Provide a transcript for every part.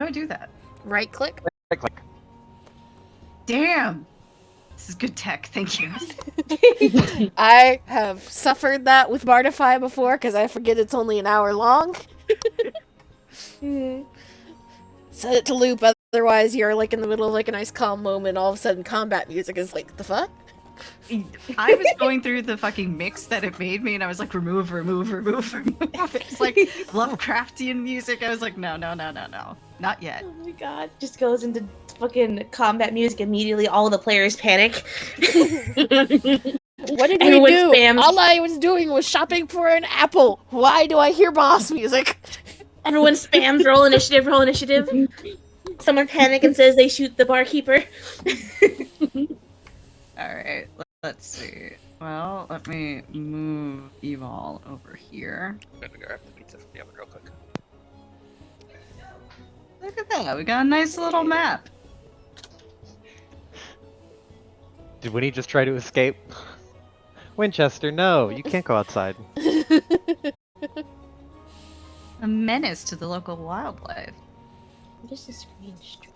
I do that? Right click. Click, click. Damn! This is good tech, thank you. I have suffered that with Bardify before because I forget it's only an hour long. Set it to loop, otherwise you're like in the middle of like a nice calm moment, all of a sudden combat music is like, the fuck? I was going through the fucking mix that it made me, and I was like, remove. It's like Lovecraftian music. I was like, no, not yet. Oh my god, just goes into fucking combat music immediately. All the players panic. What did Everyone we do? spams. All I was doing was shopping for an apple. Why do I hear boss music? Everyone spams roll initiative. Someone panic and says they shoot the barkeeper. Alright, let's see. Well, let me move you all over here. I'm gonna grab the pizza from the oven real quick. Look at that, we got a nice little map. Did Winnie just try to escape? Winchester, no, you can't go outside. A menace to the local wildlife. Just a screen straight.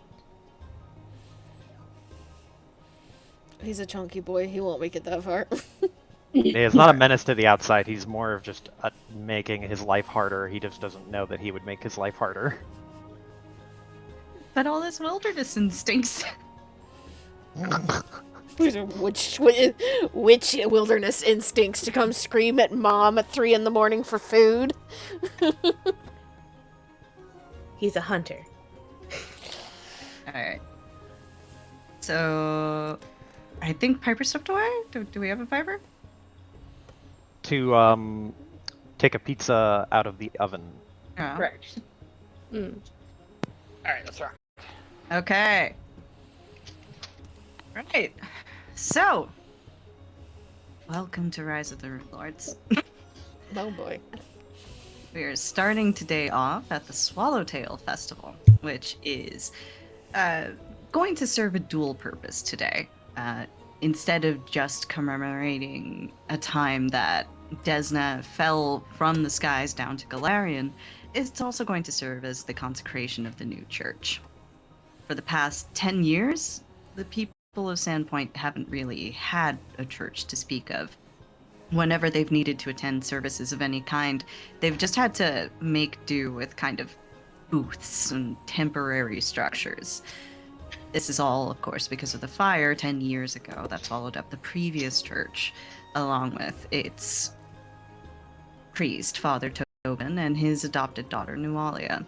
He's a chunky boy. He won't make it that far. Yeah, it's not a menace to the outside, he's more of just making his life harder. He just doesn't know that he would make his life harder. But all this wilderness instincts. which wilderness instincts to come scream at mom at 3 a.m. for food? He's a hunter. Alright. So, I think Piper stepped away? Do we have a Piper? To take a pizza out of the oven. Oh. Correct. Alright, let's rock. Okay. Right. So, welcome to Rise of the Runelords. Oh boy. We are starting today off at the Swallowtail Festival, which is going to serve a dual purpose today. Instead of just commemorating a time that Desna fell from the skies down to Galarian, it's also going to serve as the consecration of the new church. For the past 10 years, the people of Sandpoint haven't really had a church to speak of. Whenever they've needed to attend services of any kind, they've just had to make do with kind of booths and temporary structures. This is all, of course, because of the fire 10 years ago that swallowed up the previous church, along with its priest, Father Tobin, and his adopted daughter, Nualia.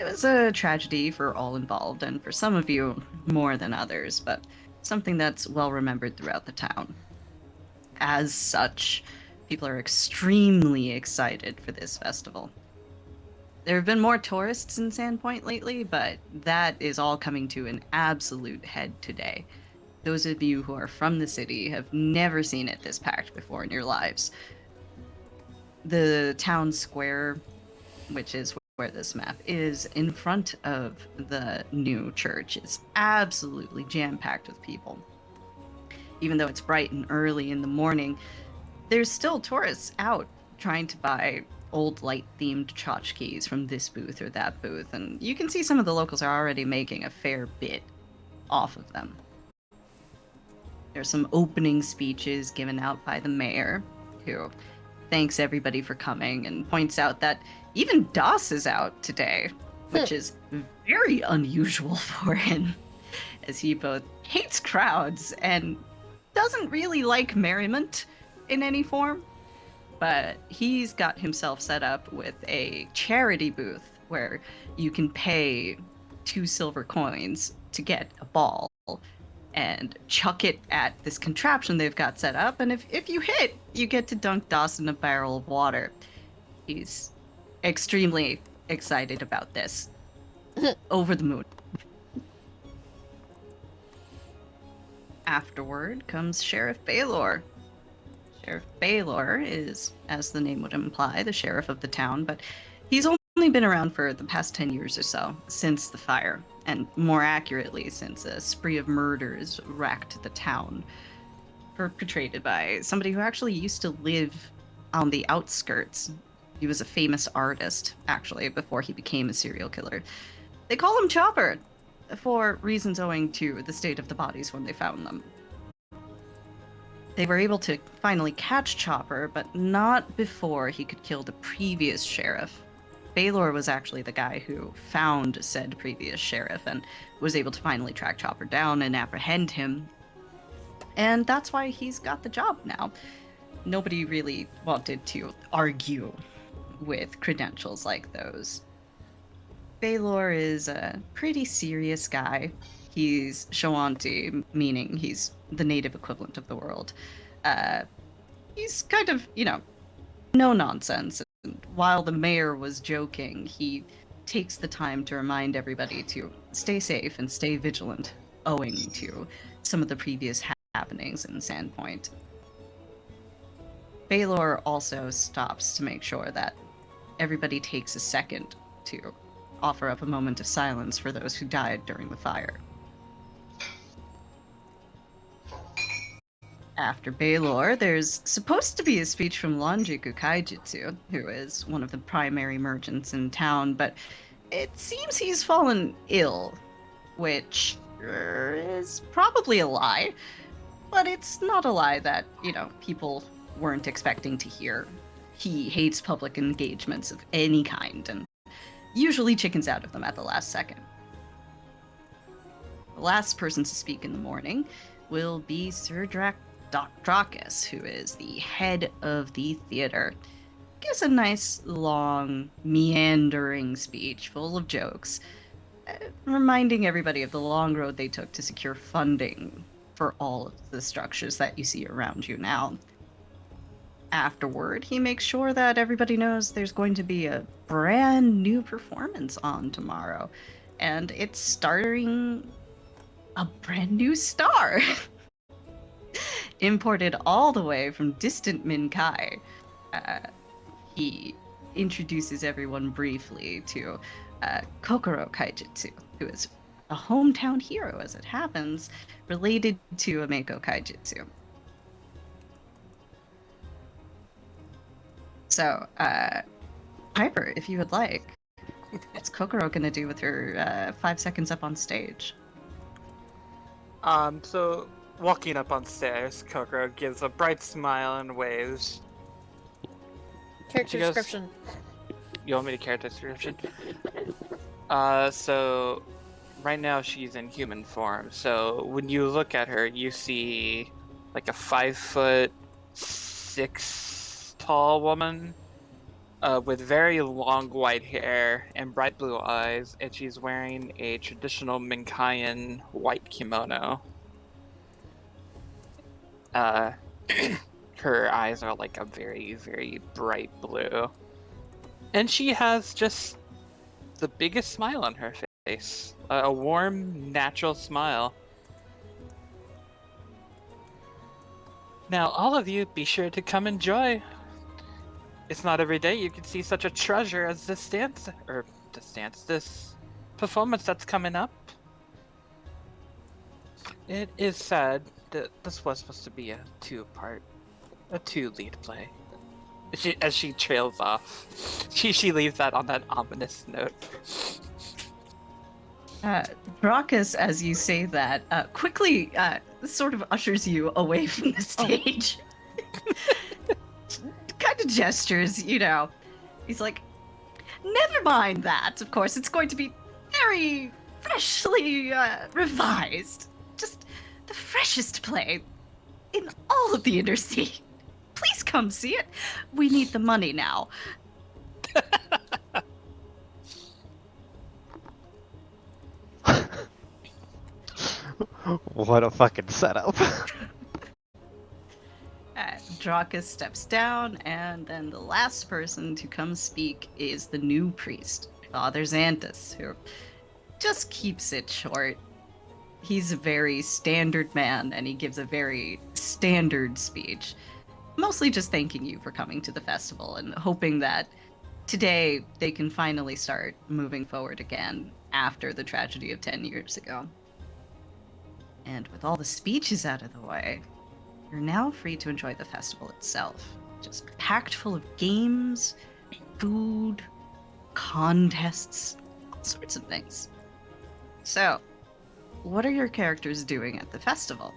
It was a tragedy for all involved, and for some of you, more than others, but something that's well remembered throughout the town. As such, people are extremely excited for this festival. There have been more tourists in Sandpoint lately, but that is all coming to an absolute head today. Those of you who are from the city have never seen it this packed before in your lives. The town square, which is where this map is, in front of the new church, is absolutely jam-packed with people. Even though it's bright and early in the morning, there's still tourists out trying to buy old light-themed tchotchkes from this booth or that booth, and you can see some of the locals are already making a fair bit off of them. There's some opening speeches given out by the mayor, who thanks everybody for coming and points out that even Das is out today, which is very unusual for him, as he both hates crowds and doesn't really like merriment in any form. But he's got himself set up with a charity booth where you can pay 2 silver coins to get a ball and chuck it at this contraption they've got set up, and if you hit, you get to dunk Das in a barrel of water. He's extremely excited about this. Over the moon. Afterward comes Sheriff Baylor. Sheriff Baylor is, as the name would imply, the sheriff of the town, but he's only been around for the past 10 years or so, since the fire, and more accurately, since a spree of murders racked the town, perpetrated by somebody who actually used to live on the outskirts. He was a famous artist, actually, before he became a serial killer. They call him Chopper, for reasons owing to the state of the bodies when they found them. They were able to finally catch Chopper, but not before he could kill the previous sheriff. Baylor was actually the guy who found said previous sheriff and was able to finally track Chopper down and apprehend him. And that's why he's got the job now. Nobody really wanted to argue with credentials like those. Baylor is a pretty serious guy. He's Shoanti, meaning he's the native equivalent of the world. He's kind of, no nonsense. And while the mayor was joking, he takes the time to remind everybody to stay safe and stay vigilant, owing to some of the previous happenings in Sandpoint. Baylor also stops to make sure that everybody takes a second to offer up a moment of silence for those who died during the fire. After Baylor, there's supposed to be a speech from Lonjiku Kaijitsu, who is one of the primary merchants in town, but it seems he's fallen ill, which is probably a lie, but it's not a lie that, people weren't expecting to hear. He hates public engagements of any kind, and usually chickens out of them at the last second. The last person to speak in the morning will be Sir Dracus, who is the head of the theater. Gives a nice, long, meandering speech full of jokes, reminding everybody of the long road they took to secure funding for all of the structures that you see around you now. Afterward, he makes sure that everybody knows there's going to be a brand new performance on tomorrow, and it's starring a brand new star. Imported all the way from distant Minkai. He introduces everyone briefly to Kokoro Kaijitsu, who is a hometown hero, as it happens, related to Ameko Kaijitsu. So, Piper, if you would like, what's Kokoro gonna do with her 5 seconds up on stage? So walking up on stairs, Kokoro gives a bright smile and waves. Character She goes- description. You want me to character description? So right now she's in human form. So when you look at her, you see like a 5'6" tall woman with very long white hair and bright blue eyes, and she's wearing a traditional Minkayan white kimono. Her eyes are like a very, very bright blue. And she has just the biggest smile on her face. A warm, natural smile. Now, all of you, be sure to come enjoy. It's not every day you can see such a treasure as this performance that's coming up. It is sad that this was supposed to be a two lead play. As she trails off, she leaves that on that ominous note. Dracus, as you say that, quickly sort of ushers you away from the stage. Kind of gestures, He's like, never mind that, of course. It's going to be very freshly revised. Just the freshest play in all of the Inner Sea. Please come see it. We need the money now. What a fucking setup. Dracus steps down, and then the last person to come speak is the new priest, Father Xanthus, who just keeps it short. He's a very standard man, and he gives a very standard speech. Mostly just thanking you for coming to the festival and hoping that today they can finally start moving forward again after the tragedy of 10 years ago. And with all the speeches out of the way, you're now free to enjoy the festival itself. Just packed full of games, food, contests, sorts of things. So, what are your characters doing at the festival?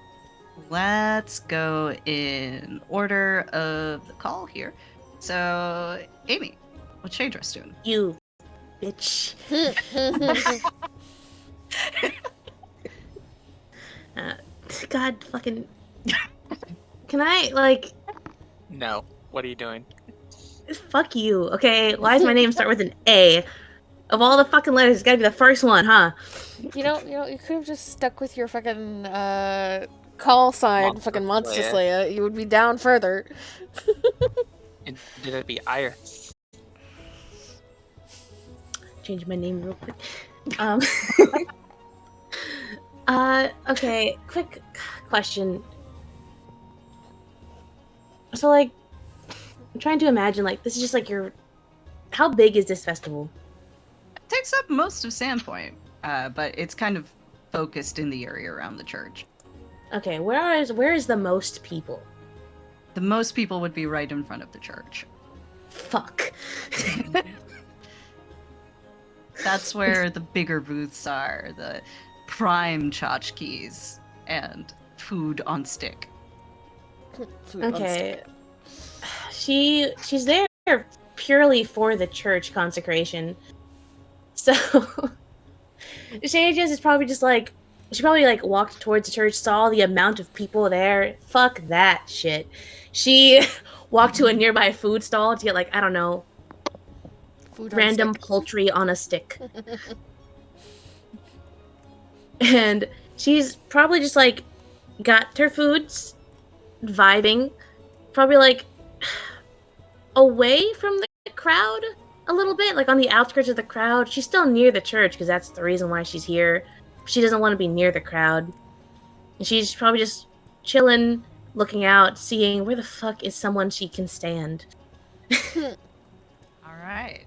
Let's go in order of the call here. So, Amy, what's Shadra's doing? You bitch. God fucking. Can I, like. No. What are you doing? Fuck you, okay? Why does my name start with an A? Of all the fucking letters, it's gotta be the first one, huh? You could have just stuck with your fucking call sign, Monster fucking Monster Slayer. Slayer. You would be down further. Did it be Iris? Change my name real quick. Okay, quick question. So, like, I'm trying to imagine, like, this is just like your. How big is this festival? It takes up most of Sandpoint, but it's kind of focused in the area around the church. Okay, where is the most people? The most people would be right in front of the church. Fuck. That's where the bigger booths are, the prime tchotchkes, and food on stick. Food on Okay. She's there purely for the church consecration. So Shajas is probably just like she probably like walked towards the church, saw the amount of people there. Fuck that shit. She walked to a nearby food stall to get like, I don't know, Food on random stick. poultry on a stick. And she's probably just like got her foods, vibing, probably like away from the crowd a little bit, like on the outskirts of the crowd. She's still near the church because that's the reason why she's here. She doesn't want to be near the crowd. And she's probably just chilling, looking out, seeing where the fuck is someone she can stand. All right.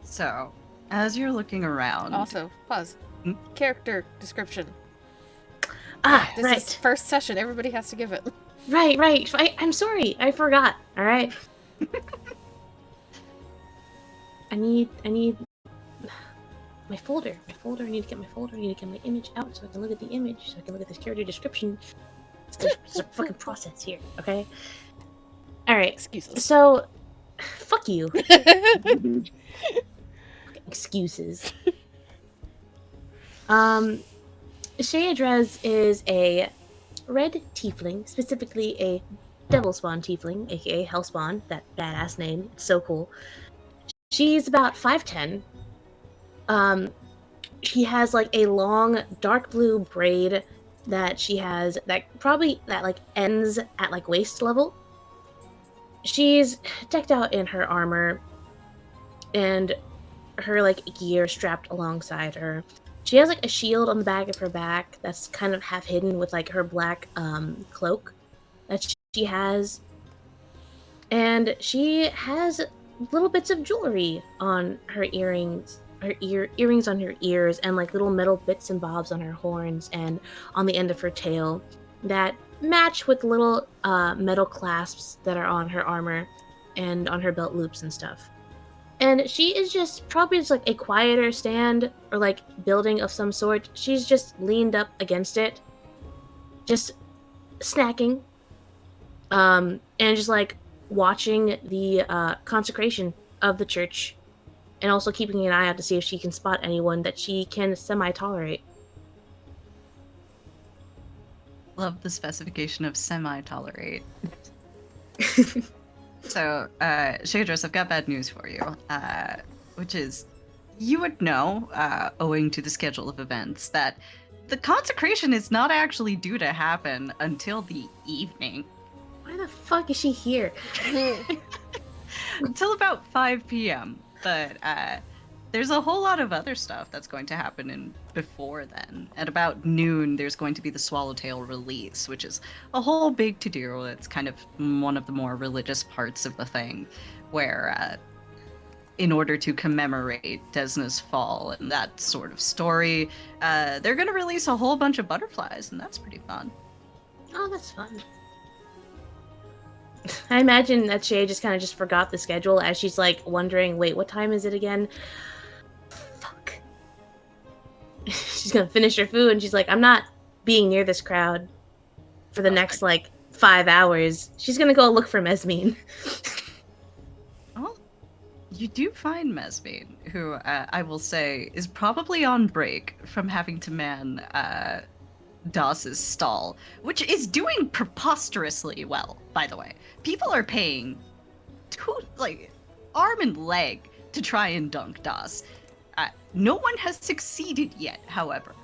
So, as you're looking around, Also, pause. Hmm? Character description. Ah, This right. is first session. Everybody has to give it. Right. I'm sorry. I forgot. All right. I need my folder. I need to get my folder. I need to get my image out so I can look at the image, so I can look at this character description. There's a fucking process here, okay? All right. Excuses. So, fuck you. Excuses. Shayadrez is a red tiefling, specifically a devil spawn tiefling, aka hellspawn. That badass name. It's so cool. She's about 5'10". She has like a long dark blue braid that she has that like ends at like waist level. She's decked out in her armor and her like gear strapped alongside her. She has like a shield on the back of her back that's kind of half hidden with like her black cloak that she has. And she has little bits of jewelry on her earrings, earrings on her ears, and like little metal bits and bobs on her horns and on the end of her tail that match with little metal clasps that are on her armor and on her belt loops and stuff. And she is just probably just like a quieter stand or like building of some sort. She's just leaned up against it, just snacking, and just like watching the consecration of the church, and also keeping an eye out to see if she can spot anyone that she can semi-tolerate. love the specification of semi-tolerate. So, Shadros, I've got bad news for you, which is you would know, owing to the schedule of events, that the consecration is not actually due to happen until the evening. Why the fuck is she here? Until about 5 p.m. But there's a whole lot of other stuff that's going to happen before then. At about noon, there's going to be the Swallowtail release, which is a whole big to-do. It's kind of one of the more religious parts of the thing, where in order to commemorate Desna's fall and that sort of story, they're going to release a whole bunch of butterflies, and that's pretty fun. Oh, that's fun. I imagine that Shay just kind of just forgot the schedule as she's like wondering, wait, what time is it again? Fuck. She's gonna finish her food and she's like, I'm not being near this crowd for the next like 5 hours. She's gonna go look for Mesmine. Well, you do find Mesmine, who I will say is probably on break from having to man Doss's stall, which is doing preposterously well, by the way. People are paying arm and leg to try and dunk Doss. No one has succeeded yet, however.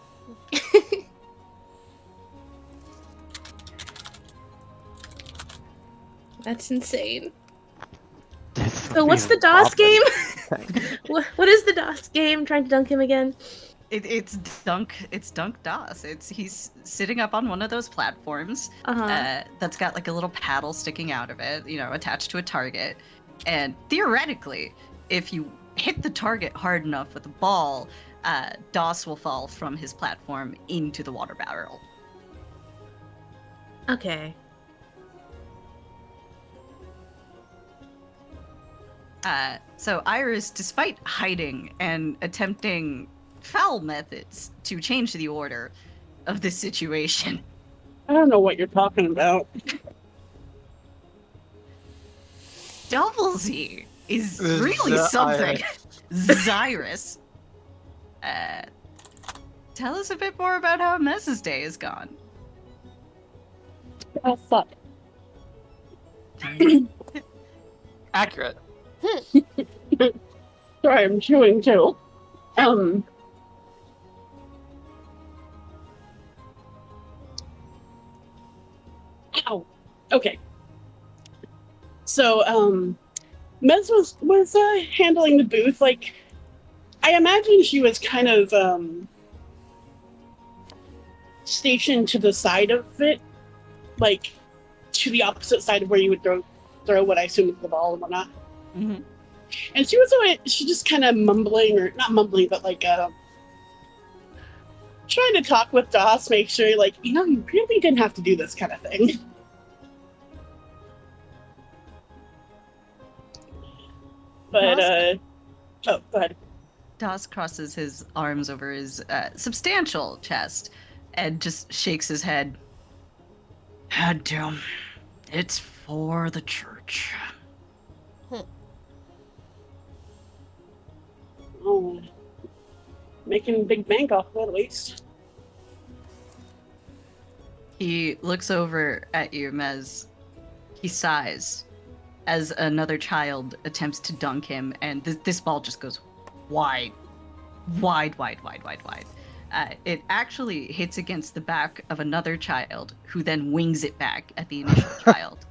That's insane. This So what's the would be DOS game? awful. What is the DOS game? Trying to dunk him again? It's dunk Doss. He's sitting up on one of those platforms that's got like a little paddle sticking out of it, attached to a target. And theoretically, if you hit the target hard enough with the ball, Doss will fall from his platform into the water barrel. Okay. So Iris, despite hiding and attempting foul methods to change the order of this situation, I don't know what you're talking about. Double Z is really something. Zyrus. Tell us a bit more about how Mess's day has gone. Oh, fuck. Accurate. Sorry, I'm chewing too. Ow. Okay. So, Mez was handling the booth. Like, I imagine she was kind of stationed to the side of it, like to the opposite side of where you would throw what I assume is the ball and whatnot. Mm-hmm. And she just kind of mumbling, or not mumbling, but like trying to talk with Doss, make sure, like, you really didn't have to do this kind of thing. But, oh, go ahead. Doss crosses his arms over his substantial chest and just shakes his head. Had to. It's for the church. Oh, making big bank off of it, at least. He looks over at you, Mez. He sighs as another child attempts to dunk him, and this ball just goes wide. It actually hits against the back of another child, who then wings it back at the initial child.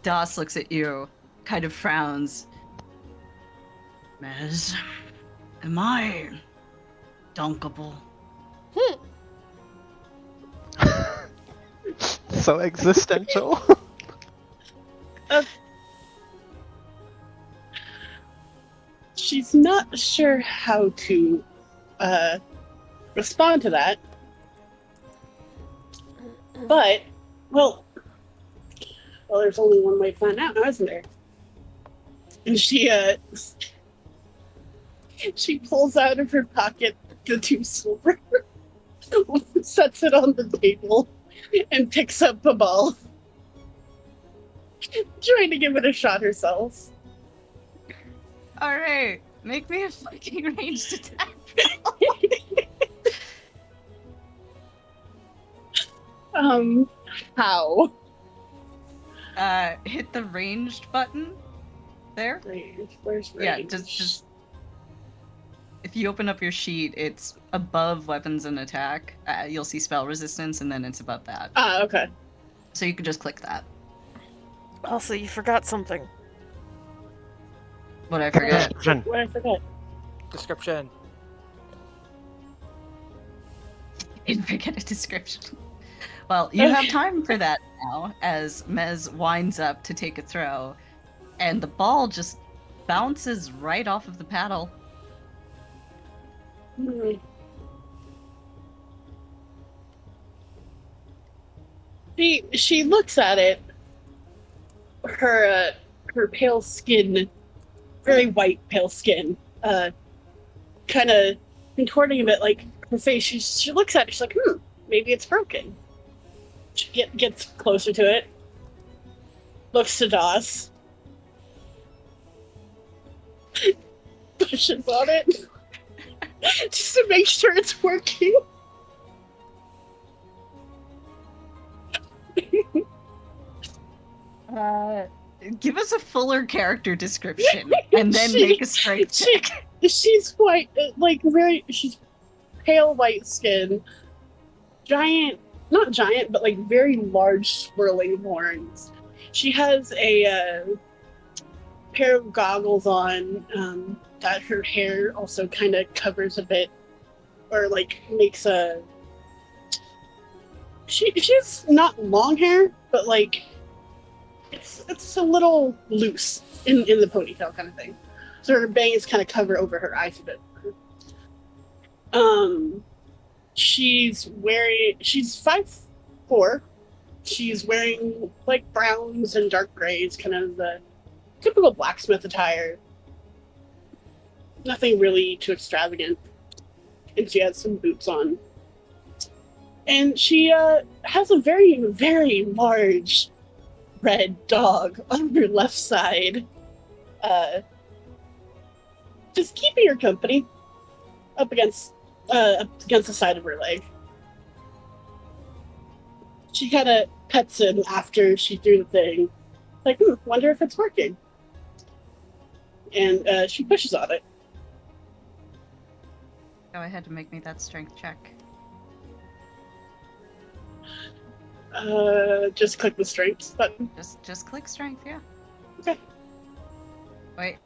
Doss looks at you, kind of frowns. Mez, am I dunkable? So existential. She's not sure how to respond to that. But, well, there's only one way to find out now, isn't there? And she pulls out of her pocket the 2 silver, sets it on the table, and picks up a ball, trying to give it a shot herself. All right, make me a fucking ranged attack. How? Hit the ranged button. There. Range. Where's range? Yeah, just. If you open up your sheet, it's above weapons and attack. You'll see spell resistance, and then it's above that. Ah, okay. So you can just click that. Also, you forgot something. What I forget. Description. What I forget? Description. Didn't forget a description. Well, you have time for that now, as Mez winds up to take a throw, and the ball just bounces right off of the paddle. She looks at it. Her pale skin, very white pale skin, kind of contorting a bit, like her face. She looks at it. She's like, maybe it's broken. She gets closer to it. Looks to Doss. Pushes on it. Just to make sure it's working. Give us a fuller character description and then make a strength check. She's white, like she's pale white skin. Giant, not giant, but like very large swirling horns. She has a pair of goggles on that her hair also kind of covers a bit, or like makes a. She's not long hair, but like it's a little loose in the ponytail kind of thing. So her bangs kind of cover over her eyes a bit. She's 5'4". She's wearing like browns and dark grays, kind of the typical blacksmith attire. Nothing really too extravagant. And she has some boots on. And she has a very, very large red dog on her left side. Just keeping her company up against the side of her leg. She kind of pets him after she threw the thing. Like, wonder if it's working. And she pushes on it. Go ahead and make me that strength check. Just click the strength button. Just click strength, yeah. Okay. Wait.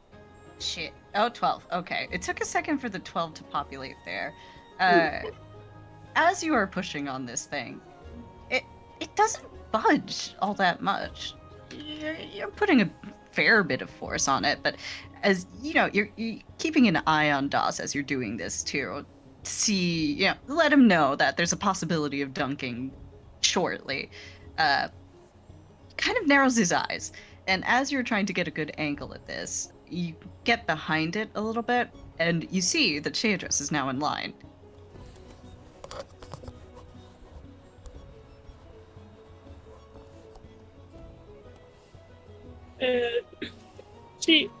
Shit. Oh, 12. Okay. It took a second for the 12 to populate there. As you are pushing on this thing, it doesn't budge all that much. You're putting a fair bit of force on it, but as you know, you're keeping an eye on Doss as you're doing this to see, let him know that there's a possibility of dunking shortly. Kind of narrows his eyes, and as you're trying to get a good angle at this, you get behind it a little bit, and you see that Shadris is now in line.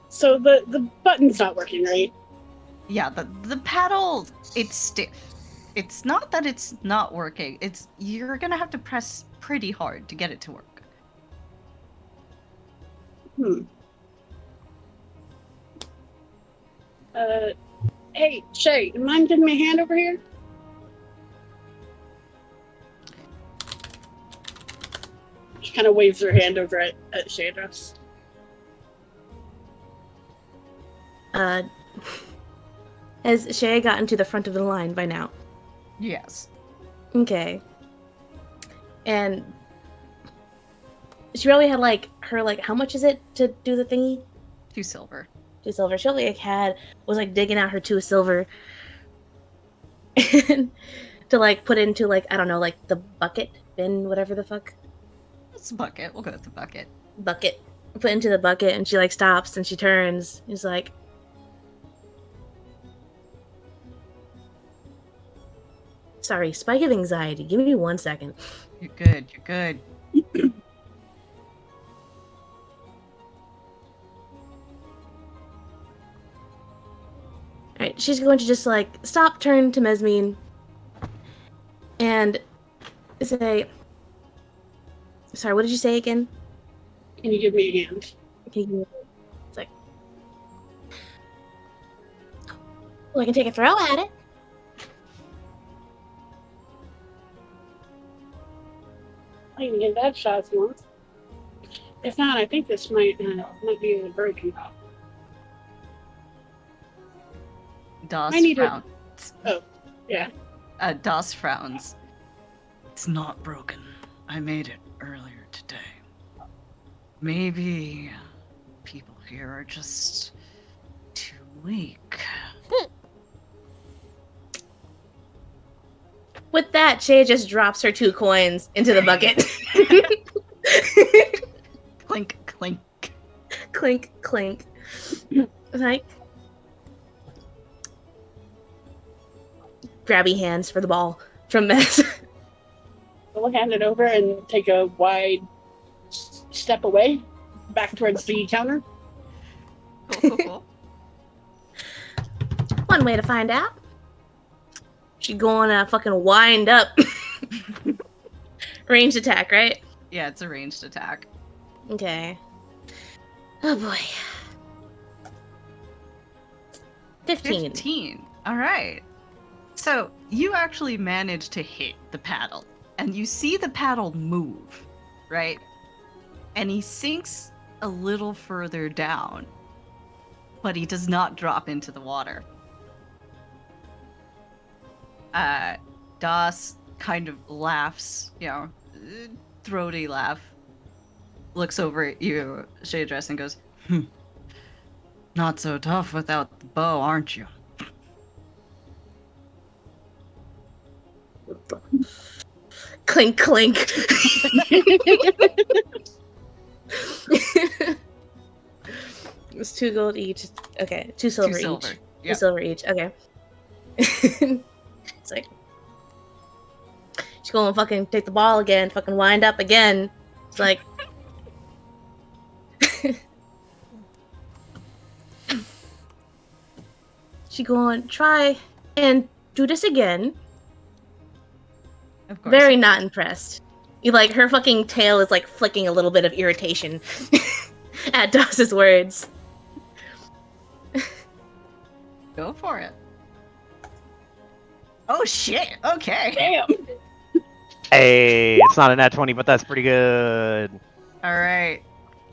So the button's not working, right? Yeah, the paddle, it's stiff. It's not that it's not working. It's you're gonna have to press pretty hard to get it to work. Hey, Shay, you mind giving me a hand over here? She kind of waves her hand over at Shadris. Has Shay gotten to the front of the line by now? Yes. Okay. And she probably had how much is it to do the thingy? 2 silver. 2 silver. She probably was digging out her 2 silver and to put into I don't know, the bucket, bin, whatever the fuck. It's a bucket. We'll go with the bucket. Bucket. Put into the bucket, and she stops and she turns. She's like, sorry, spike of anxiety. Give me 1 second. You're good. You're good. Alright, she's going to just stop, turn to Mesmine, and say, sorry, what did you say again? Can you give me a hand? It's like, well, I can take a throw at it. I can give that shot if you want. If not, I think this might be a broken. Doss I need frowns. Oh, yeah. Doss frowns. It's not broken. I made it earlier today. Maybe people here are just too weak. With that, Shay just drops her 2 coins into the bucket. Clink, clink. Clink, clink. Like, grabby hands for the ball from Mess. We'll hand it over and take a wide step away, back towards the counter. Cool. One way to find out. She gonna fucking wind up. Ranged attack, right? Yeah, it's a ranged attack. Okay. Oh boy. 15. 15. All right. So you actually manage to hit the paddle, and you see the paddle move, right? And he sinks a little further down, but he does not drop into the water. Das kind of laughs, throaty laugh, looks over at you, Shadress, and goes, not so tough without the bow, aren't you? Clink, clink. It's 2 gold each. Okay, 2 silver 2 each. silver. 2 Yep. silver each. Okay. It's like she's gonna fucking take the ball again, fucking wind up again. It's like she going try and do this again. Of course. Very not impressed. You like her fucking tail is like flicking a little bit of irritation at Daws's words. Go for it. Oh shit! Okay. Damn. Hey, it's not a nat 20, but that's pretty good. All right.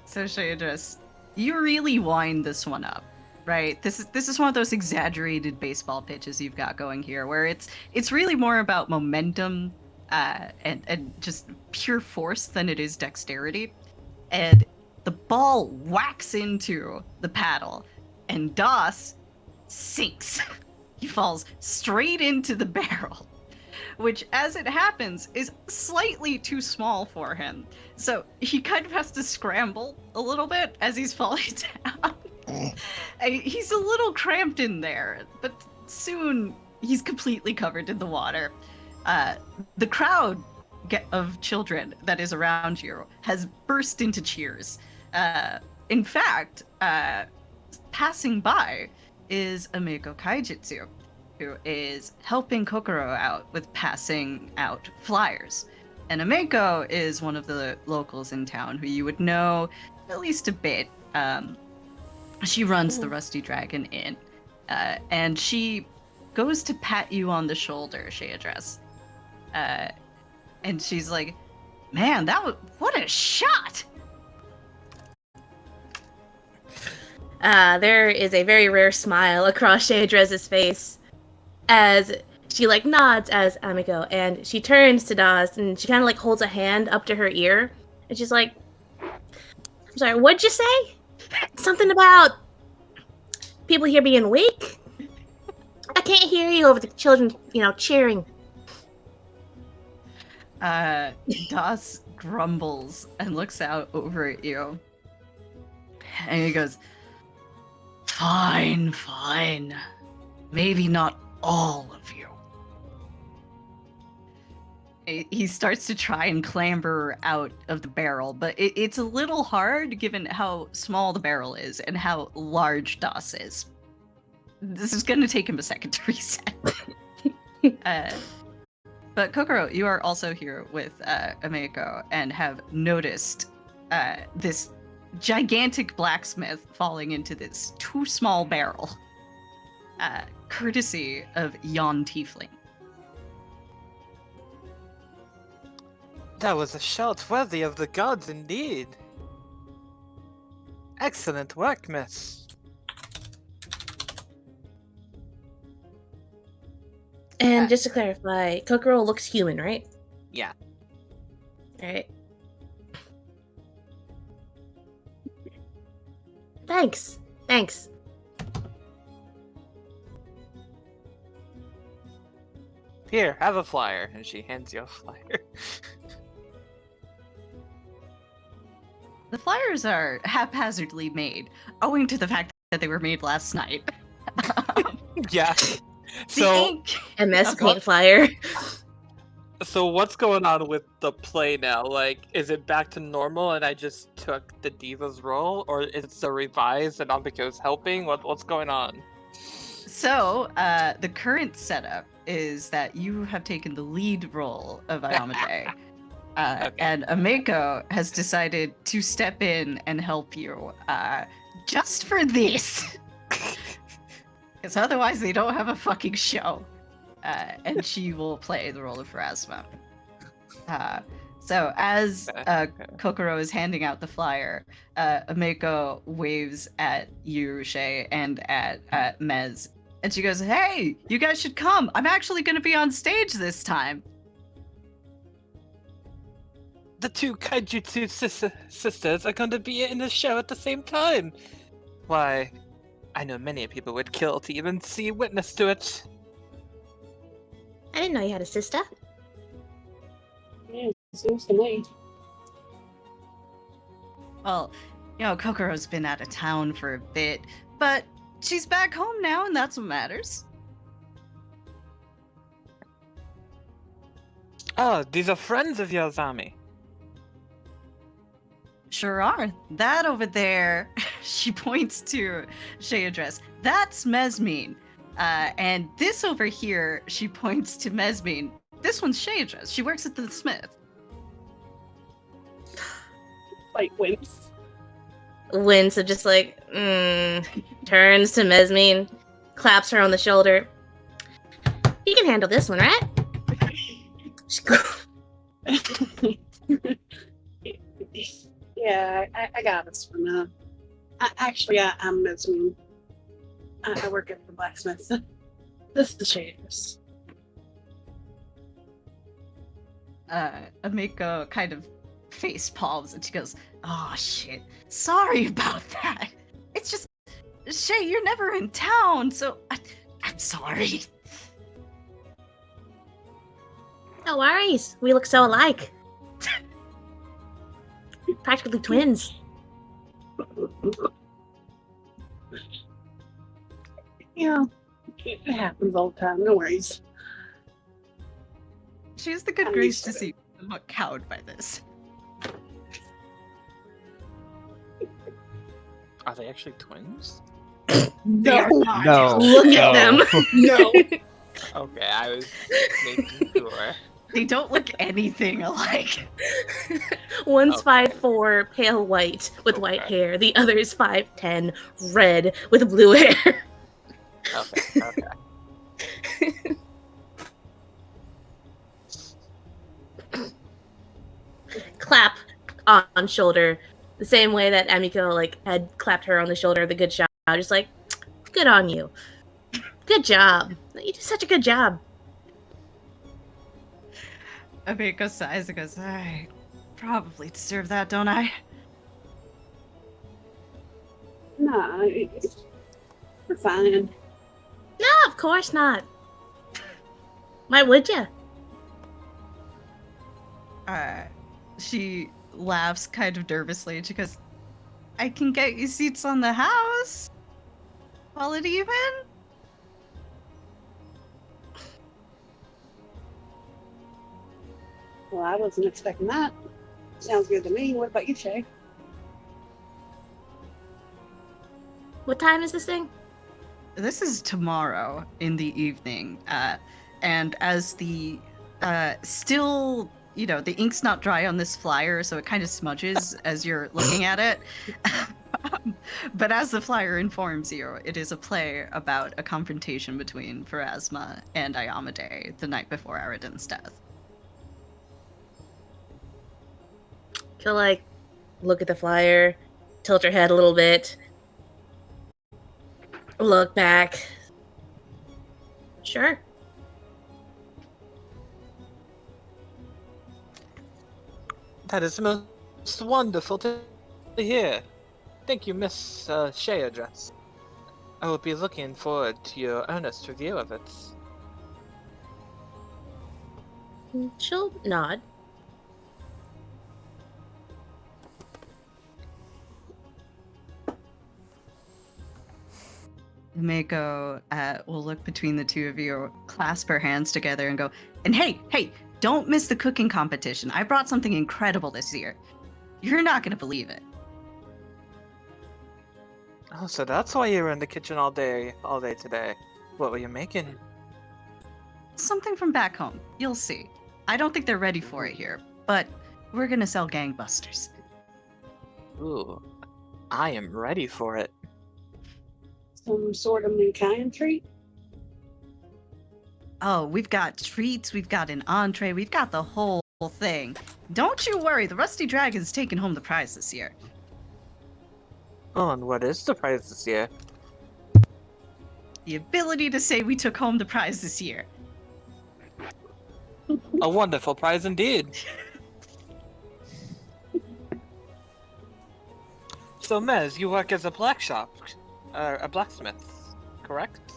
So Shadress, you really wind this one up, right? This is one of those exaggerated baseball pitches you've got going here, where it's really more about momentum and just pure force than it is dexterity. And the ball whacks into the paddle, and Das sinks. He falls straight into the barrel, which, as it happens, is slightly too small for him. So he kind of has to scramble a little bit as he's falling down. And he's a little cramped in there, but soon he's completely covered in the water. The crowd of children that is around you has burst into cheers. In fact, passing by is Ameko Kaijitsu, who is helping Kokoro out with passing out flyers. And Ameko is one of the locals in town who you would know at least a bit. She runs the Rusty Dragon Inn, and she goes to pat you on the shoulder, Shadress. And she's like, man, what a shot! There is a very rare smile across Shadrez's face as she like nods as Amiko, and she turns to Das and she kind of like holds a hand up to her ear, and she's like, "I'm sorry, what'd you say? Something about people here being weak? I can't hear you over the children, cheering." Das grumbles and looks out over at you, and he goes, Fine. Maybe not all of you. He starts to try and clamber out of the barrel, but it's a little hard given how small the barrel is and how large Das is. This is going to take him a second to reset. But Kokoro, you are also here with Ameko and have noticed this gigantic blacksmith falling into this too small barrel, courtesy of Yon Tiefling. That was a shout worthy of the gods indeed. Excellent work, miss. And just to clarify, Kokoro looks human, right? Yeah. Alright. Thanks. Here, have a flyer. And she hands you a flyer. The flyers are haphazardly made, owing to the fact that they were made last night. Yeah. The So, ink. MS Oh, go Paint Flyer. so what's going on with the play now? Like, is it back to normal and I just took the diva's role, or is it the revised and Ambiko's helping? What's going on? So, the current setup is that you have taken the lead role of Ayamade, Okay. and Ameko has decided to step in and help you, just for this. Because otherwise they don't have a fucking show. And she will play the role of Pharasma. So as Kokoro is handing out the flyer, Ameko waves at you, Shay, and at Mez. And she goes, "Hey, you guys should come. I'm actually going to be on stage this time." The two kaijutsu sisters are going to be in the show at the same time. Why, I know many people would kill to even see witness to it. I didn't know you had a sister. Yeah, seems to me. Well, Kokoro's been out of town for a bit, but she's back home now, and that's what matters. Oh, these are friends of yours, Ami. Sure are. That over there, she points to Shea dress. That's Mesmine. And this over here, she points to Mesmine. This one's Shea dress. She works at the Smith. Like wince. Wince of just like, turns to Mesmine, claps her on the shoulder. You can handle this one, right? Yeah, I got this one. I'm Mesmine. I work at the blacksmith. This is the shaders. Amiko kind of face palms and she goes, "Oh shit, sorry about that. It's just, Shay, you're never in town, so I'm sorry." No worries. We look so alike. Practically twins. Yeah, it happens all the time. No worries. She has the good I'm grace used to to see I'm not cowed by this. Are they actually twins? They are not. No. Look at them. No. Okay, I was making sure. They don't look anything alike. One's Okay. 5'4", pale white with white Okay. hair. The other's 5'10", red with blue hair. Okay, okay. Clap on shoulder, the same way that Amiko had clapped her on the shoulder. The good job, just like, good on you. Good job. You did such a good job. Amiko sighs and goes, "I probably deserve that, don't I?" Nah, we're fine. No, of course not. Why would you? She laughs kind of nervously and she goes, "I can get you seats on the house. Call it even?" Well, I wasn't expecting that. Sounds good to me. What about you, Shay? What time is this thing? This is tomorrow in the evening. And as the still, the ink's not dry on this flyer, so it kind of smudges as you're looking at it. But as the flyer informs you, it is a play about a confrontation between Pharasma and Ayamade the night before Aradin's death. She'll look at the flyer, tilt her head a little bit, look back. Sure. That is most wonderful to hear. Thank you, Miss Shea Dress. I will be looking forward to your earnest review of it. She'll nod. Mako will look between the two of you, clasp her hands together, and go, and hey, don't miss the cooking competition. I brought something incredible this year. You're not going to believe it. Oh, so that's why you were in the kitchen all day today. What were you making? Something from back home. You'll see. I don't think they're ready for it here, but we're going to sell gangbusters. Ooh, I am ready for it. Some sort of Minkayan treat? Oh, we've got treats, we've got an entree, we've got the whole thing. Don't you worry, the Rusty Dragon's taking home the prize this year. Oh, and what is the prize this year? The ability to say we took home the prize this year. A wonderful prize indeed. So, Mez, you work as a a blacksmith, correct?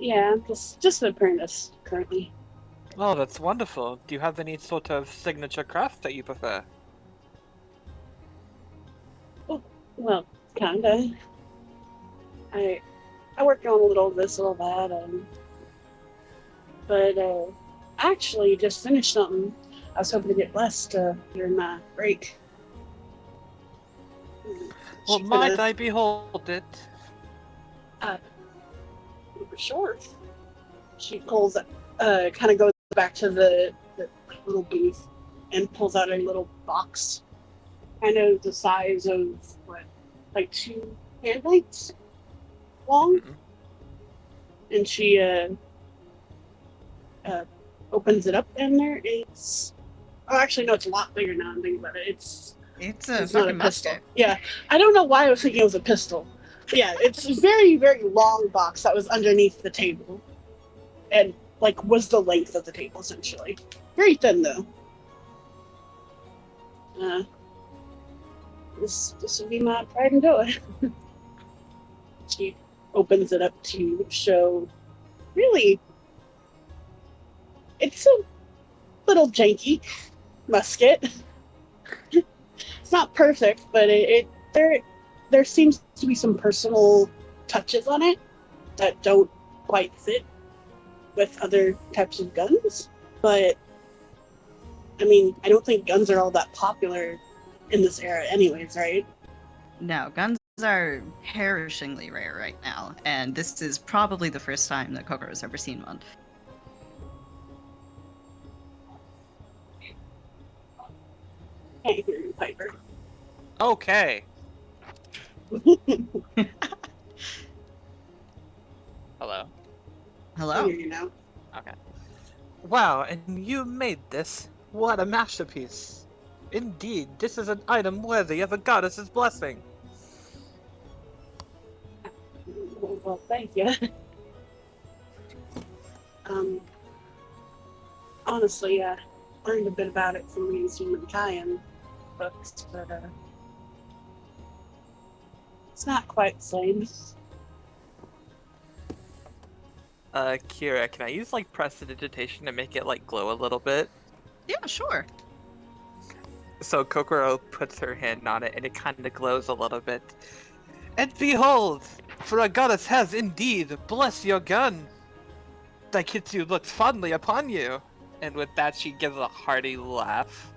Yeah, I'm just an apprentice currently. Oh, that's wonderful. Do you have any sort of signature craft that you prefer? Well, kinda. I work on a little of this, a little that, but I actually just finished something. I was hoping to get blessed during my break. Well, might I behold it? For sure. She pulls, kind of goes back to the little booth and pulls out a little box, kind of the size of what, like 2 hand lengths long. Mhm. And she opens it up, and there is. Oh, actually, no, it's a lot bigger now. I'm thinking about it. It's A not a fucking pistol. musket. Yeah, I don't know why I was thinking it was a pistol. But yeah, it's a very, very long box that was underneath the table, and like was the length of the table essentially. Very thin though. This would be my pride and joy. She opens it up to show. Really, it's a little janky musket. It's not perfect, but there seems to be some personal touches on it that don't quite fit with other types of guns. But I mean, I don't think guns are all that popular in this era anyways, right? No, guns are perishingly rare right now, and this is probably the first time that Kokoro's ever seen one. Can't hear you, Piper. Okay. Hello. I Hello? hear you now. Okay. Wow, and you made this. What a masterpiece. Indeed, this is an item worthy of a goddess's blessing. Well, thank you. Honestly, I learned a bit about it from reading some Kayan books, but it's not quite the same. Kira, can I use like prestidigitation to make it like glow a little bit? Yeah, sure. So Kokoro puts her hand on it and it kind of glows a little bit. And behold, for a goddess has indeed blessed your gun. Daikitsu looks fondly upon you. And with that, she gives a hearty laugh.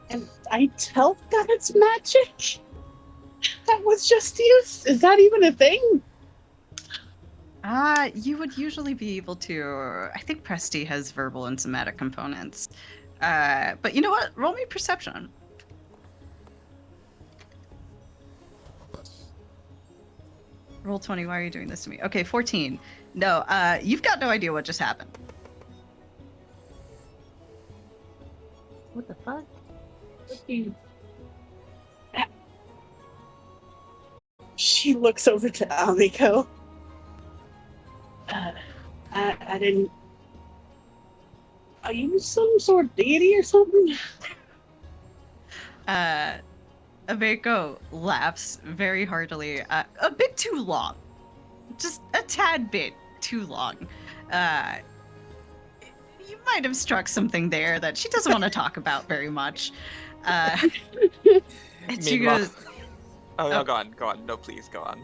And I tell that it's magic? That was just used? Is that even a thing? You would usually be able to. I think Presti has verbal and somatic components. But you know what? Roll me perception. Roll 20. Why are you doing this to me? Okay, 14. No, you've got no idea what just happened. What the fuck? She looks over to Amiko. I didn't. Are you some sort of deity or something? Amiko laughs very heartily. A bit too long. just a tad bit too long. You might have struck something there that she doesn't want to talk about very much. And she Meanwhile- goes, Oh, Oh. no, go on. No, please, go on.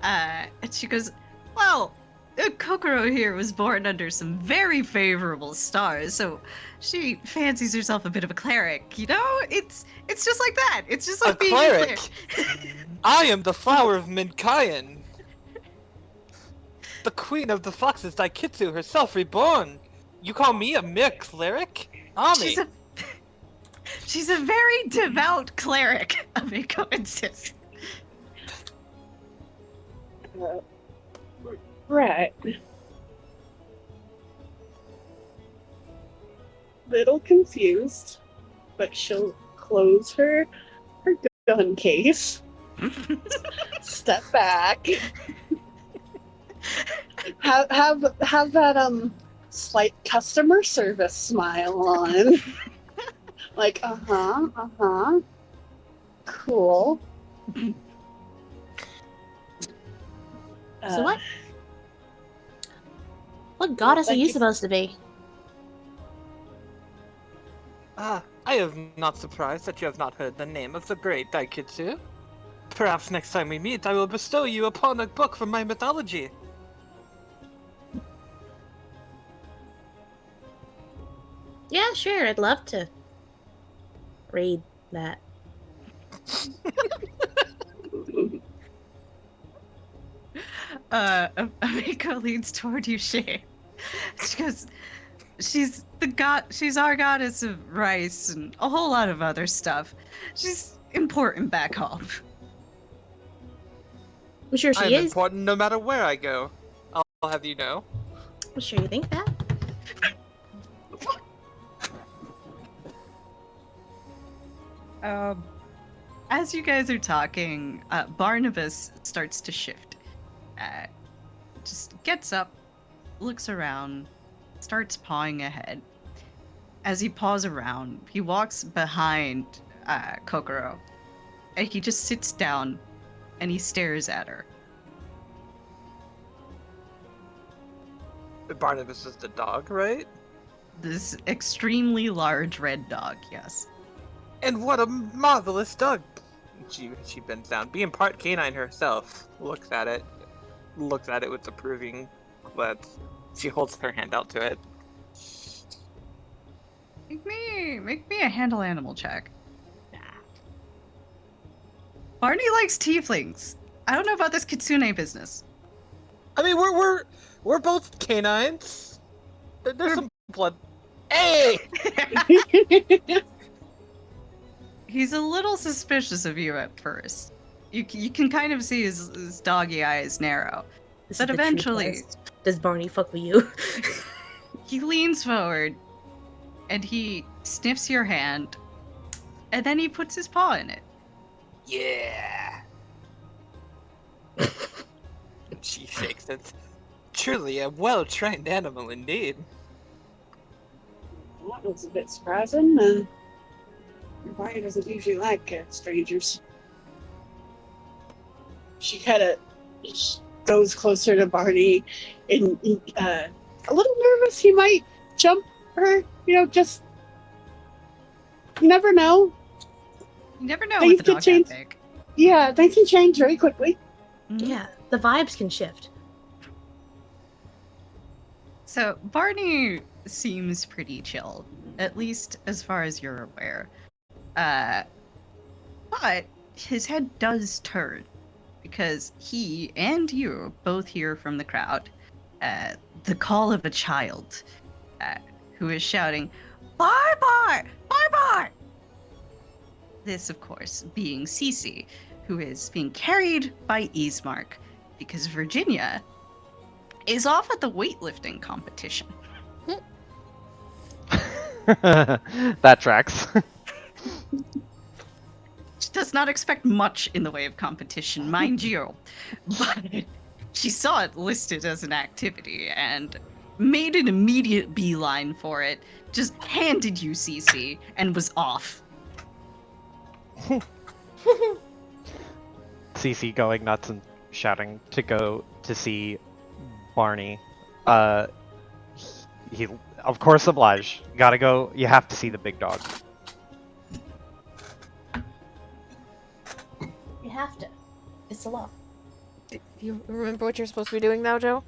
and she goes, well, Kokoro here was born under some very favorable stars, so she fancies herself a bit of a cleric. You know, it's just like that. It's just like A being cleric? a cleric. I am the flower of Minkayan! The queen of the foxes, Daikitsu, herself reborn! You call me a mere cleric? Ami! She's a very devout cleric of a coexist. Right. Little confused, but she'll close her gun case. Step back. Have that slight customer service smile on. Like, cool. So what? What goddess are thank you you. supposed to be? I am not surprised that you have not heard the name of the great Daikitsu. Perhaps next time we meet, I will bestow you upon a book from my mythology. Yeah, sure, I'd love to read that. Amiko leans toward you, Shay. She goes, she's our goddess of rice and a whole lot of other stuff. She's important back home. I'm sure I she am is. important no matter where I go. I'll have you know. I'm sure you think that. As you guys are talking, Barnabas starts to shift. Just gets up, looks around, starts pawing ahead. As he paws around, he walks behind Kokoro, and he just sits down and he stares at her. Barnabas is the dog, right? This extremely large red dog, yes. And what a marvelous dog! She bends down, being part canine herself. Looks at it with approving glance. She holds her hand out to it. Make me a handle animal check. Barney likes tieflings. I don't know about this kitsune business. I mean, we're both canines. There's some blood. Hey! He's a little suspicious of you at first. You can kind of see his doggy eyes narrow. This But is the true eventually- test. Does Barney fuck with you? He leans forward and he sniffs your hand, and then he puts his paw in it. Yeah. She shakes it. Truly a well-trained animal indeed. That was a bit surprising. Barney doesn't usually like strangers. She kind of goes closer to Barney and a little nervous he might jump her. Just you never know. You never know Things with the could dog change. that big. Yeah, things can change very quickly. Mhm. Yeah, the vibes can shift. So Barney seems pretty chill, at least as far as you're aware. But his head does turn because he and you both hear from the crowd the call of a child who is shouting, "Bye-bye! Bye-bye!" This, of course, being Cece, who is being carried by Easemark because Virginia is off at the weightlifting competition. That tracks. She does not expect much in the way of competition, mind you, but she saw it listed as an activity and made an immediate beeline for it, just handed you CC, and was off. Cece going nuts and shouting to go to see Barney. He of course oblige. Gotta go. You have to see the big dog. You have to. It's the law. Do you remember what you're supposed to be doing now, Joe?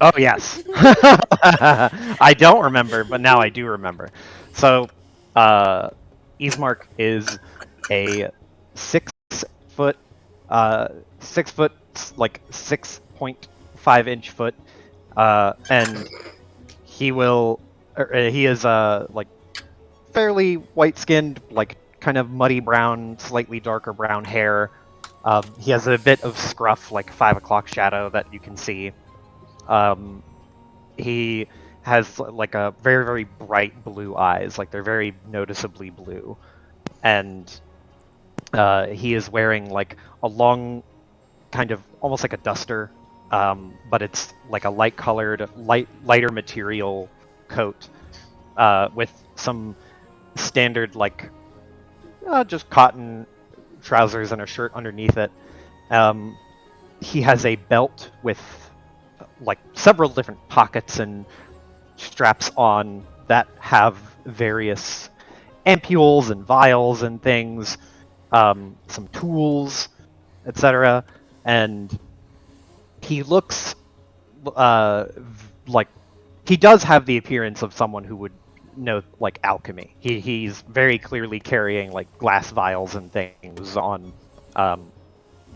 Oh yes. I don't remember, but now I do remember. So, Ismark is a 6 foot, 6 foot, like 6.5 inch foot, and he will. He is like fairly white-skinned, like kind of muddy brown, slightly darker brown hair. He has a bit of scruff, like 5 o'clock shadow that you can see. He has like a very, very bright blue eyes, like they're very noticeably blue. And he is wearing like a long, kind of almost like a duster, but it's like a lighter material coat with some standard like just cotton trousers and a shirt underneath it. He has a belt with like several different pockets and straps on that have various ampules and vials and things, some tools, etc. And he looks like he does have the appearance of someone who would know like alchemy. He's very clearly carrying like glass vials and things on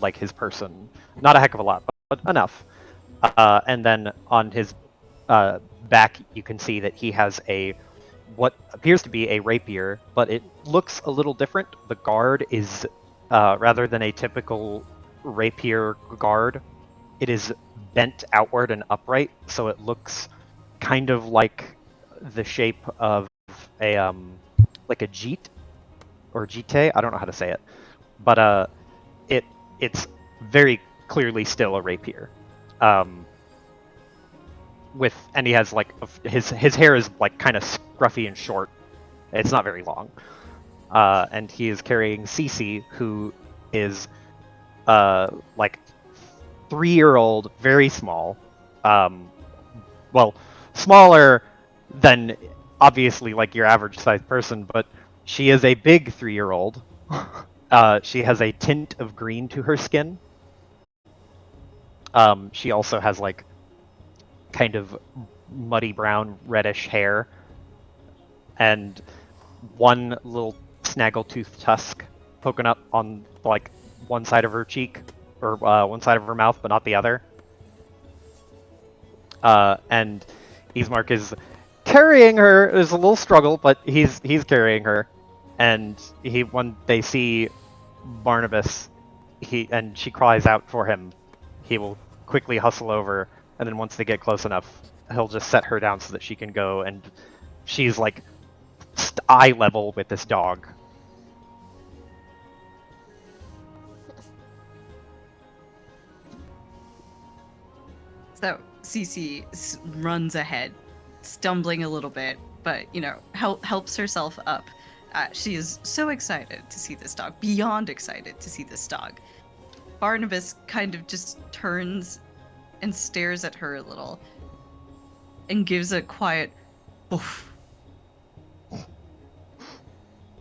like his person. Not a heck of a lot, but enough. And then on his back, you can see that he has what appears to be a rapier, but it looks a little different. The guard is, rather than a typical rapier guard, it is bent outward and upright, so it looks kind of like the shape of a like a jeet or jite. I don't know how to say it, but it's very clearly still a rapier. And he has like his hair is like kind of scruffy and short. It's not very long. And he is carrying Cece, who is like 3-year-old, very small. Well, smaller than obviously like your average sized person, but she is a big 3-year-old. She has a tint of green to her skin. She also has like kind of muddy brown reddish hair and one little snaggletooth tusk poking up on like one side of her cheek or one side of her mouth, but not the other. And Ismark is carrying her. There's a little struggle, but he's carrying her. And when they see Barnabas, and she cries out for him, he will quickly hustle over, and then once they get close enough, he'll just set her down so that she can go, and she's like eye level with this dog. So Cece runs ahead, stumbling a little bit, but helps herself up. She is so excited to see this dog, beyond excited to see this dog. Barnabas kind of just turns and stares at her a little and gives a quiet oof.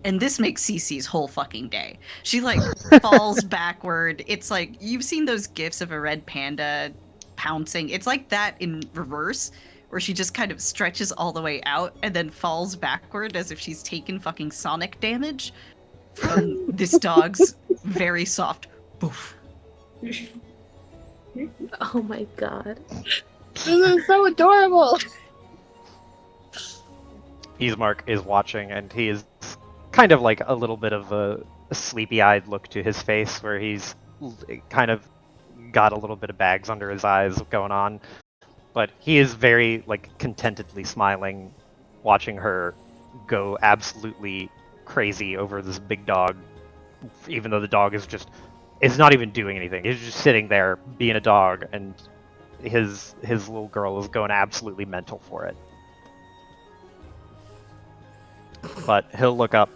And this makes Cece's whole fucking day. She like falls backward. It's like, you've seen those gifs of a red panda pouncing. It's like that in reverse, where she just kind of stretches all the way out and then falls backward as if she's taken fucking sonic damage from this dog's very soft boof. Oh my god. This is so adorable. Ismark is watching, and he is kind of like a little bit of a sleepy-eyed look to his face, where he's kind of got a little bit of bags under his eyes going on. But he is very like contentedly smiling, watching her go absolutely crazy over this big dog, even though the dog is not even doing anything. He's just sitting there being a dog, and his little girl is going absolutely mental for it. But he'll look up.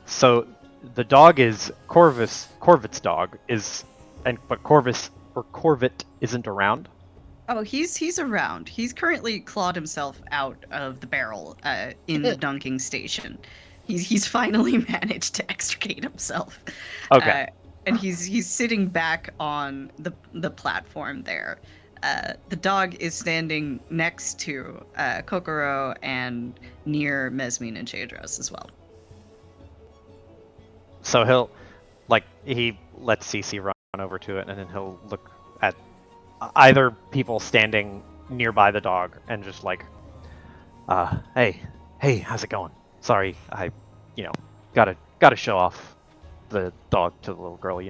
So the dog is Corvit's dog is but Corvette isn't around. Oh, he's around. He's currently clawed himself out of the barrel in the dunking station. He's finally managed to extricate himself. Okay. And he's sitting back on the platform there. The dog is standing next to Kokoro and near Mesmine and Chadros as well. So he lets Cece run over to it, and then he'll look at either people standing nearby the dog and just like, hey, how's it going? Sorry, I, gotta show off the dog to the little girl,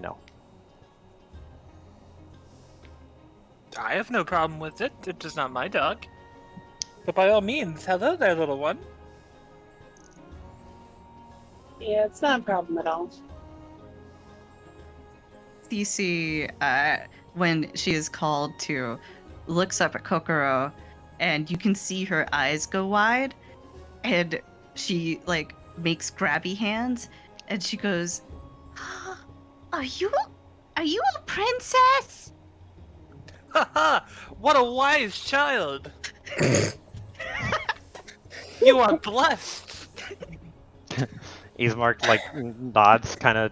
I have no problem with it. It is not my dog. But by all means, hello there, little one. Yeah, it's not a problem at all. Cece, when she is called to, looks up at Kokoro, and you can see her eyes go wide, and she like makes grabby hands, and she goes, "Are you a princess?" Haha! What a wise child! You are blessed! Ismark like nods, kind of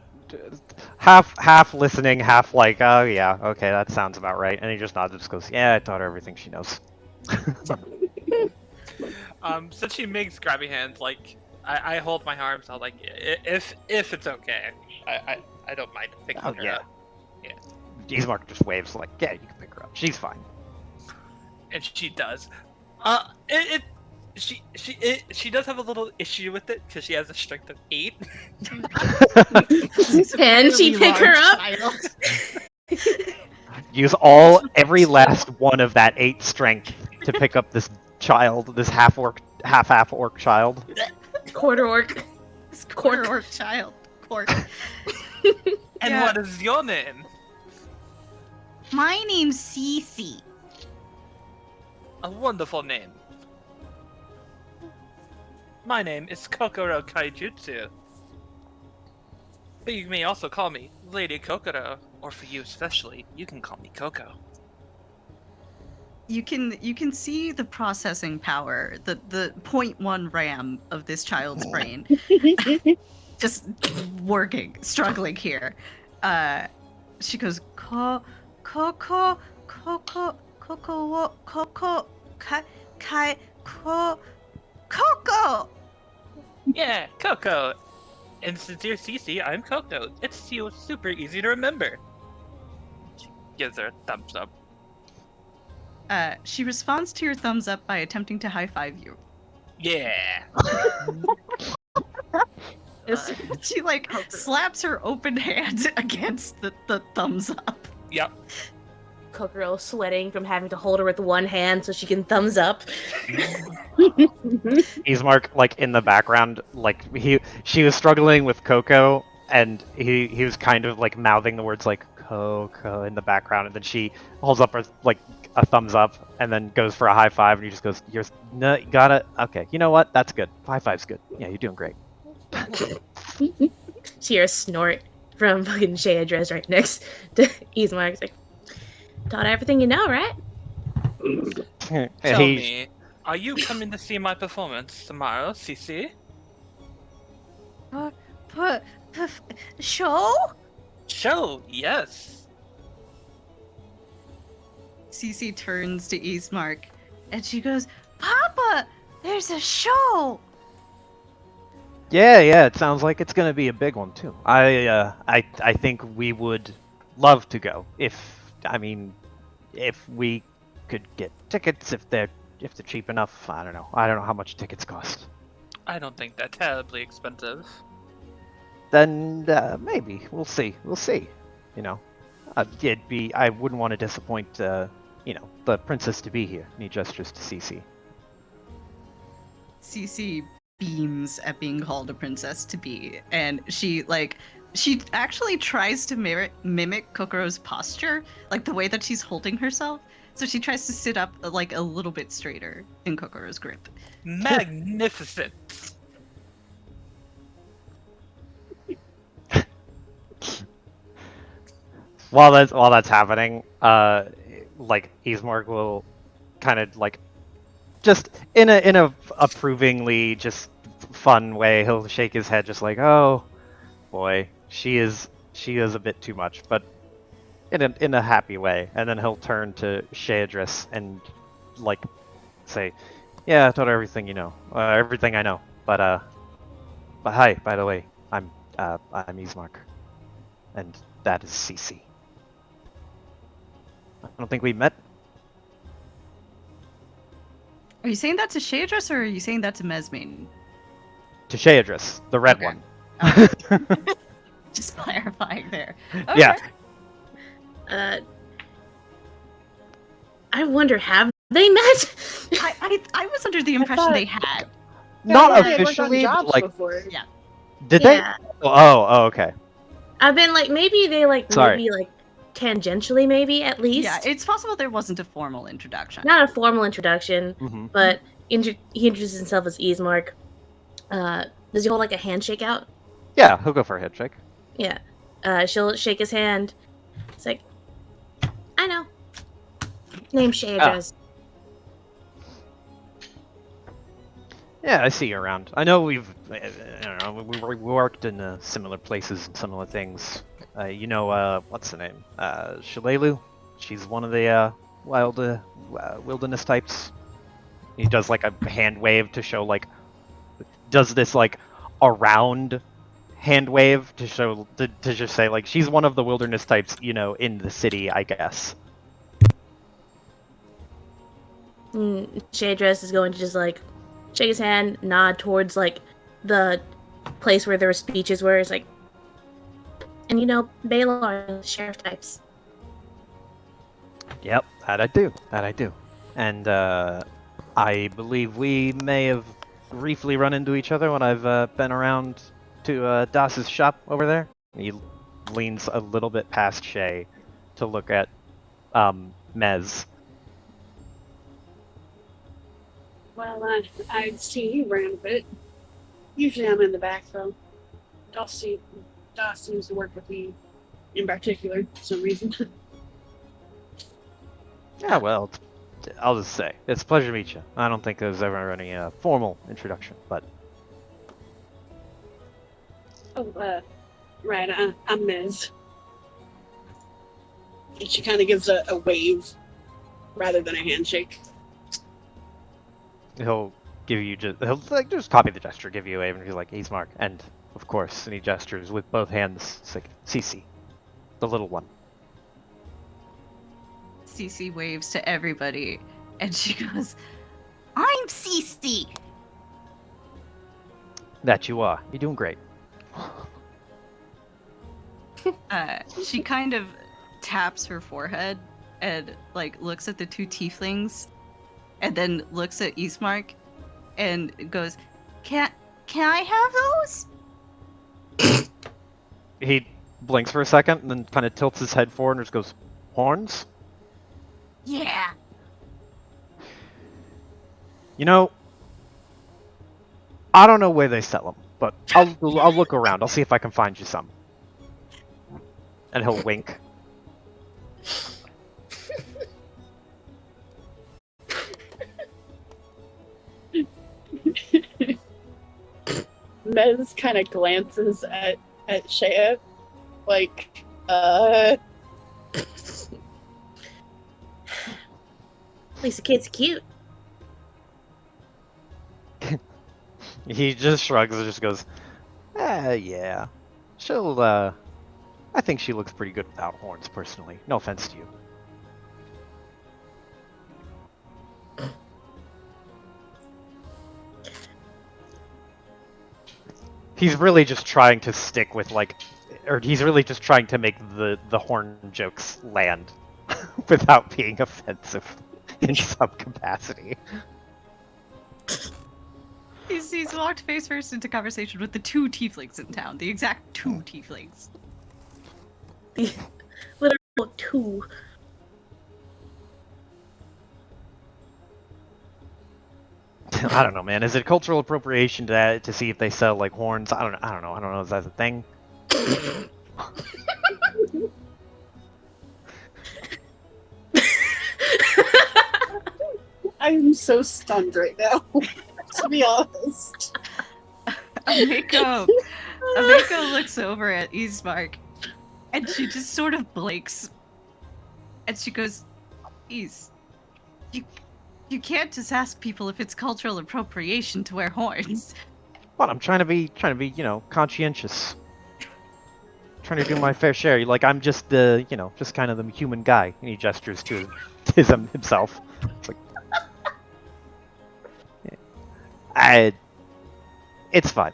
half listening, half like, oh yeah, okay, that sounds about right, and he just nods and just goes, yeah, I taught her everything she knows. Since she makes grabby hands, like, I hold my arms out, like, if it's okay, I don't mind picking her yeah. up. Ismark just waves like, yeah, you can pick her up. She's fine. And she does. She does have a little issue with it because she has a strength of 8. Can she pick her up? Use every last one of that 8 strength to pick up this child, this half orc child. Quarter orc. This quarter orc child. Cork. And Yeah. what is your name? My name's Cece. A wonderful name. My name is Kokoro Kaijutsu. But you may also call me Lady Kokoro, or for you especially, you can call me Coco. You can see the processing power, the 0.1 RAM of this child's brain just working, struggling here. She goes, Coco, Coco. Yeah, Coco. And since you're Cece, I'm Coco. It's super easy to remember. She gives her a thumbs up. She responds to your thumbs up by attempting to high five you. Yeah. She like slaps her open hand against the thumbs up. Yep. Kokoro sweating from having to hold her with one hand so she can thumbs up. Ismark, like in the background, like she was struggling with Coco, and he was kind of like mouthing the words like Coco in the background, and then she holds up her like a thumbs up, and then goes for a high five, and he just goes, "No, you got it. Okay, you know what? That's good. High five's good. Yeah, you're doing great." She hears a snort from fucking Shayadrez right next to Ismark. It's like, taught her everything you know, right? Tell me, are you coming to see my performance tomorrow, Cece? Show? Show, yes. Cece turns to Ismark and she goes, Papa, there's a show. Yeah, it sounds like it's gonna be a big one too. I think we would love to go if we could get tickets if they're cheap enough. I don't know how much tickets cost. I don't think they're terribly expensive. Then maybe we'll see. You know, I wouldn't want to disappoint the princess to be here. And he gestures to Cece. Cece beams at being called a princess to be, and she actually tries to mimic Kokoro's posture, like the way that she's holding herself. So she tries to sit up like a little bit straighter in Kokoro's grip. Magnificent. while that's happening, like Ismark will kind of like just in a approvingly just fun way, he'll shake his head just like, oh boy, she is a bit too much, but in a happy way, and then he'll turn to Shaedris and like say, yeah, I told her everything you know, everything I know, but hi, by the way, I'm Ismark, and that is Cece. I don't think we met. Are you saying that to Shaedris or are you saying that to Mesmane? To Shaedris, the red Okay. one. Just clarifying there. Yeah. I wonder, have they met? I was under the impression they had. Not Yeah, they had worked on officially, but jobs like, before. Yeah. did Yeah. they? Oh, okay. I've been like, maybe they like, Sorry. maybe like tangentially, maybe at least. Yeah, it's possible there wasn't a formal introduction. Not a formal introduction, Mm-hmm. but he introduces himself as Ismark. Does he hold like a handshake out? Yeah, he'll go for a handshake. Yeah. She'll shake his hand. It's like, I know. Name Shaedris. Yeah, I see you around. I know we worked in similar places and similar things. You know, what's the name? Shalelu? She's one of the wilderness types. He does like a hand wave to show like, does this like around hand wave to show, to just say like, she's one of the wilderness types, you know, in the city, I guess. Shaedris is going to just like shake his hand, nod towards like the place where their speeches were. It's like, and you know, Baylor, sheriff types. Yep, that I do. And I believe we may have briefly run into each other when I've been around to Das's shop over there. He leans a little bit past Shay to look at Mez. Well, I've seen you around a bit. Usually I'm in the back, though. Doss seems to work with me in particular for some reason. Yeah, well, I'll just say, it's a pleasure to meet you. I don't think there's ever any formal introduction, but... Oh, right, I'm Miz. And she kind of gives a wave rather than a handshake. He'll give you he'll like just copy the gesture, give you a wave, and he's like, Ismark, and of course, and he gestures with both hands. It's like Cece, the little one. Cece waves to everybody, and she goes, "I'm Cece." That you are. You're doing great. She kind of taps her forehead and like looks at the two tieflings, and then looks at Ismark, and goes, "Can I have those?" He blinks for a second, and then kind of tilts his head forward and just goes, "Horns?" Yeah. You know, I don't know where they sell them, but I'll look around. I'll see if I can find you some. And he'll wink. Mez kind of glances at Shea, like, At least the kid's cute. He just shrugs and just goes, yeah. She'll, I think she looks pretty good without horns, personally. No offense to you. He's really just trying to stick with, like, or he's really just trying to make the horn jokes land without being offensive in some capacity. He's walked face first into conversation with the two tieflings in town, the exact two tieflings. Literal two. I don't know, man. Is it cultural appropriation to see if they sell like horns? I don't know. I don't know if that's a thing. I'm so stunned right now, to be honest. Ameko looks over at Ismark, and she just sort of blinks, and she goes, "Is, you can't just ask people if it's cultural appropriation to wear horns." But I'm trying to be, conscientious. Trying to do my fair share. Like, I'm just the, just kind of the human guy. And he gestures to himself. It's like, it's fine.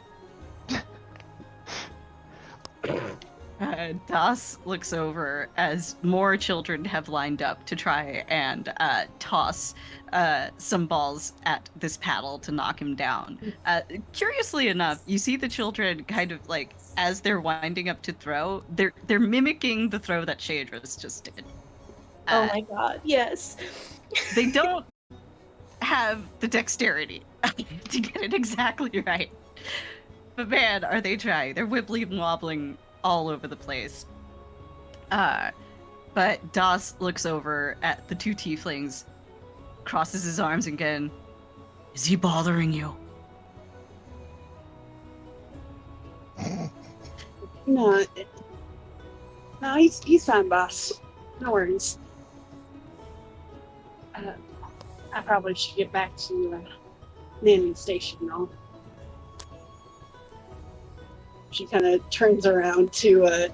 Das looks over as more children have lined up to try and toss some balls at this paddle to knock him down. Curiously enough, you see the children kind of like, as they're winding up to throw, they're mimicking the throw that Shadra's just did. Oh my god, yes. They don't have the dexterity to get it exactly right. But man, are they trying. They're wibbling and wobbling all over the place. But Das looks over at the two tieflings, crosses his arms again. Is he bothering you? No, he's fine, boss. No worries. I probably should get back to Nanny Station, though. She kind of turns around to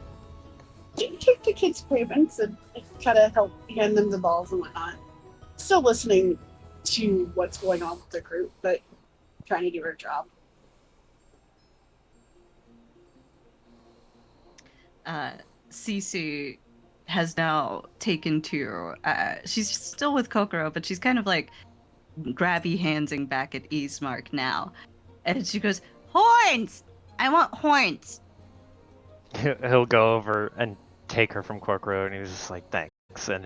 take the kids' payments and kind of help hand them the balls and whatnot. Still listening to what's going on with the group, but trying to do her job. Cece has now taken to, she's still with Kokoro, but she's kind of like grabby handsing back at Ismark now. And she goes, "Horns! I want horns!" He'll go over and take her from Corkrow, and he's just like, thanks. And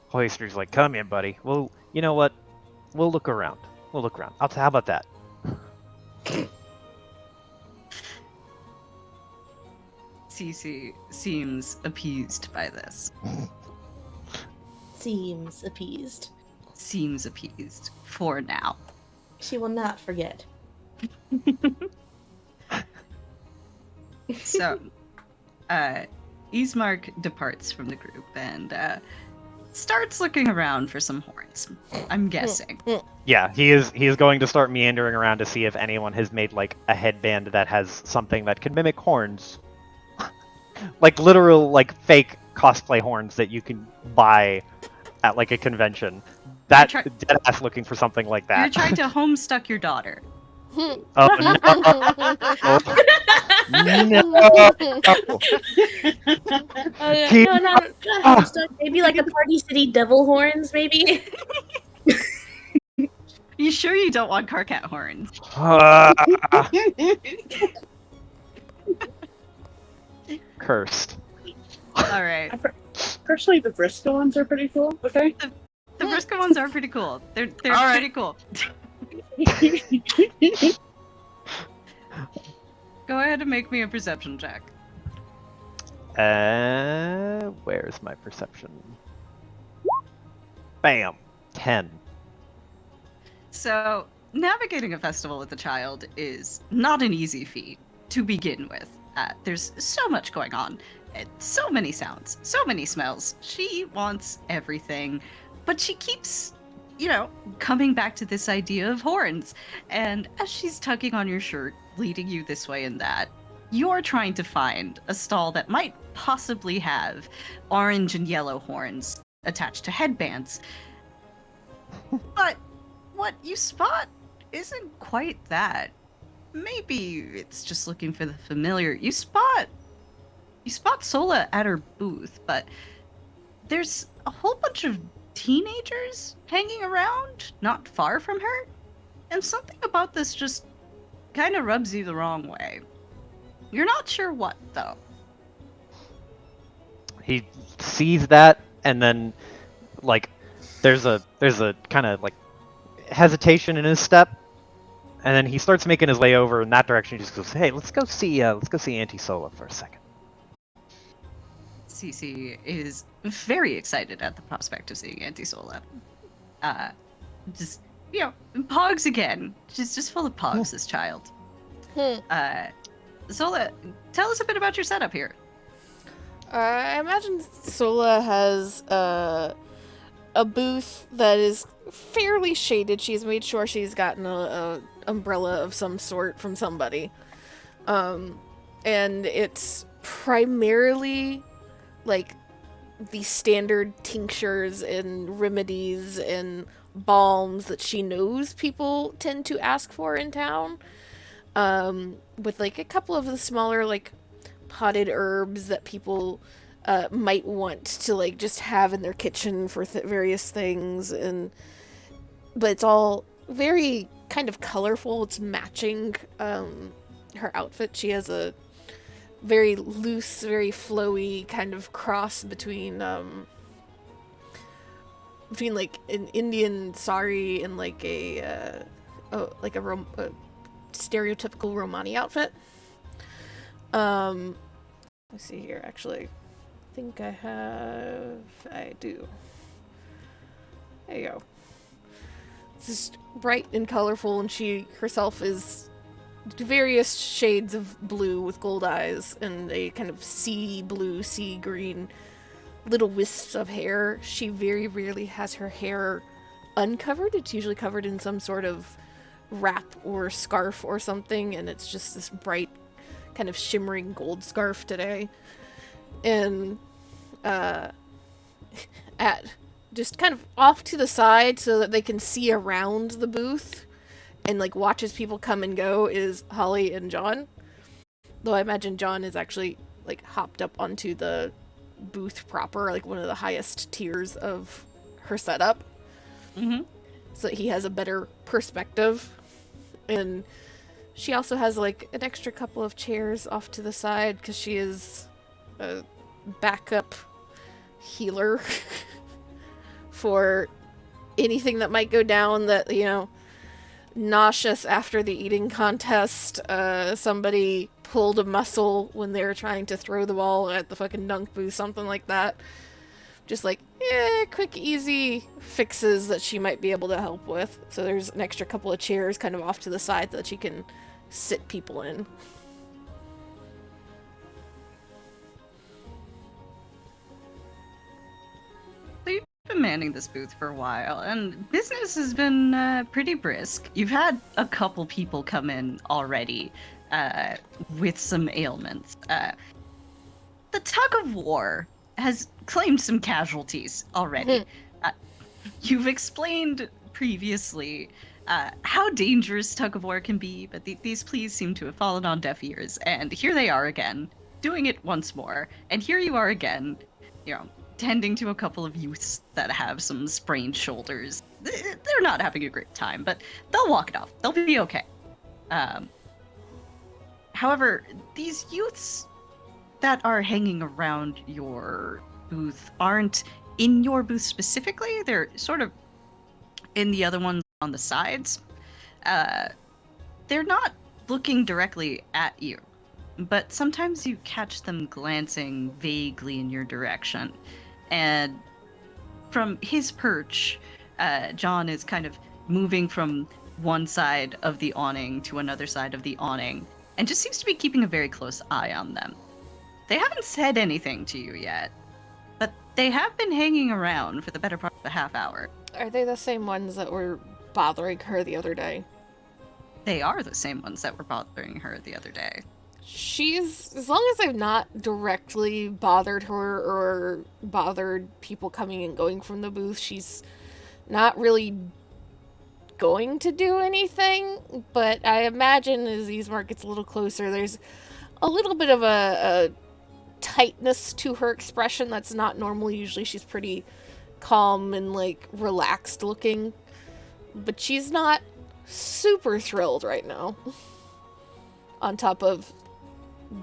Hoister's like, come in, buddy. Well, you know what? We'll look around. How about that? Cece seems appeased by this. Seems appeased. Seems appeased for now. She will not forget. So, Ismark departs from the group and starts looking around for some horns. I'm guessing. Yeah, he is going to start meandering around to see if anyone has made like a headband that has something that can mimic horns. Like literal like fake cosplay horns that you can buy at like a convention. Dead ass looking for something like that. You're trying to homestuck your daughter. Oh no! No. Maybe like the Party City Devil horns, maybe? You sure you don't want Karkat horns? Cursed. Alright. Personally, the Briscoe ones are pretty cool, okay? The Briscoe ones are pretty cool. They're pretty cool. Go ahead and make me a perception check. Where's my perception? Bam! 10. So, navigating a festival with a child is not an easy feat to begin with. There's so much going on, so many sounds, so many smells. She wants everything, but she keeps, coming back to this idea of horns. And as she's tugging on your shirt, leading you this way and that, you're trying to find a stall that might possibly have orange and yellow horns attached to headbands. But what you spot isn't quite that. Maybe it's just looking for the familiar. You spot Sola at her booth, but there's a whole bunch of teenagers hanging around not far from her, and something about this just kind of rubs you the wrong way. You're not sure what, though. He sees that, and then, like, there's a kind of like hesitation in his step, and then he starts making his way over in that direction. He just goes, "Hey, let's go see Auntie Sola for a second." Cece is very excited at the prospect of seeing Auntie Sola. just, pogs again. She's just full of pogs, this child. Zola, tell us a bit about your setup here. I imagine Sola has a booth that is fairly shaded. She's made sure she's gotten a umbrella of some sort from somebody. And it's primarily like the standard tinctures and remedies and balms that she knows people tend to ask for in town. With like a couple of the smaller like potted herbs that people might want to like just have in their kitchen for various things, but it's all very kind of colorful. It's matching her outfit. She has a very loose, very flowy kind of cross between like an Indian sari and like a stereotypical Romani outfit. Let's see here, actually. I do. There you go. It's just bright and colorful, and she herself is various shades of blue with gold eyes and a kind of sea blue, sea green, little wisps of hair. She very rarely has her hair uncovered. It's usually covered in some sort of wrap or scarf or something, and it's just this bright kind of shimmering gold scarf today. And at just kind of off to the side so that they can see around the booth and like watch as people come and go is Holly and John. Though I imagine John is actually like hopped up onto the booth proper, like one of the highest tiers of her setup. Mm-hmm. So he has a better perspective. And she also has like an extra couple of chairs off to the side because she is a backup healer for anything that might go down that, nauseous after the eating contest. Somebody pulled a muscle when they were trying to throw the ball at the fucking dunk booth, something like that. Just like, quick, easy fixes that she might be able to help with. So there's an extra couple of chairs kind of off to the side that she can sit people in. So you've been manning this booth for a while, and business has been pretty brisk. You've had a couple people come in already with some ailments. The tug of war has claimed some casualties already. You've explained previously how dangerous tug of war can be, but these pleas seem to have fallen on deaf ears, and here they are again, doing it once more, and here you are again, tending to a couple of youths that have some sprained shoulders. They're not having a great time, but they'll walk it off. They'll be okay. However, these youths that are hanging around your booth aren't in your booth specifically. They're sort of in the other ones on the sides. They're not looking directly at you, but sometimes you catch them glancing vaguely in your direction. And from his perch, John is kind of moving from one side of the awning to another side of the awning, and just seems to be keeping a very close eye on them. They haven't said anything to you yet, but they have been hanging around for the better part of a half hour. Are they the same ones that were bothering her the other day? They are the same ones that were bothering her the other day. As long as I've not directly bothered her or bothered people coming and going from the booth, she's not really going to do anything. But I imagine as Ismark gets a little closer, there's a little bit of a tightness to her expression that's not normal. Usually she's pretty calm and like relaxed looking, but she's not super thrilled right now. On top of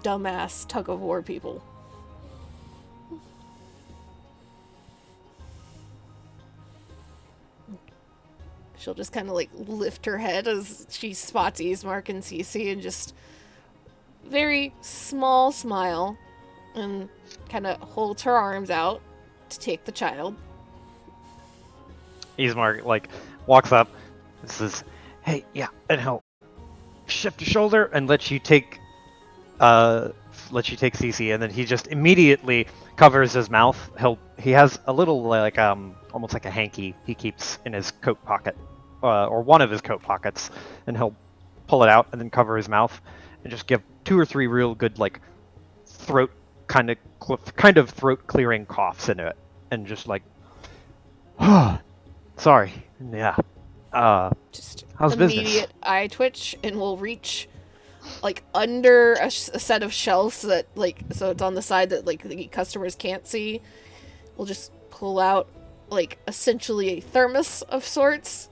dumbass tug of war people. She'll just kind of like lift her head as she spots Ismark and Cece and just very small smile and kind of holds her arms out to take the child. Ismark, like, walks up and says, "Hey, yeah," and he'll shift your shoulder and let you take CC, and then he just immediately covers his mouth. He has a little like almost like a hanky he keeps in his coat pocket, or one of his coat pockets, and he'll pull it out and then cover his mouth and just give 2 or 3 real good like throat kind of throat clearing coughs into it, and just like, sorry, yeah. Just How's immediate business? eye twitch, and we'll reach like under a set of shelves that like so it's on the side that like the customers can't see. We'll just pull out like essentially a thermos of sorts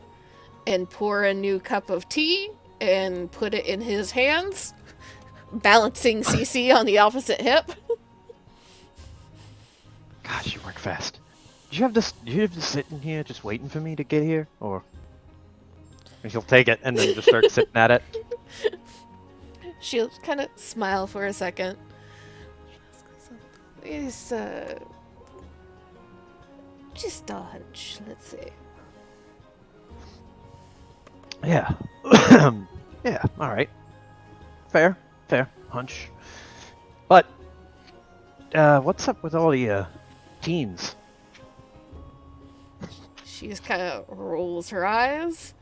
and pour a new cup of tea and put it in his hands, balancing CC on the opposite hip. Gosh, you work fast. Did you have this sitting here just waiting for me to get here, or? And she'll take it and then just start sitting at it. She'll kind of smile for a second. It's just a hunch, let's say. Yeah. Yeah, alright. Fair hunch. But, what's up with all the, teens? She just kind of rolls her eyes.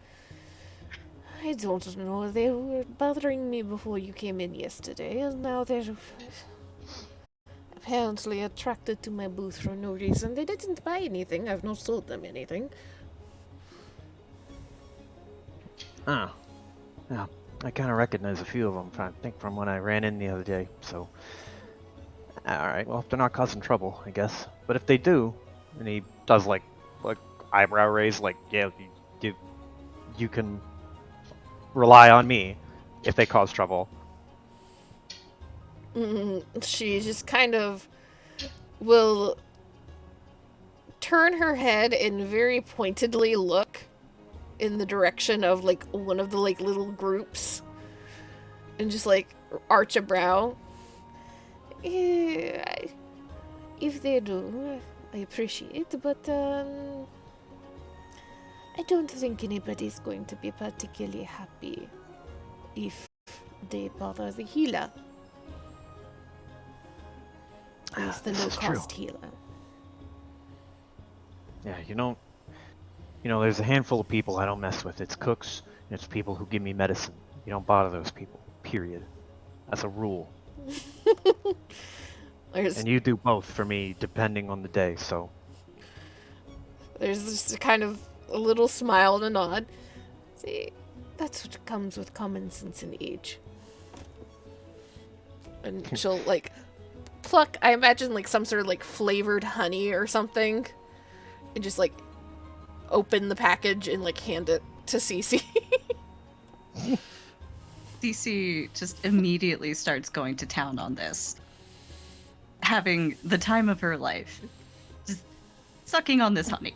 I don't know. They were bothering me before you came in yesterday, and now they're apparently attracted to my booth for no reason. They didn't buy anything. I've not sold them anything. Oh. Yeah, I kind of recognize a few of them, I think, from when I ran in the other day, so... Alright, well, if they're not causing trouble, I guess. But if they do, and he does, like eyebrow raise, like, yeah, you can rely on me if they cause trouble. She just kind of will turn her head and very pointedly look in the direction of like one of the like little groups and just like arch a brow. If they do, I appreciate, but I don't think anybody's going to be particularly happy if they bother the healer. At least the This is low-cost true. healer. Yeah, there's a handful of people I don't mess with. It's cooks, and it's people who give me medicine. You don't bother those people, period. That's a rule. And you do both for me, depending on the day, so... There's just kind of a little smile and a nod. See, that's what comes with common sense and age. And she'll, like, pluck, I imagine, like, some sort of, like, flavored honey or something. And just, like, open the package and, like, hand it to Cece. Cece just immediately starts going to town on this. Having the time of her life. Just sucking on this honey.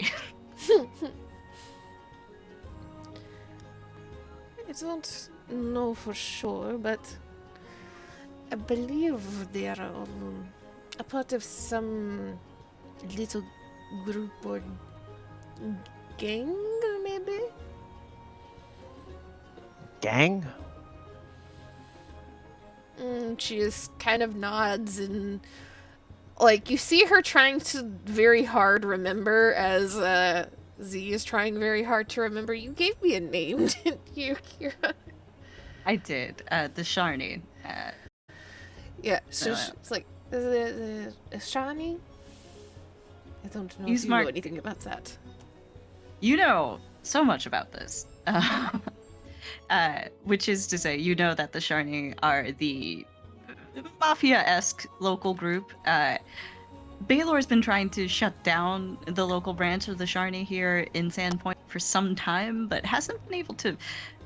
I don't know for sure, but I believe they are a part of some little group or gang, maybe? Gang? She just kind of nods and, like, you see her trying to very hard remember as Z is trying very hard to remember. You gave me a name, didn't you, Kira? I did. The Sharni. Yeah, so it's like, the Shani? I don't know if you know anything about that. You know so much about this. Which is to say, you know that the Sharni are the mafia-esque local group. Baylor's been trying to shut down the local branch of the Sharni here in Sandpoint for some time, but hasn't been able to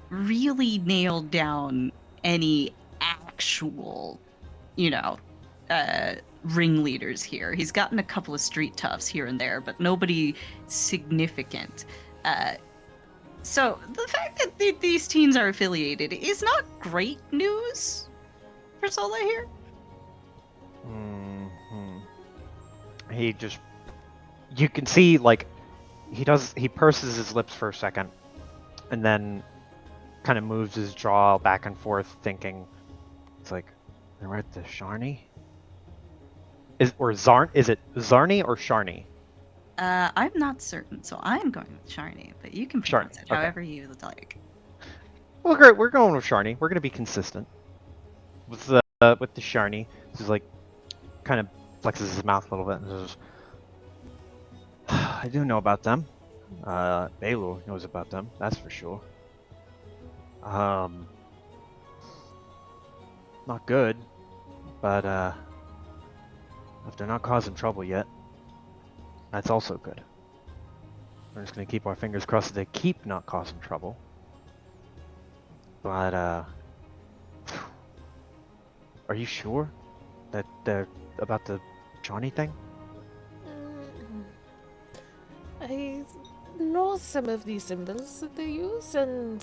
really nail down any actual, ringleaders here. He's gotten a couple of street toughs here and there, but nobody significant. So the fact that these teens are affiliated is not great news for Sola here. You can see, like, He purses his lips for a second, and then kind of moves his jaw back and forth, thinking. It's like, they're at the Sharni? Is it Zarni or Sharni? I'm not certain, so I'm going with Sharni, but you can Sharni, pronounce it okay. however you would like. Well, great, we're going with Sharni. We're gonna be consistent with the Sharni. He's like, kind of flexes his mouth a little bit and says, "I do know about them. Baylor knows about them. That's for sure. Not good, but if they're not causing trouble yet, that's also good. We're just gonna keep our fingers crossed that they keep not causing trouble. But are you sure that they're about the Johnny thing? I know some of these symbols that they use, and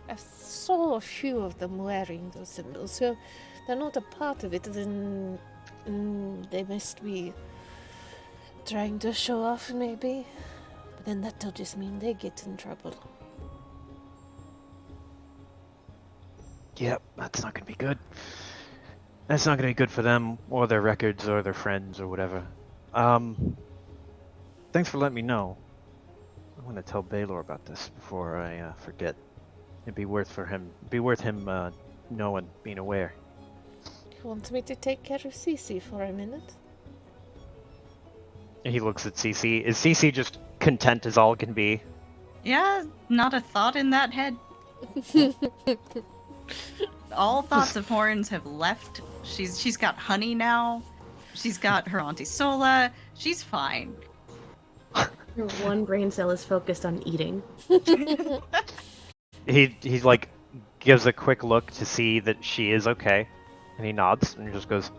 I saw a few of them wearing those symbols. So they're not a part of it, then they must be trying to show off, maybe. But then that'll just mean they get in trouble. Yep, that's not gonna be good. That's not gonna be good for them, or their records, or their friends, or whatever. Thanks for letting me know. I'm gonna tell Baylor about this before I forget. It'd be worth him knowing, being aware. You want me to take care of Cece for a minute? He looks at Cece. Is Cece just content as all can be? Yeah, not a thought in that head. All thoughts of horns have left. She's got honey now. She's got her Auntie Sola. She's fine. Her one brain cell is focused on eating. He like gives a quick look to see that she is okay, and he nods and he just goes,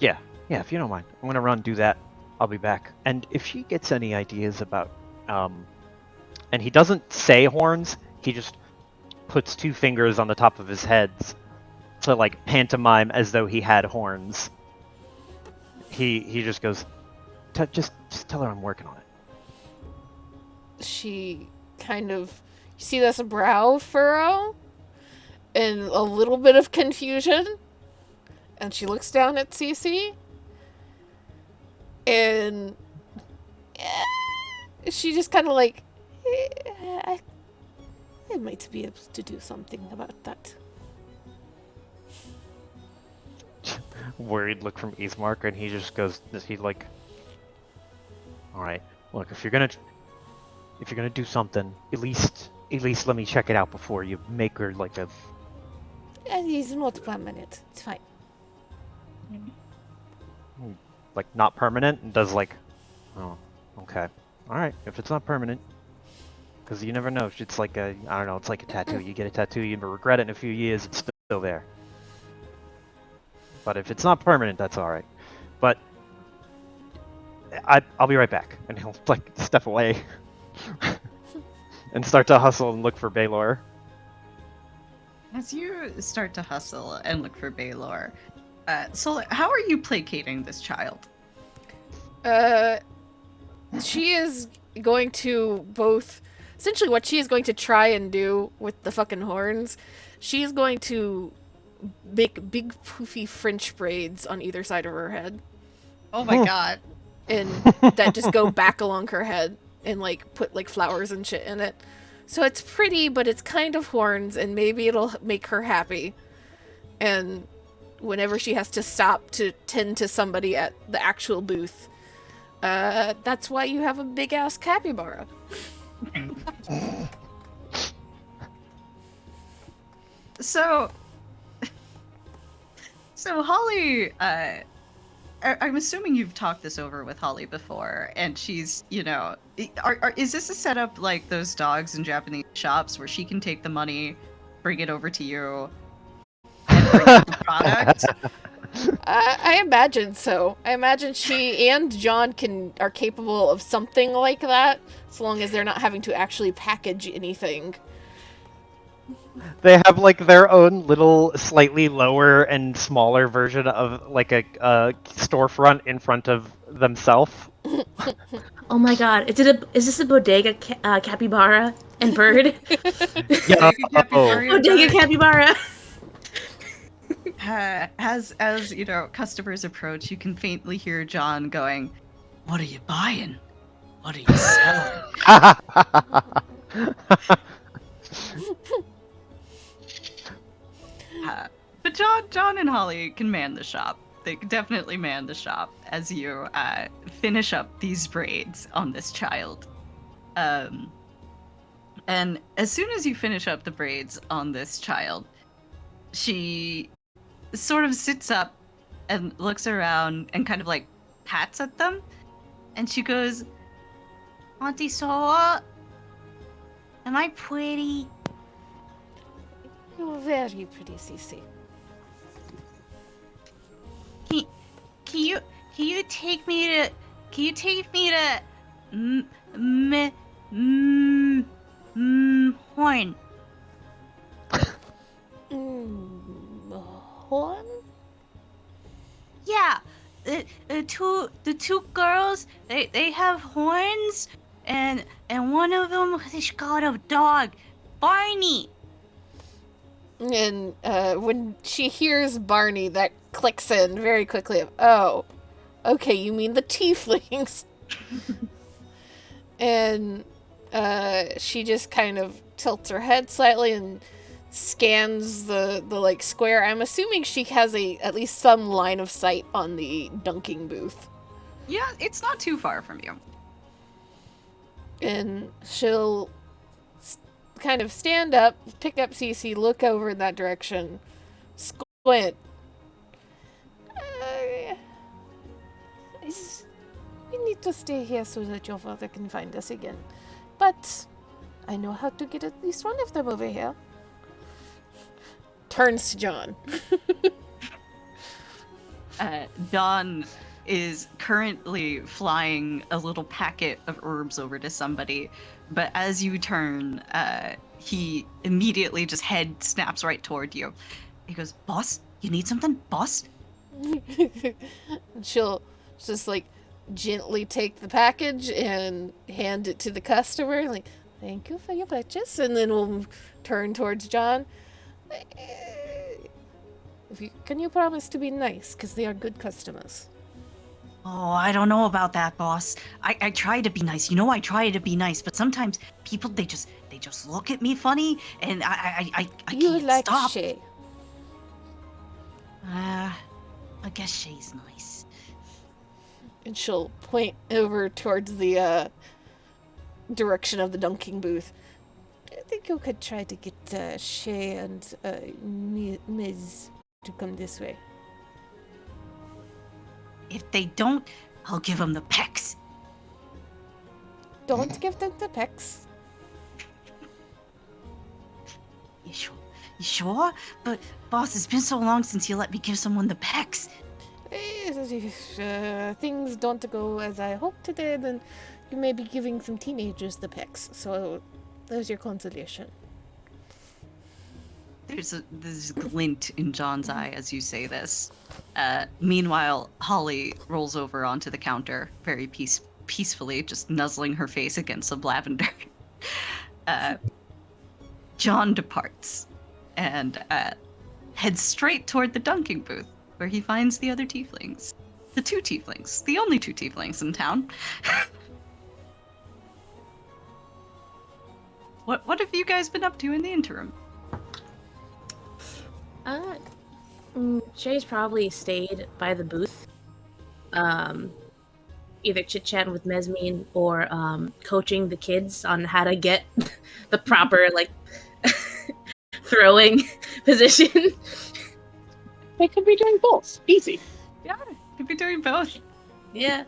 yeah, if you don't mind, I'm gonna run do that. I'll be back. And if she gets any ideas about and he doesn't say horns, he just puts two fingers on the top of his head to like pantomime as though he had horns. He just goes, just tell her I'm working on it. She kind of, you see this brow furrow and a little bit of confusion, and she looks down at Cece, and she just kind of like, I might be able to do something about that. Worried look from Eastmark, and he just goes, he's like, all right, look, if you're gonna do something, at least let me check it out before you make her like a. He's not permanent. It's fine. Like not permanent, and does like, oh, okay, all right, if it's not permanent, because you never know. It's like I don't know, it's like a tattoo. You get a tattoo, you regret it in a few years, it's still there. But if it's not permanent, that's all right. But I'll be right back, and he'll like step away and start to hustle and look for Baylor. As you start to hustle and look for Baylor, so how are you placating this child? She is going to both. Essentially, what she is going to try and do with the fucking horns, she is going to make big poofy French braids on either side of her head. Oh my god. And that just go back along her head and like put like flowers and shit in it. So it's pretty, but it's kind of horns, and maybe it'll make her happy. And whenever she has to stop to tend to somebody at the actual booth, that's why you have a big ass capybara. So Holly, I'm assuming you've talked this over with Holly before, and she's, is this a setup like those dogs in Japanese shops where she can take the money, bring it over to you, and bring you the product? I imagine so. I imagine she and John are capable of something like that, as long as they're not having to actually package anything. They have like their own little, slightly lower and smaller version of like a storefront in front of themselves. Oh my god, is this a bodega capybara and bird? Yeah, Capybara and Bodega bird. capybara! As you know, customers approach, you can faintly hear John going, "What are you buying? What are you selling?" But John and Holly can man the shop. They can definitely man the shop as you finish up these braids on this child. And as soon as you finish up the braids on this child, she sort of sits up and looks around and kind of like pats at them. And she goes, "Auntie Soa, am I pretty?" You're very pretty, Cece. Can you take me to Horn? Horn? Yeah, the two girls, they have horns, and one of them, she's got a dog, Barney. And when she hears Barney, that clicks in very quickly. Oh, okay, you mean the tieflings. And she just kind of tilts her head slightly and scans the like square. I'm assuming she has at least some line of sight on the dunking booth. Yeah, it's not too far from you. And she'll kind of stand up, pick up Cece, look over in that direction, squint. We need to stay here so that your father can find us again. But I know how to get at least one of them over here. Turns to John. John is currently flying a little packet of herbs over to somebody, but as you turn, he immediately just head snaps right toward you. He goes, "Boss, you need something, boss?" She'll just like gently take the package and hand it to the customer, like, "Thank you for your purchase," and then we'll turn towards John. Can you promise to be nice, because they are good customers? "Oh, I don't know about that, boss. I try to be nice. You know, I try to be nice, but sometimes people they just look at me funny, and I You can't like stop." Shay. I guess Shay's nice. And she'll point over towards the direction of the dunking booth. I think you could try to get Shay and Ms. to come this way. If they don't, I'll give them the pecs. Don't give them the pecs. You sure? You sure? But, boss, it's been so long since you let me give someone the pecs. If things don't go as I hope today, then you may be giving some teenagers the pecs. So there's your consolation. There's this glint in John's eye as you say this. Meanwhile, Holly rolls over onto the counter, very peacefully, just nuzzling her face against some lavender. John departs and heads straight toward the dunking booth, where he finds the other tieflings. The two tieflings. The only two tieflings in town. What have you guys been up to in the interim? Shay's probably stayed by the booth, either chit-chatting with Mesmine or coaching the kids on how to get the proper, like, throwing position. They could be doing both. Easy. Yeah, could be doing both. Yeah.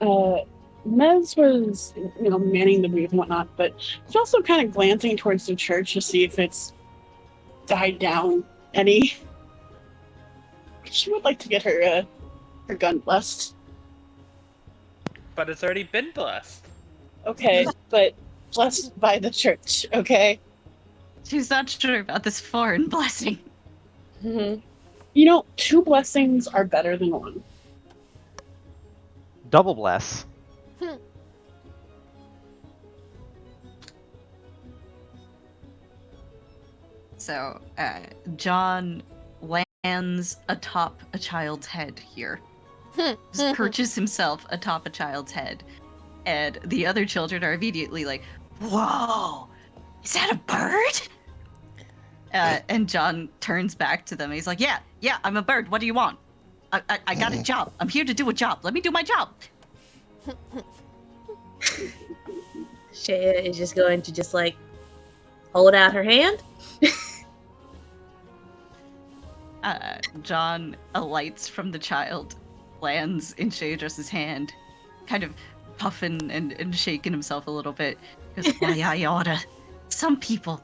Mez was, manning the booth and whatnot, but she's also kind of glancing towards the church to see if it's died down any. She would like to get her gun blessed. But it's already been blessed. Okay, but blessed by the church, okay? She's not sure about this foreign blessing. Mm-hmm. 2 blessings are better than 1. double bless. So, John lands atop a child's head here. Just perches himself atop a child's head. And the other children are immediately like, whoa, is that a bird? And John turns back to them. He's like, yeah, I'm a bird. What do you want? I got a job. I'm here to do a job. Let me do my job. Shea is just going to just like hold out her hand. John alights from the child, lands in Shadra's hand, kind of puffing and shaking himself a little bit. Because, why, I oughta. Some people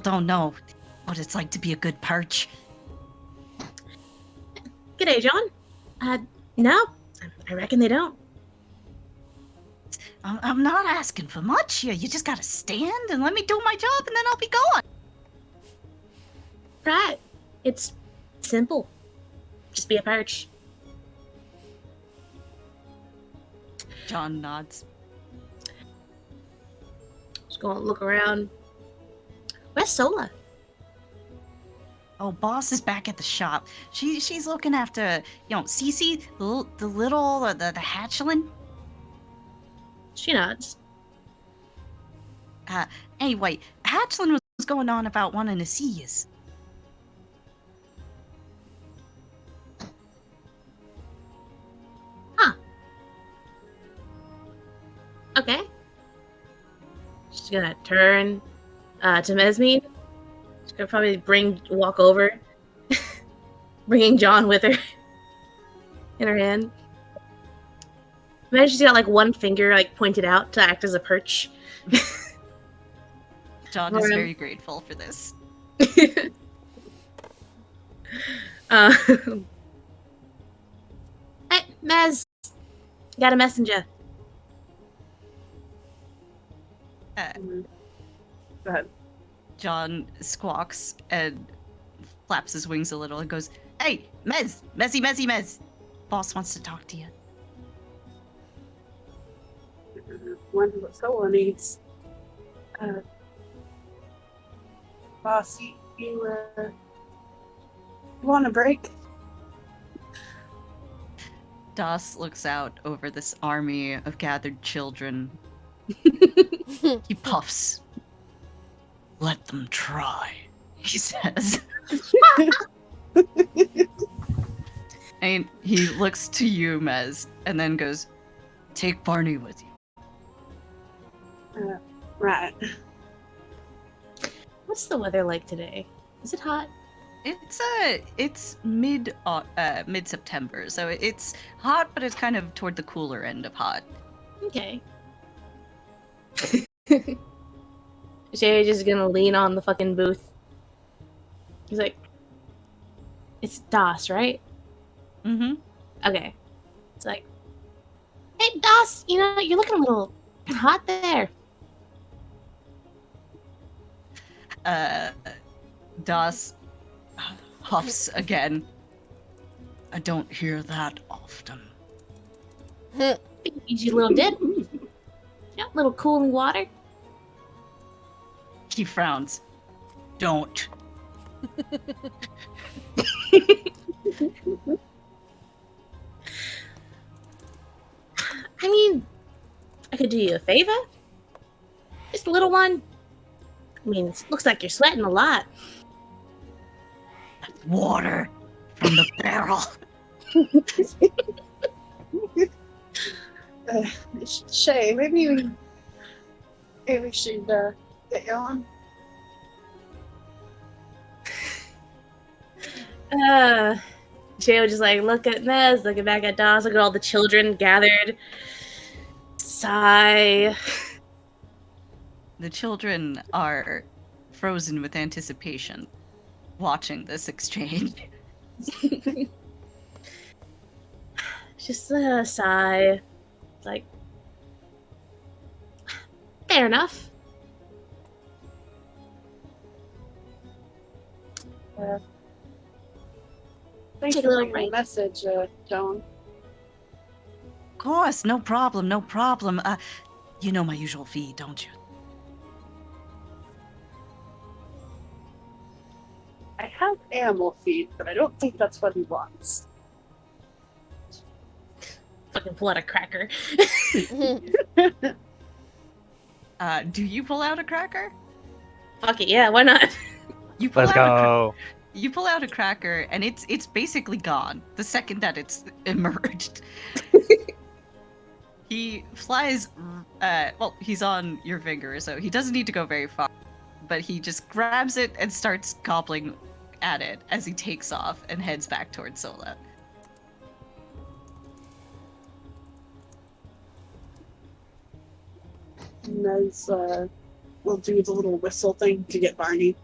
don't know what it's like to be a good perch. G'day, John. No, I reckon they don't. I'm not asking for much. You just gotta stand and let me do my job, and then I'll be gone. Right. It's simple. Just be a perch. John nods. Just gonna look around. Where's Sola? Oh, boss is back at the shop. She's looking after, Cece, the hatchling. She nods. Anyway, hatchling was going on about wanting to see yous. Okay. She's gonna turn to Mesmine. She's gonna probably walk over, bringing John with her in her hand. Imagine she's got like one finger like pointed out to act as a perch. John is very grateful for this. Hey, Mez, got a messenger. Go ahead. John squawks and flaps his wings a little and goes, "Hey, Mez! Boss wants to talk to you." Wonder what Sola needs. Boss, you want a break? Das looks out over this army of gathered children. He puffs. "Let them try," he says. And he looks to you, Mez, and then goes, "Take Barney with you." Right. What's the weather like today? Is it hot? It's mid September, so it's hot, but it's kind of toward the cooler end of hot. Okay. Shay's just gonna lean on the fucking booth. He's like, "It's Das, right?" Mm-hmm. Okay. It's like, "Hey, Das, you're looking a little hot there." Das huffs again. "I don't hear that often." Easy little dip. Little cooling water. He frowns. "Don't." I mean, I could do you a favor. Just a little one. I mean, it looks like you're sweating a lot. "Water from the barrel." Shay, maybe we should get you on. Shay would just like look at Mez, looking back at Das, look at all the children gathered. Sigh. The children are frozen with anticipation, watching this exchange. Just a sigh. It's like, fair enough. Thanks Take a for little bringing break. the message, Joan. Of course, no problem, no problem. You know my usual fee, don't you? I have animal feed, but I don't think that's what he wants. Fucking pull out a cracker. Do you pull out a cracker? Fuck it, yeah, why not? You pull Let's out go. You pull out a cracker, and it's basically gone the second that it's emerged. He flies, well, he's on your finger, so he doesn't need to go very far, but he just grabs it and starts gobbling at it as he takes off and heads back towards Sola. And Mez will do the little whistle thing to get Barney.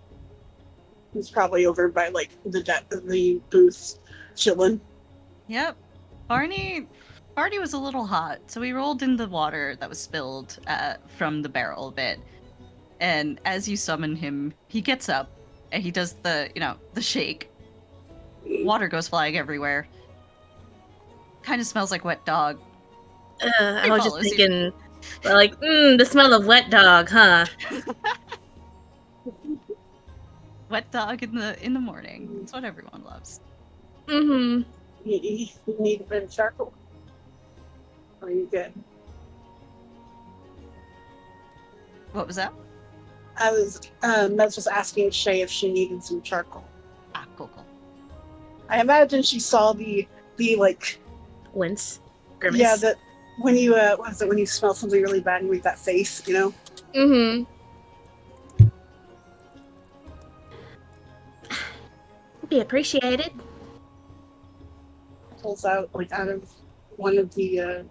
He's probably over by like the booth, chilling. Yep. Barney was a little hot, so he rolled in the water that was spilled from the barrel a bit. And as you summon him, he gets up and he does the shake. Water goes flying everywhere. Kind of smells like wet dog. I was just follows you. thinking, like, the smell of wet dog, huh? Wet dog in the morning. It's what everyone loves. Mm-hmm. You need a bit of charcoal? Or are you good? What was that? I was just asking Shay if she needed some charcoal. Ah, cool. I imagine she saw the like Wince. Grimace. yeah, that when you what is it when you smell something really bad and you make that face, you know? Mm-hmm. Be appreciated. Pulls out like out of one of the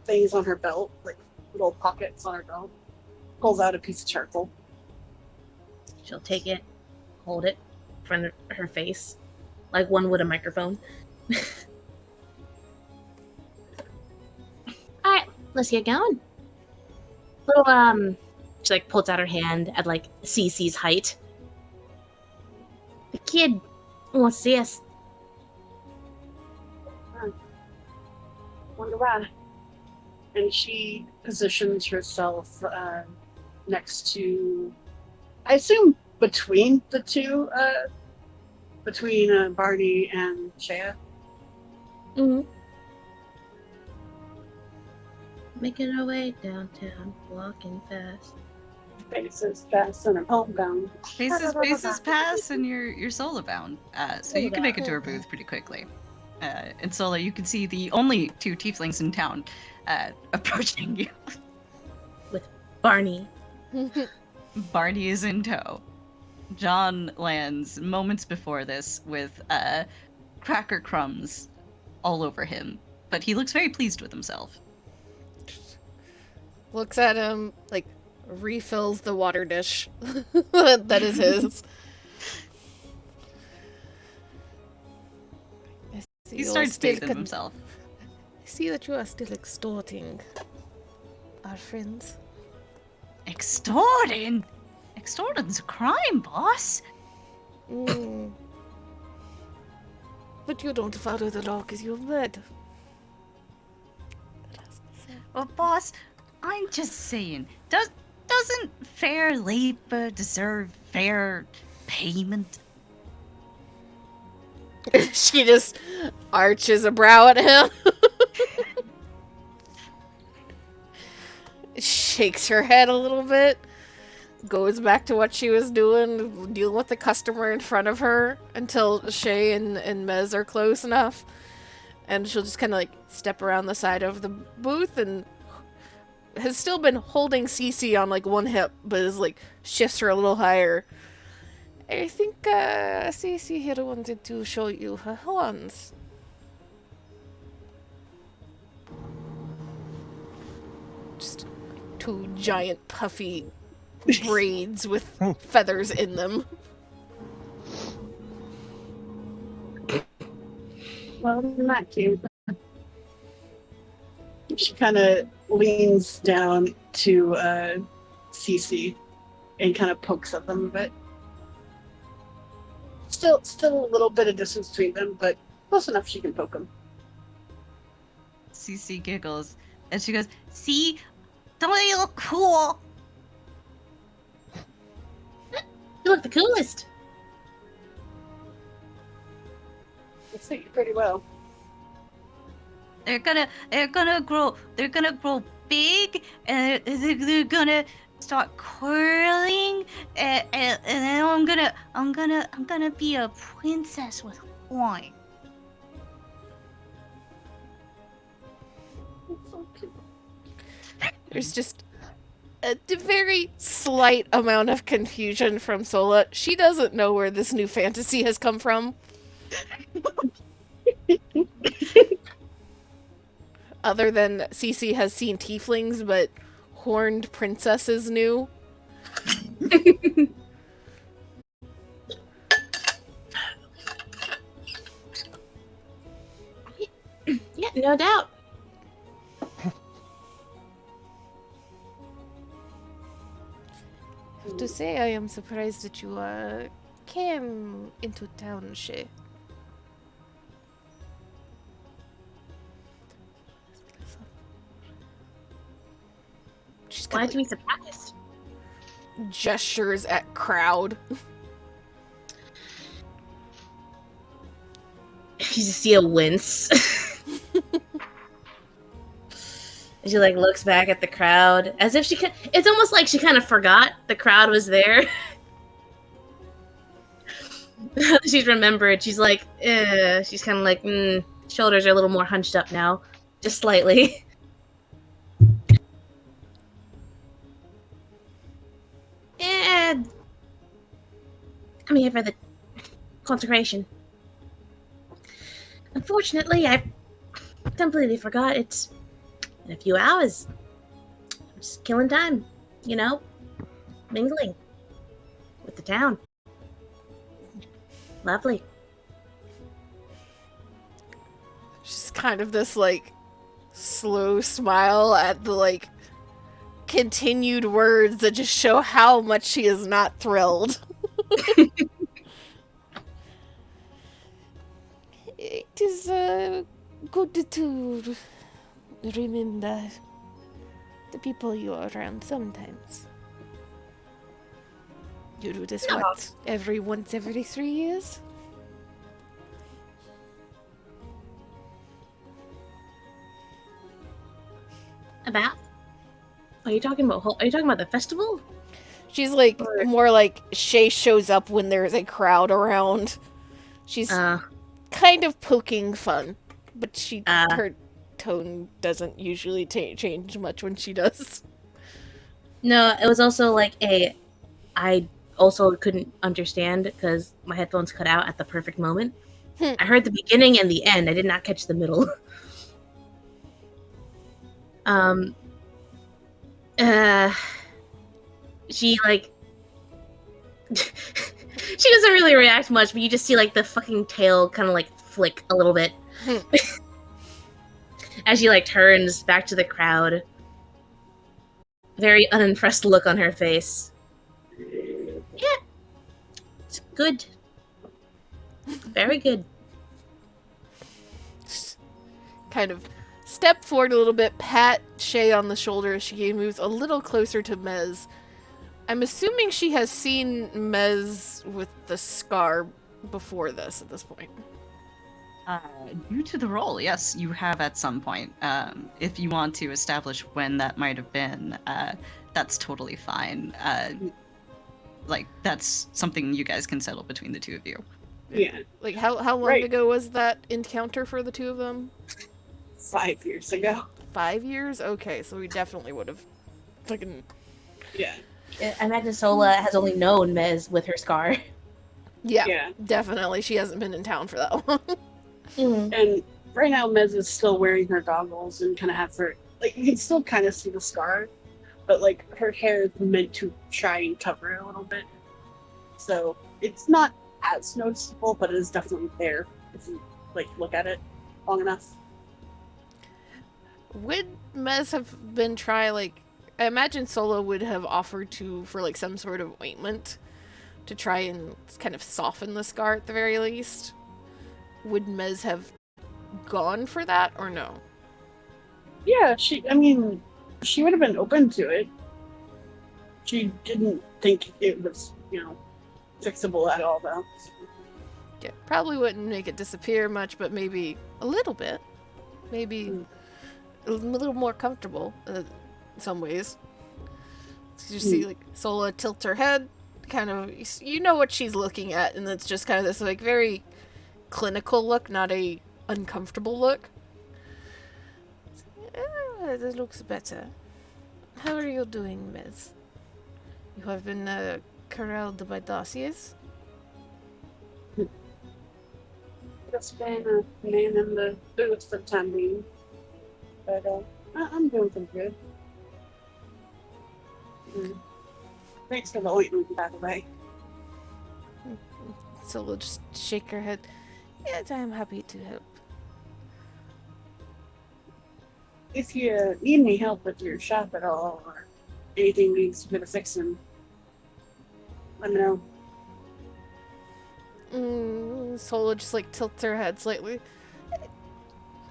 things on her belt, like little pockets on her belt. Pulls out a piece of charcoal. She'll take it, hold it in front of her face, like one would a microphone. Alright, let's get going. Little, she like pulls out her hand at like Cece's height. The kid wants to see us. Wonder why. And she positions herself next to, I assume, between the two, between Barney and Shea. Mm-hmm. Making our way downtown, walking fast. Faces fast and homebound. Faces pass, and you're Sola bound. So you can make it to her booth pretty quickly. And Sola, you can see the only two tieflings in town approaching you. Barney. Barney is in tow. John lands moments before this with cracker crumbs all over him, but he looks very pleased with himself. Looks at him, like, refills the water dish that is his. He starts bathing himself. I see that you are still extorting our friends. Extorting? Extorting's a crime, boss. Mm. But you don't follow the law because you're bad. Well, boss, I'm just saying, doesn't fair labor deserve fair payment? She just arches a brow at him. Shakes her head a little bit. Goes back to what she was doing, dealing with the customer in front of her until Shay and Mez are close enough. And she'll just kind of like step around the side of the booth and has still been holding Cece on like one hip, but is like shifts her a little higher. I think Cece here wanted to show you her horns. Just two giant puffy braids with feathers in them. Well, not cute. She kind of leans down to Cece and kind of pokes at them a bit. Still a little bit of distance between them, but close enough she can poke them. CC giggles, and she goes, "See, don't you look cool?" You look the coolest. Looks like you pretty well. They're gonna grow big, and they're gonna start curling, and then I'm gonna be a princess with horn. That's so cute. There's just a very slight amount of confusion from Sola. She doesn't know where this new fantasy has come from. Other than Cece has seen tieflings, but horned princesses new. Yeah, no doubt. To say I am surprised that you came into town, Shay. She's Why kind to be surprised? gestures at crowd. You just see a wince. She like looks back at the crowd as if it's almost like she kind of forgot the crowd was there. She's remembered. She's like, she's kind of like, shoulders are a little more hunched up now, just slightly. And I'm here for the consecration. Unfortunately, I completely forgot. It's in a few hours. I'm just killing time, mingling with the town. Lovely. Just kind of this like slow smile at the like continued words that just show how much she is not thrilled. It is good to remember the people you are around sometimes. You do this once every 3 years? About? Are you talking about? Are you talking about the festival? She's like Or- more like Shay shows up when there's a crowd around. She's kind of poking fun, but her tone doesn't usually change much when she does. No, it was also like I also couldn't understand because my headphones cut out at the perfect moment. I heard the beginning and the end. I did not catch the middle. She like she doesn't really react much, but you just see like the fucking tail kind of like flick a little bit as she like turns back to the crowd. Very unimpressed look on her face. Yeah, it's good. Very good. Kind of step forward a little bit, pat Shay on the shoulder as she moves a little closer to Mez. I'm assuming she has seen Mez with the scar before this at this point. Due to the roll, yes, you have at some point. If you want to establish when that might have been, that's totally fine. That's something you guys can settle between the two of you. Yeah, Like, how long Right. ago was that encounter for the two of them? 5 years ago. 5 years? Okay, so we definitely would have fucking... Yeah. I imagine Sola has only known Mez with her scar. Yeah, Yeah. definitely. She hasn't been in town for that long. And right now, Mez is still wearing her goggles and kind of have her, like, you can still kind of see the scar, but, like, her hair is meant to try and cover it a little bit. So it's not as noticeable, but it is definitely there if you, like, look at it long enough. Would Mez have been I imagine Solo would have offered for, like, some sort of ointment to try and kind of soften the scar at the very least. Would Mez have gone for that, or no? Yeah, she would have been open to it. She didn't think it was, fixable at all, though. Yeah, probably wouldn't make it disappear much, but maybe a little bit. Maybe a little more comfortable in some ways. You see, like, Sola tilt her head, kind of, you know what she's looking at, and it's just kind of this, like, very clinical look, not a uncomfortable look. That looks better. How are you doing, Miss? You have been corralled by dossiers? Just been a man in the booth for the time being. But I'm doing pretty good. Thanks for the ointment, by the way. Sola just shake her head. Yes, I am happy to help. If you need any help with your shop at all, or anything needs a bit of fixing, let me know. Sola just like tilts her head slightly.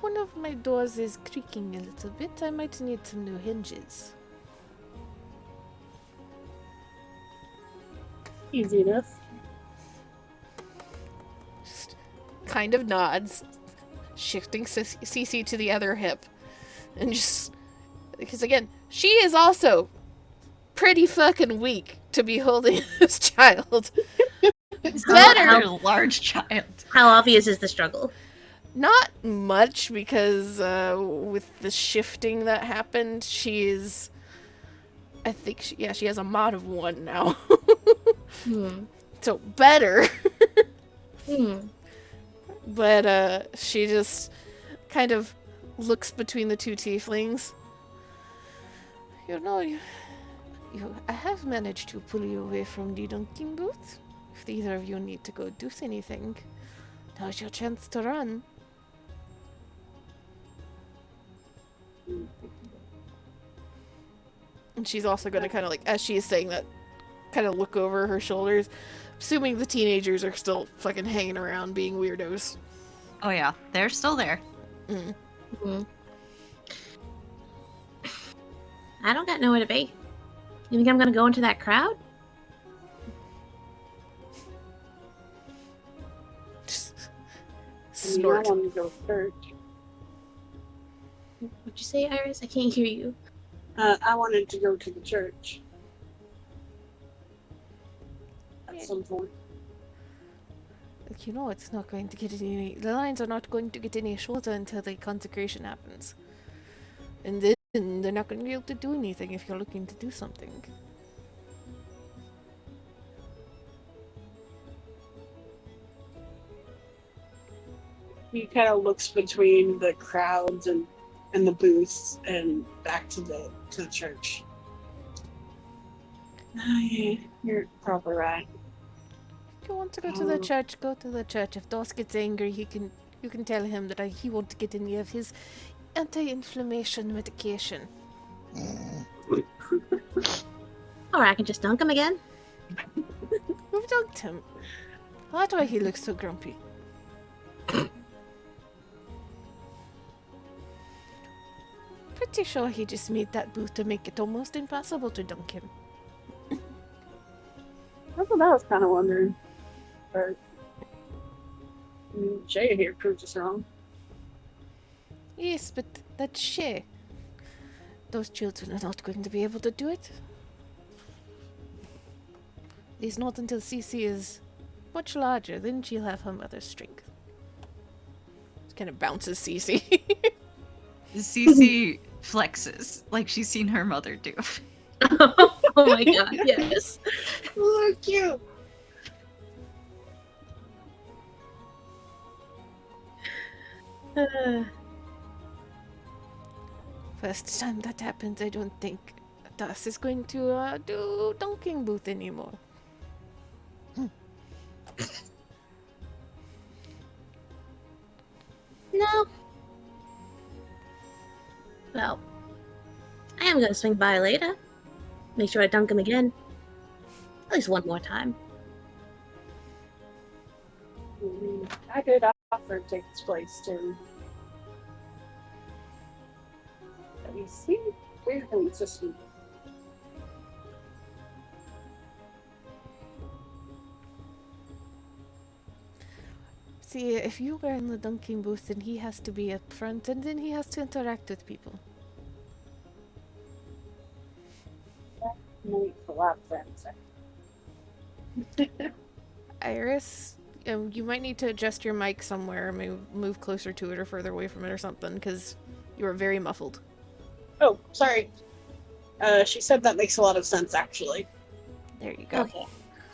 One of my doors is creaking a little bit. I might need some new hinges. Easy enough. Just kind of nods, shifting Cece to the other hip. And just, because again, she is also pretty fucking weak to be holding this child. Better large child. How obvious is the struggle? Not much, because with the shifting that happened, she is, I think, she has a mod of 1 now. So better. But she just kind of looks between the two tieflings. I have managed to pull you away from the dunking booth. If either of you need to go do anything, now's your chance to run. And she's also going to kind of like, as she's saying that, kind of look over her shoulders, assuming the teenagers are still fucking hanging around being weirdos. Oh yeah, they're still there. I don't got nowhere to be. You think I'm gonna go into that crowd? Snort. I want to go to church. What'd you say, Iris? I can't hear you. I wanted to go to the church. At some point. Like, it's not going to get any... The lines are not going to get any shorter until the consecration happens. And then they're not going to be able to do anything if you're looking to do something. He kind of looks between the crowds and the booths and back to the church. Yeah, you're probably right. If you want to go to the church, go to the church. If Dos gets angry, you can tell him that he won't get any of his anti-inflammation medication. Or I can just dunk him again. We've dunked him. That's why he looks so grumpy. Pretty sure he just made that booth to make it almost impossible to dunk him. That's what I was kind of wondering. But Jay here proved us wrong. Yes, but that's Shay. Those children are not going to be able to do it. At least not until Cece is much larger, then she'll have her mother's strength. Just kind of bounces Cece. Cece flexes like she's seen her mother do. Oh my god, yes. Oh, cute. First time that happens, I don't think Das is going to do dunking booth anymore. No. Well, I am gonna swing by later. Make sure I dunk him again. At least one more time. I could offer to take his place too. me see. Where can we system? See, if you were in the dunking booth, then he has to be up front, and then he has to interact with people. Makes a lot of sense. Iris, you might need to adjust your mic somewhere, maybe move closer to it or further away from it or something, because you are very muffled. Oh, sorry. She said that makes a lot of sense, actually. There you go. Okay.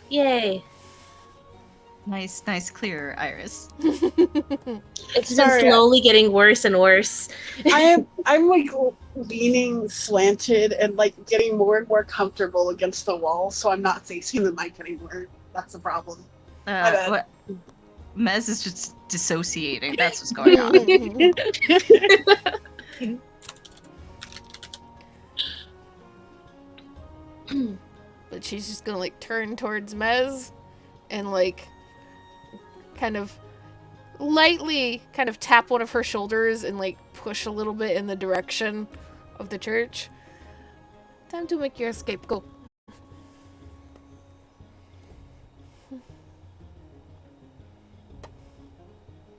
Yay. Nice, clear, Iris. It's Sorry, been slowly getting worse and worse. I'm like leaning slanted and like getting more and more comfortable against the wall, so I'm not facing the mic anymore. That's the problem. bad. What? Mez is just dissociating. That's what's going on. But she's just gonna like turn towards Mez and like kind of lightly kind of tap one of her shoulders and like push a little bit in the direction of the church. Time to make your escape. Go.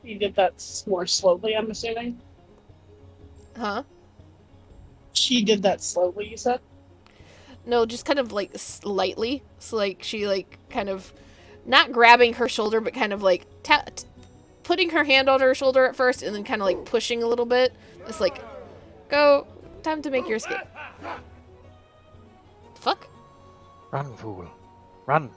You did that more slowly, I'm assuming? Huh? She did that slowly, you said? No, just kind of like lightly. So like she like kind of not grabbing her shoulder, but kind of like putting her hand on her shoulder at first, and then kind of like pushing a little bit. It's like, go. Time to make your escape. Fuck. Run, fool. Run.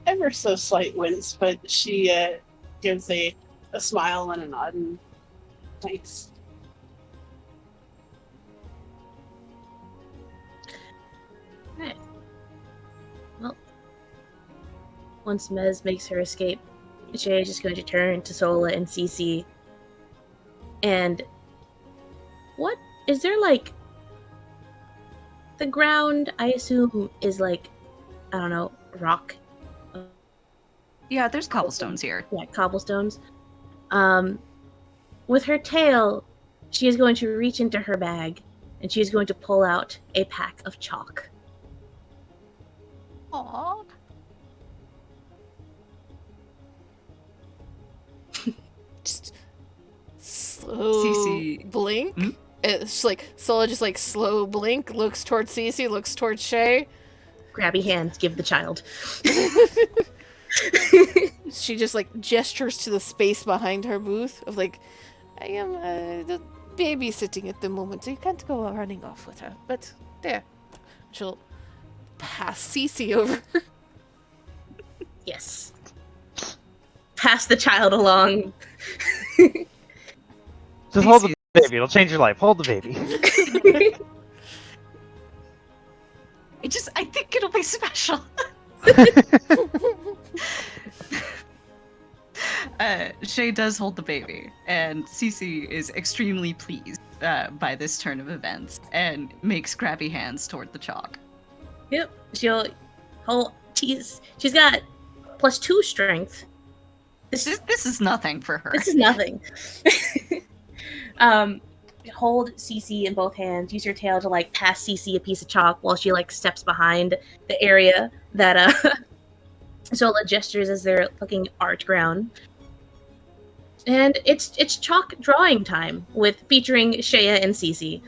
Ever so slight wince, but she gives a smile and a nod and thanks. Alright. Well, once Mez makes her escape, Shay is just going to turn to Sola and Cece. And what is there like the ground? I assume is like, I don't know, rock. Yeah, there's cobblestones here. Yeah, cobblestones. With her tail, she is going to reach into her bag and she is going to pull out a pack of chalk. Aww. Just slow Cece. blink. Hmm? It's like Sola just like slow blink, looks towards Cece, looks towards Shay. Grabby hands, give the child. She just like gestures to the space behind her booth of like, I am the babysitting at the moment, so you can't go running off with her. But there, she'll pass Cece over. Yes. Pass the child along. Just hold the baby. It'll change your life. Hold the baby. I think it'll be special. Shay does hold the baby, and Cece is extremely pleased by this turn of events and makes grabby hands toward the chalk. Yep. She'll hold. She's got +2 strength. This is nothing for her. This is nothing. Hold Cece in both hands. Use your tail to like pass Cece a piece of chalk while she like steps behind the area that Zola gestures as they're looking art ground. And it's chalk drawing time with featuring Shea and Cece.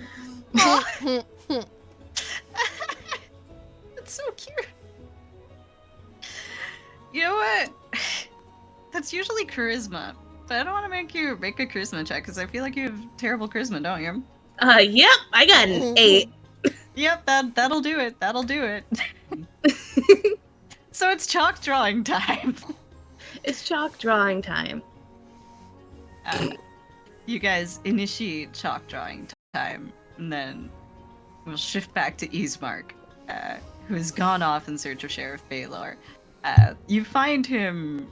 That's so cute. You know what? That's usually charisma, but I don't want to make you make a charisma check because I feel like you have terrible charisma, don't you? Yep, I got an 8. Yep, that'll do it. That'll do it. So it's chalk drawing time. It's chalk drawing time. You guys initiate chalk drawing time, and then we'll shift back to Ismark, who has gone off in search of Sheriff Baylor. You find him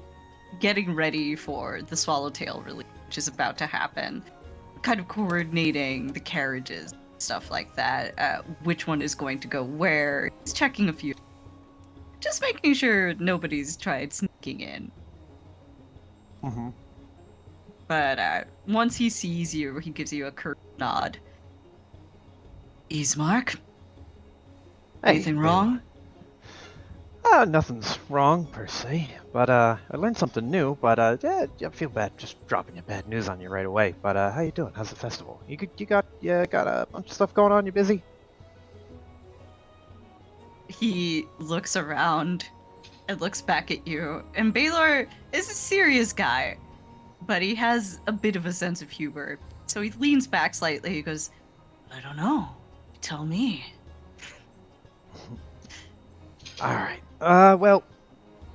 getting ready for the Swallowtail release, which is about to happen, kind of coordinating the carriages, stuff like that, which one is going to go where. He's checking a few, just making sure nobody's tried sneaking in. Mm-hmm. But once he sees you, he gives you a curt nod. Ismark? Hey, Anything Baylor. wrong? Nothing's wrong per se, but I learned something new. But yeah, I feel bad just dropping your bad news on you right away. But how you doing? How's the festival? You got a bunch of stuff going on? You busy? He looks around and looks back at you. And Baylor is a serious guy, but he has a bit of a sense of humor. So he leans back slightly. He goes, I don't know. You tell me. All right. Well,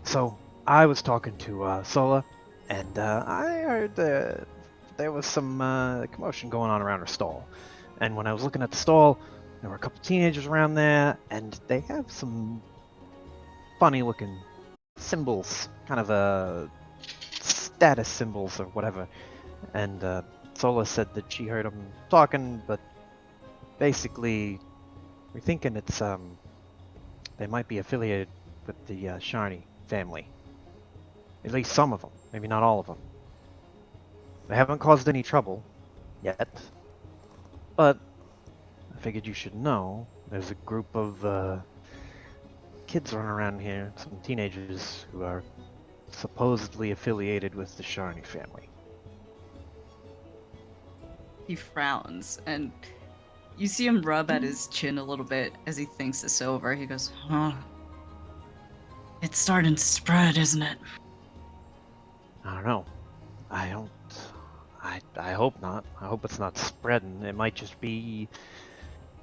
so I was talking to Sola, and I heard there was some commotion going on around her stall. And when I was looking at the stall, there were a couple teenagers around there, and they have some funny-looking symbols, kind of status symbols or whatever. And Sola said that she heard them talking, but basically, we're thinking it's they might be affiliated with the Shiny family. At least some of them, maybe not all of them. They haven't caused any trouble yet, but I figured you should know. There's a group of kids running around here, some teenagers who are supposedly affiliated with the Shiny family. He frowns, and you see him rub at his chin a little bit as he thinks this over. He goes, huh. It's starting to spread, isn't it? I don't know. I don't. I hope not. I hope it's not spreading. It might just be.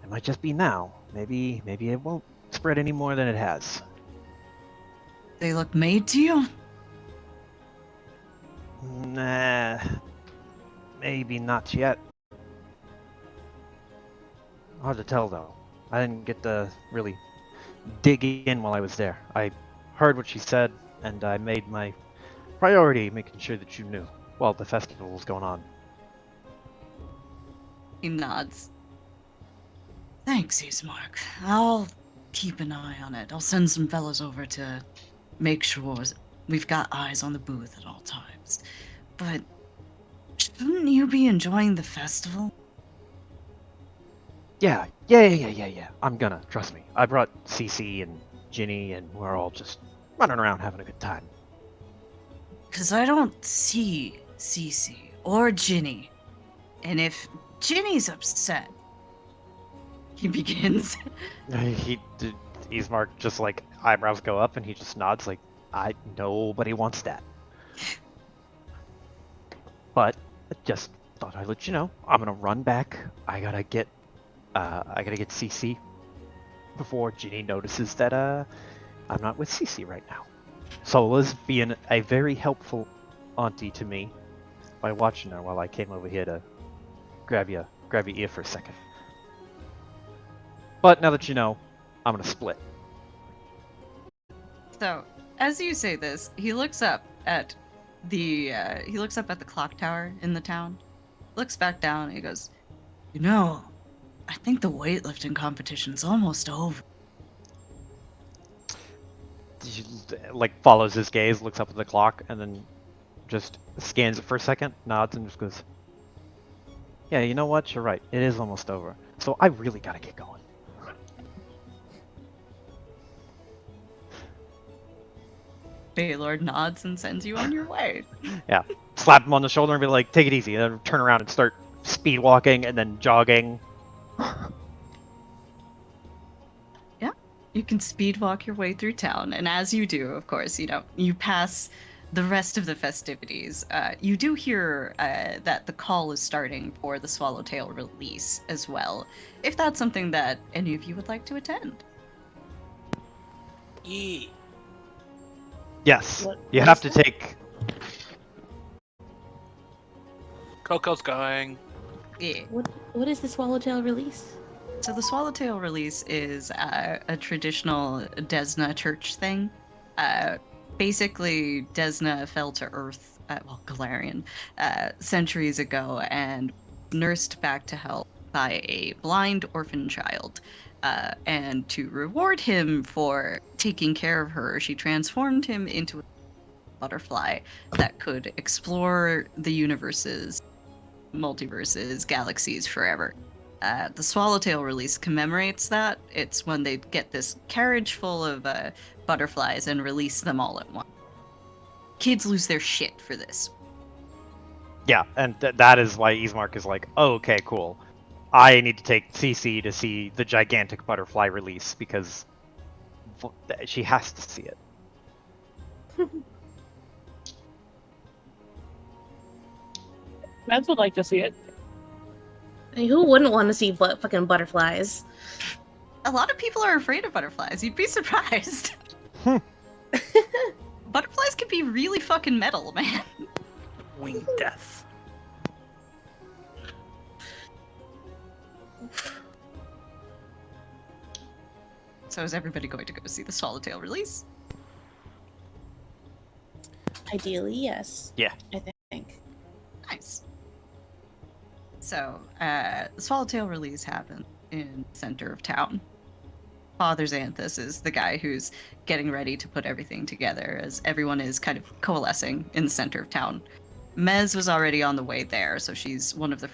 It might just be now. Maybe it won't spread any more than it has. They look made to you? Nah. Maybe not yet. Hard to tell though. I didn't get to really dig in while I was there. I heard what she said, and I made my priority making sure that you knew while the festival was going on. He nods. Thanks, Ismark. I'll keep an eye on it. I'll send some fellas over to make sure we've got eyes on the booth at all times. But shouldn't you be enjoying the festival? Yeah. I'm gonna, trust me. I brought Cece and Ginny, and we're all just running around having a good time. Because I don't see Cece or Ginny. And if Ginny's upset, he begins. Ismark just like eyebrows go up, and he just nods like, nobody wants that. But I just thought I'd let you know. I'm gonna run back. I gotta get Cece before Ginny notices that I'm not with Cece right now. Sola's being a very helpful auntie to me by watching her while I came over here to grab your ear for a second. But now that you know, I'm gonna split. So, as you say this, he looks up at the clock tower in the town. Looks back down and he goes, "You know, I think the weightlifting competition's almost over." She, like, follows his gaze, looks up at the clock, and then just scans it for a second, nods, and just goes, "Yeah, you know what? You're right. It is almost over. So I really gotta get going." Baylor nods and sends you on your way. Yeah. Slap him on the shoulder and be like, "Take it easy," and then turn around and start speed walking and then jogging. You can speed walk your way through town, and as you do, of course, you pass the rest of the festivities. You do hear that the call is starting for the Swallowtail release as well, if that's something that any of you would like to attend. Yeah. Yes. What- You what have is to that? take. Coco's going. Yeah. What is the Swallowtail release? So the Swallowtail release is a traditional Desna church thing. Basically, Desna fell to Earth, Galarian, centuries ago and nursed back to health by a blind orphan child. And to reward him for taking care of her, she transformed him into a butterfly that could explore the universes, multiverses, galaxies forever. The Swallowtail release commemorates that. It's when they get this carriage full of butterflies and release them all at once. Kids lose their shit for this. Yeah, and that is why Ismark is like, oh, okay, cool. I need to take CC to see the gigantic butterfly release because she has to see it. Meds would like to see it. I mean, who wouldn't want to see fucking butterflies? A lot of people are afraid of butterflies. You'd be surprised. Butterflies can be really fucking metal, man. Winged death. So is everybody going to go see the Swallowtail release? Ideally, yes. Yeah. I think. Nice. So, the Swallowtail release happened in the center of town. Father Xanthus is the guy who's getting ready to put everything together as everyone is kind of coalescing in the center of town. Mez was already on the way there, so she's one of the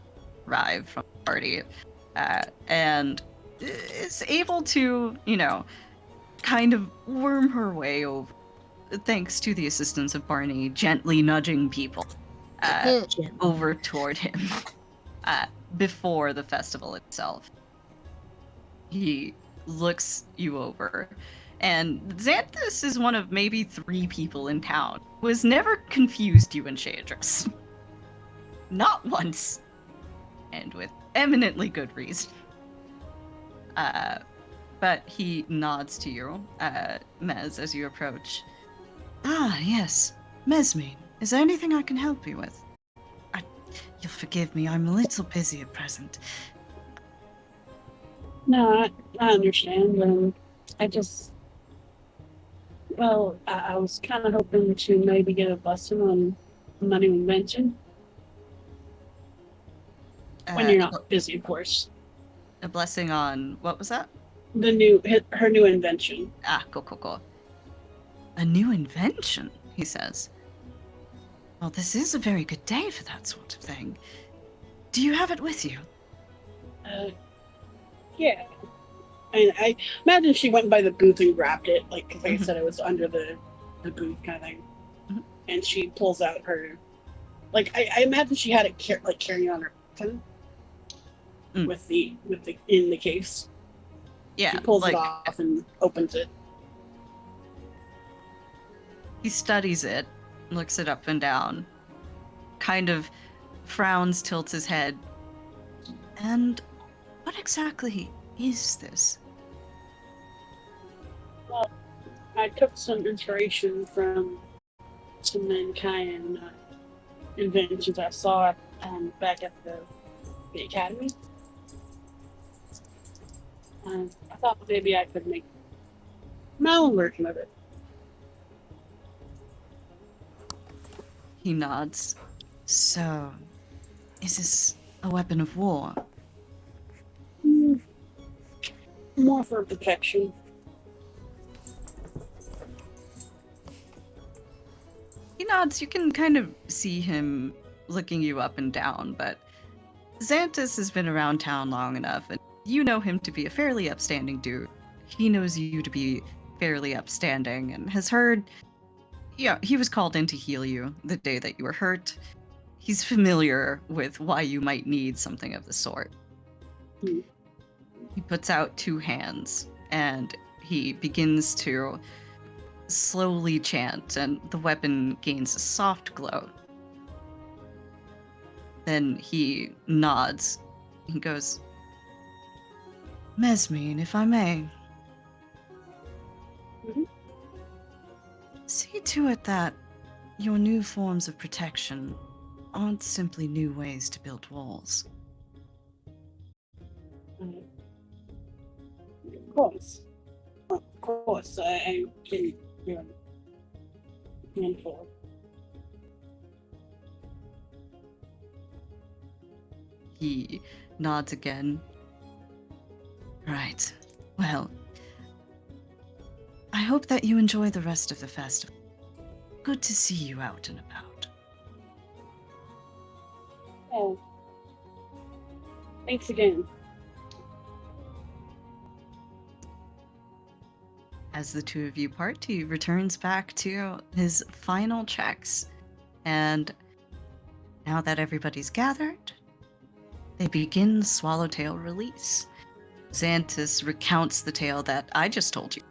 arrived from the party, and is able to, kind of worm her way over, thanks to the assistance of Barney, gently nudging people over toward him before the festival itself. He looks you over, and Xanthus is one of maybe 3 people in town who has never confused you and Shadris. Not once. And with eminently good reason. But he nods to you, Mez, as you approach. Ah, yes. Mesmine, is there anything I can help you with? You'll forgive me, I'm a little busy at present. No, I understand. I just, I was kind of hoping to maybe get a blessing on my new invention. When you're not busy, of course. A blessing on, what was that? Her new invention. Ah, cool. A new invention, he says. Well, this is a very good day for that sort of thing. Do you have it with you? Yeah. And I imagine she went by the booth and grabbed it, because I said it was under the booth kind of thing. Mhm. And she pulls out her, I imagine she had it carrying on her person with the in the case. Yeah. She pulls it off and opens it. He studies it, looks it up and down, kind of frowns, tilts his head. And what exactly is this? Well, I took some inspiration from some mankind inventions I saw back at the academy. And I thought maybe I could make my own version of it. He nods. So, is this a weapon of war? More for protection. He nods. You can kind of see him looking you up and down, but Xanthus has been around town long enough, and you know him to be a fairly upstanding dude. He knows you to be fairly upstanding and has heard. Yeah, he was called in to heal you the day that you were hurt. He's familiar with why you might need something of the sort. Hmm. He puts out 2 hands, and he begins to slowly chant, and the weapon gains a soft glow. Then he nods. He goes, Mesmine, if I may. Mhm. See to it that your new forms of protection aren't simply new ways to build walls. Of course. Of course, I can do a handful. He nods again. Right. Well, I hope that you enjoy the rest of the festival. Good to see you out and about. Oh. Thanks again. As the two of you part, he returns back to his final checks. And now that everybody's gathered, they begin Swallowtail release. Xantus recounts the tale that I just told you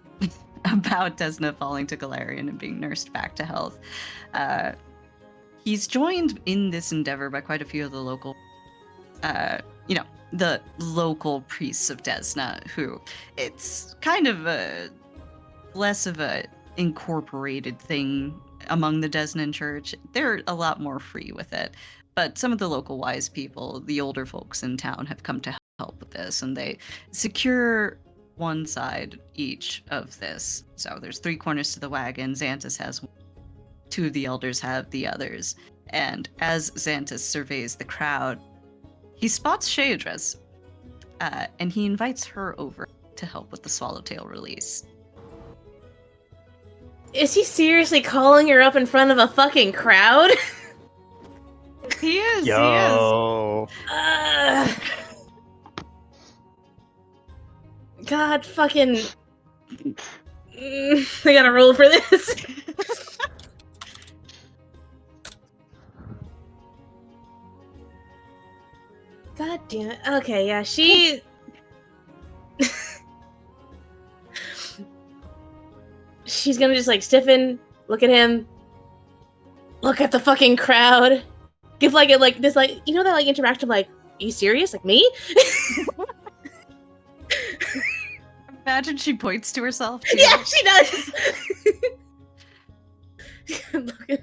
about Desna falling to Galarian and being nursed back to health. He's joined in this endeavor by quite a few of the local, the local priests of Desna, who it's kind of less of a incorporated thing among the Desnan Church. They're a lot more free with it. But some of the local wise people, the older folks in town, have come to help with this, and they secure one side each of this. So there's 3 corners to the wagon. Xantus has one. 2 of the elders have the others. And as Xantus surveys the crowd, he spots Shaydras, and he invites her over to help with the Swallowtail release. Is he seriously calling her up in front of a fucking crowd? He is. Yo. God fucking. I gotta roll for this. God damn it. Okay, yeah, she. She's gonna just like stiffen, look at him, look at the fucking crowd, give like it like this like you know that like interactive like, are you serious? Like me? Imagine she points to herself. Too. Yeah, she does. Look at-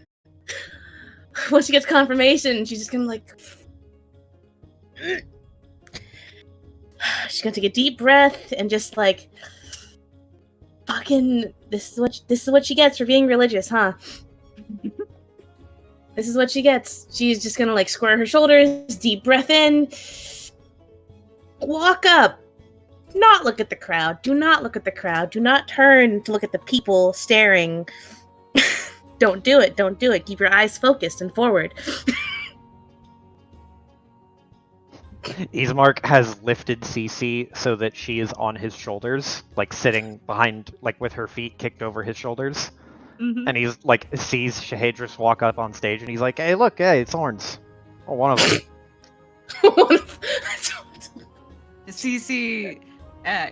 Once she gets confirmation, she's just gonna like. She's gonna take a deep breath and just like. Fucking, this is what she gets for being religious, huh? This is what she gets. She's just gonna like square her shoulders, deep breath in, walk up, not look at the crowd. Do not look at the crowd. Do not turn to look at the people staring. Don't do it. Don't do it. Keep your eyes focused and forward. Ismark has lifted Cece so that she is on his shoulders, like sitting behind, like with her feet kicked over his shoulders. Mm-hmm. And he's like, sees Shahadris walk up on stage and he's like, hey, look, hey, it's Horns. Oh, one of them. Cece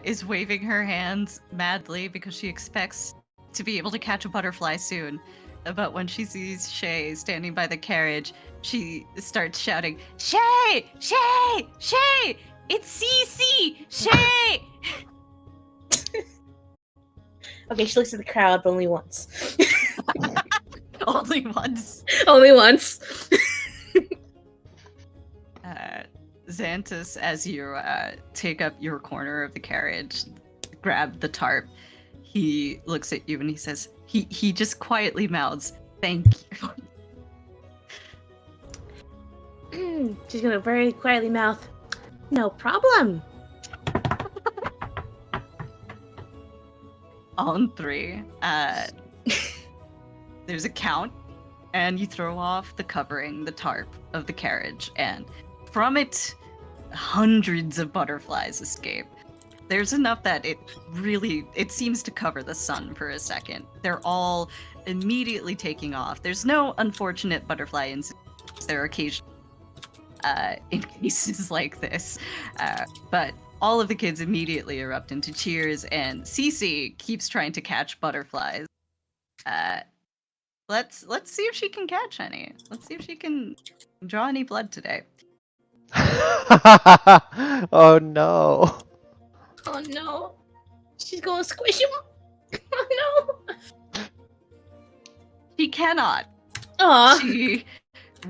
is waving her hands madly because she expects to be able to catch a butterfly soon. But when she sees Shay standing by the carriage, she starts shouting, Shay! Shay! Shay! It's Cece! Shay! Okay, she looks at the crowd, but only once. Only once. Only once. Xantus, as you take up your corner of the carriage, grab the tarp, he looks at you and he says, he just quietly mouths, thank you. She's gonna very quietly mouth, no problem. On 3, there's a count, and you throw off the covering, the tarp of the carriage, and from it, hundreds of butterflies escape. There's enough that it seems to cover the sun for a second. They're all immediately taking off. There's no unfortunate butterfly incidents. There are occasional in cases like this, but all of the kids immediately erupt into cheers, and Cece keeps trying to catch butterflies. Let's see if she can catch any. Let's see if she can draw any blood today. Oh no. Oh no. She's gonna squish him. Oh no. She cannot. Aw. She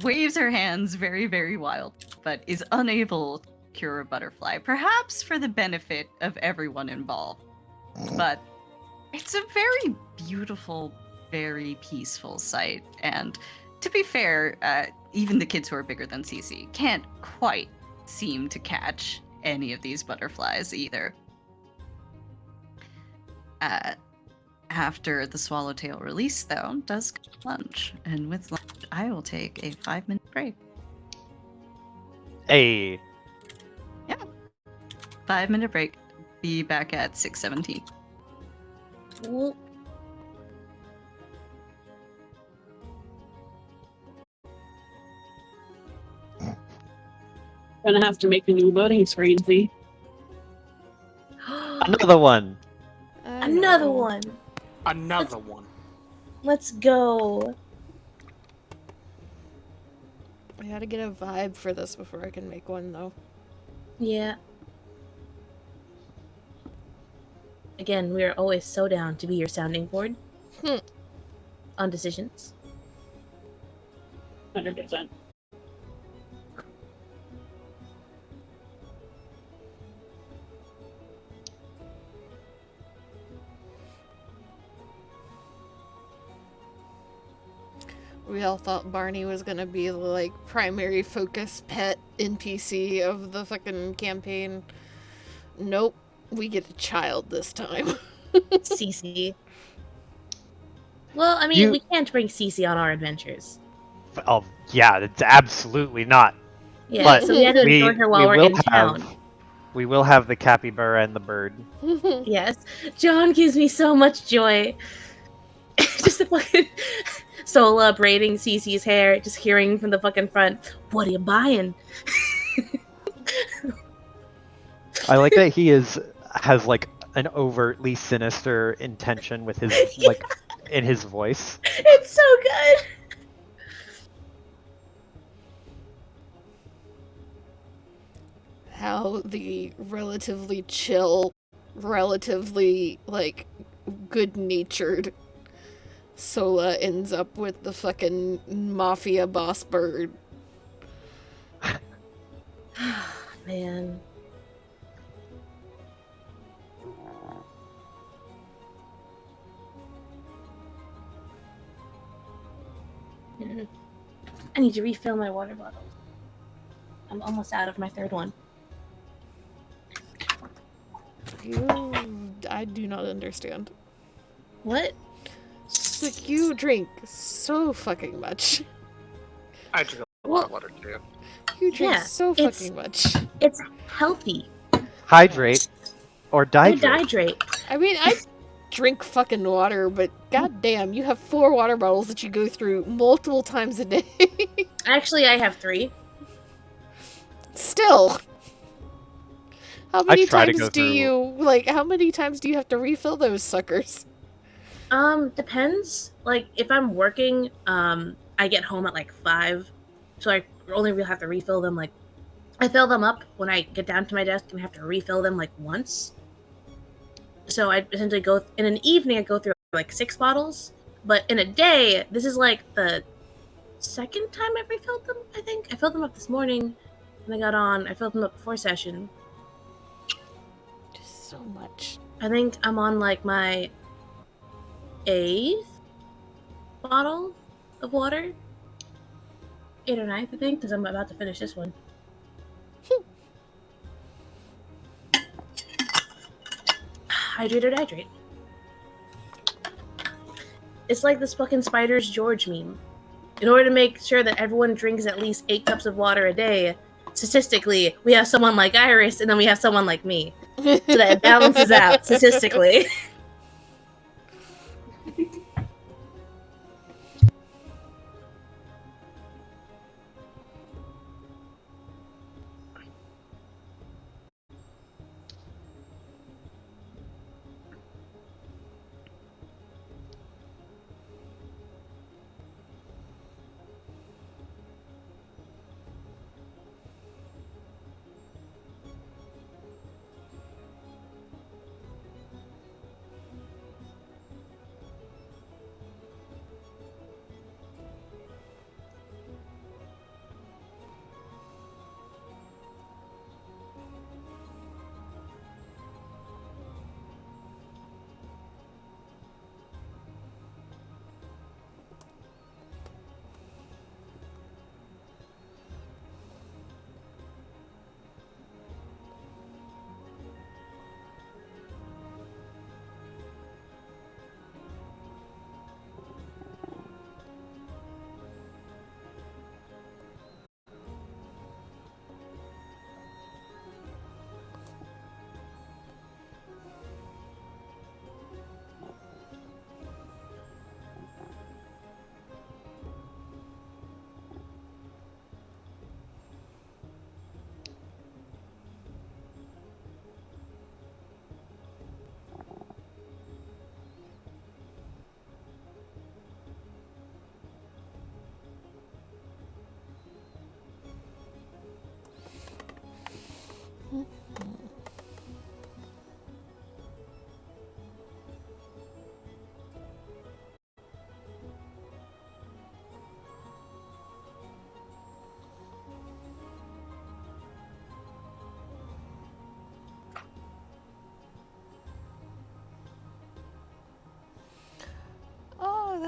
waves her hands very, very wild, but is unable to cure a butterfly, perhaps for the benefit of everyone involved. But it's a very beautiful, very peaceful sight, and to be fair, even the kids who are bigger than Cece can't quite seem to catch any of these butterflies either. After the swallowtail release, though, does come lunch, and with lunch, I will take a 5-minute break. Hey, 5-minute break. Be back at 6:17. Well, Gonna have to make a new loading screen, see? another one. I Another know. one. Another one. Let's go. I gotta get a vibe for this before I can make one, though. Yeah. Again, we are always so down to be your sounding board on decisions. 100%. We all thought Barney was gonna be the, like, primary focus pet NPC of the fucking campaign. Nope. We get a child this time. Cece. Well, I mean, we can't bring Cece on our adventures. Oh, yeah, it's absolutely not. Yeah, But so we had to we, enjoy her while we're will in town. we will have the capybara and the bird. Yes. John gives me so much joy. Just the fucking Sola braiding Cece's hair, just hearing from the fucking front, "What are you buying?" I like that he has like an overtly sinister intention with his like in his voice. It's so good. How the relatively chill, relatively, like, good-natured Sola ends up with the fucking mafia boss bird. Man. I need to refill my water bottle. I'm almost out of my third one. I do not understand. What? Like, you drink so fucking much. I drink a lot of water too. You drink Yeah, so it's- fucking much. It's healthy. Hydrate or You dihydrate. dehydrate. I mean, I drink fucking water, but goddamn, you have 4 water bottles that you go through multiple times a day. Actually, I have 3. Still. How many try to times go do through- you, like, how many times do you have to refill those suckers? Depends. Like, if I'm working, I get home at like 5, so I only really have to refill them like I fill them up when I get down to my desk and have to refill them like once. So I essentially go in an evening. I go through like 6 bottles, but in a day, this is like the second time I've refilled them. I think I filled them up this morning when I got on. I filled them up before session. Just so much. I think I'm on like my 8th bottle of water. 8th or 9th, I think, because I'm about to finish this one. Hydrate or dihydrate. It's like this fucking Spiders George meme. In order to make sure that everyone drinks at least 8 cups of water a day, statistically, we have someone like Iris and then we have someone like me. So that it balances out statistically.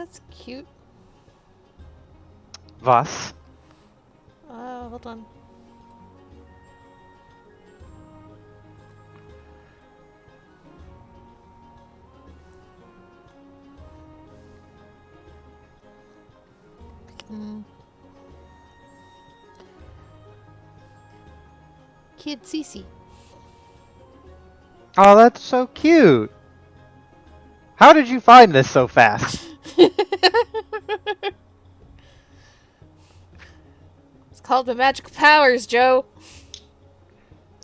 That's cute. Was? Hold on. Kid Cece. Oh, that's so cute. How did you find this so fast? It's called the magic powers, Joe.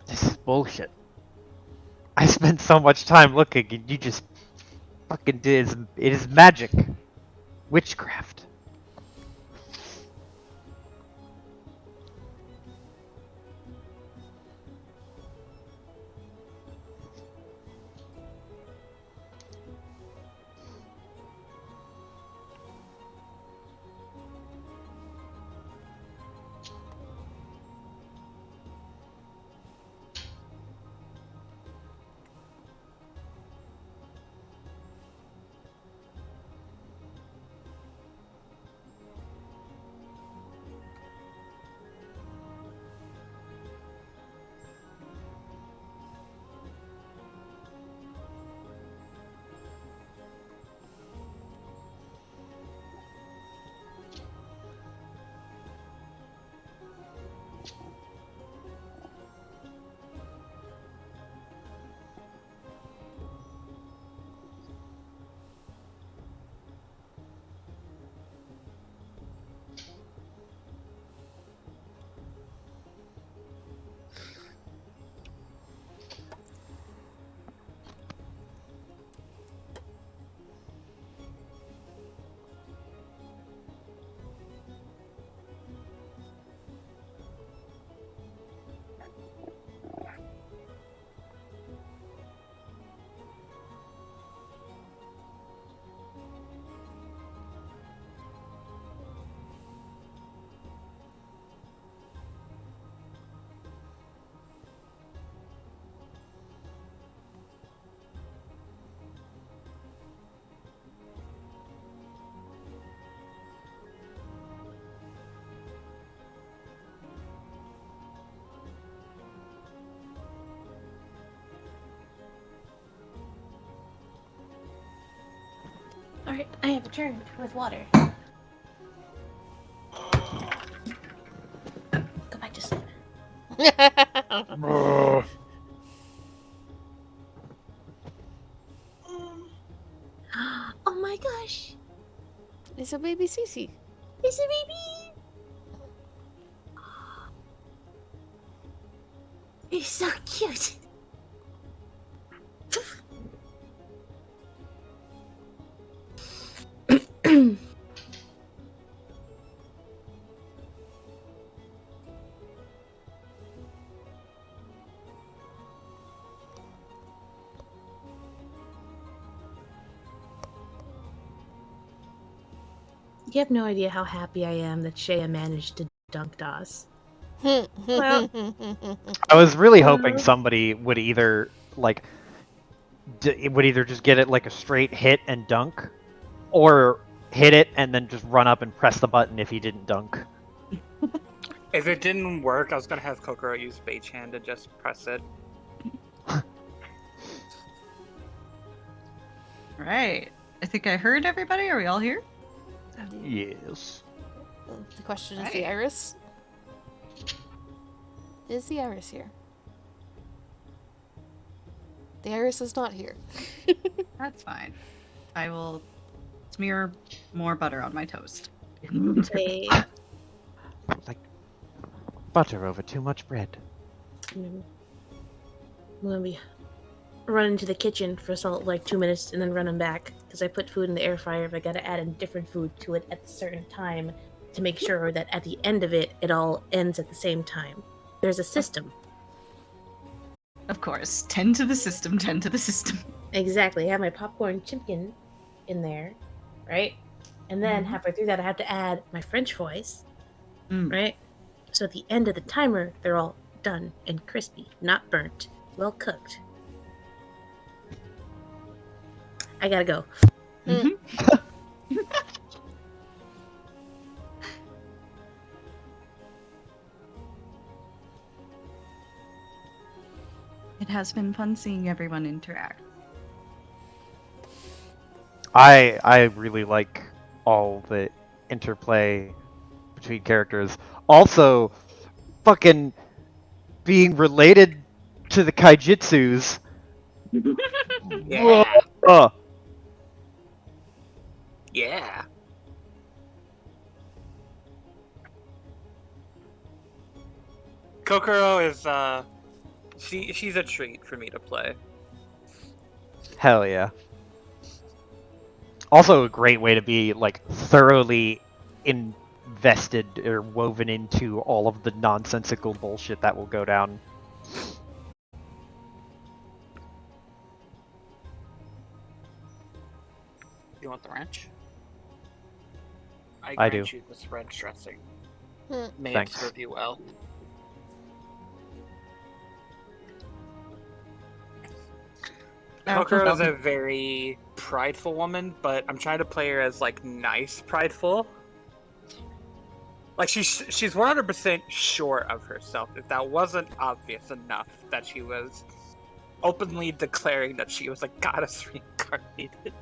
This is bullshit. I spent so much time looking, and you just fucking did. It is magic. Witchcraft. Alright, I have returned with water. Go back to sleep. Oh my gosh! It's a baby Cece. It's a baby! It's so cute! You have no idea how happy I am that Shea managed to dunk DOS. Well, I was really hoping somebody would either like would either just get it like a straight hit and dunk, or hit it and then just run up and press the button if he didn't dunk. If it didn't work, I was gonna have Kokoro use Mage Hand to just press it. Right. I think I heard everybody. Are we all here? Yes. The question is Right. the iris. Is the iris here? The iris is not here. That's fine. I will smear more butter on my toast. okay. Like butter over too much bread. I'm gonna be running to the kitchen for like 2 minutes and then running back because I put food in the air fryer. But I gotta add a different food to it at a certain time to make sure that at the end of it, it all ends at the same time. There's a system. Of course. 10 to the system, 10 to the system. Exactly. I have my popcorn chicken in there, right? And then halfway through that, I have to add my French fries, right? So at the end of the timer, they're all done and crispy, not burnt, well cooked. I gotta go. has been fun seeing everyone interact. I really like all the interplay between characters. Also, fucking being related to the kaijitsus. Yeah. Ugh. Yeah. Kokoro is she's a treat for me to play. Hell yeah. Also a great way to be like thoroughly invested or woven into all of the nonsensical bullshit that will go down. You want the wrench? I grant do. you this wrench dressing. Hmm. May Thanks. it serve you well. Kokoro is a very prideful woman, but I'm trying to play her as like nice prideful. Like she's 100% sure of herself. If that wasn't obvious enough that she was openly declaring that she was a goddess reincarnated.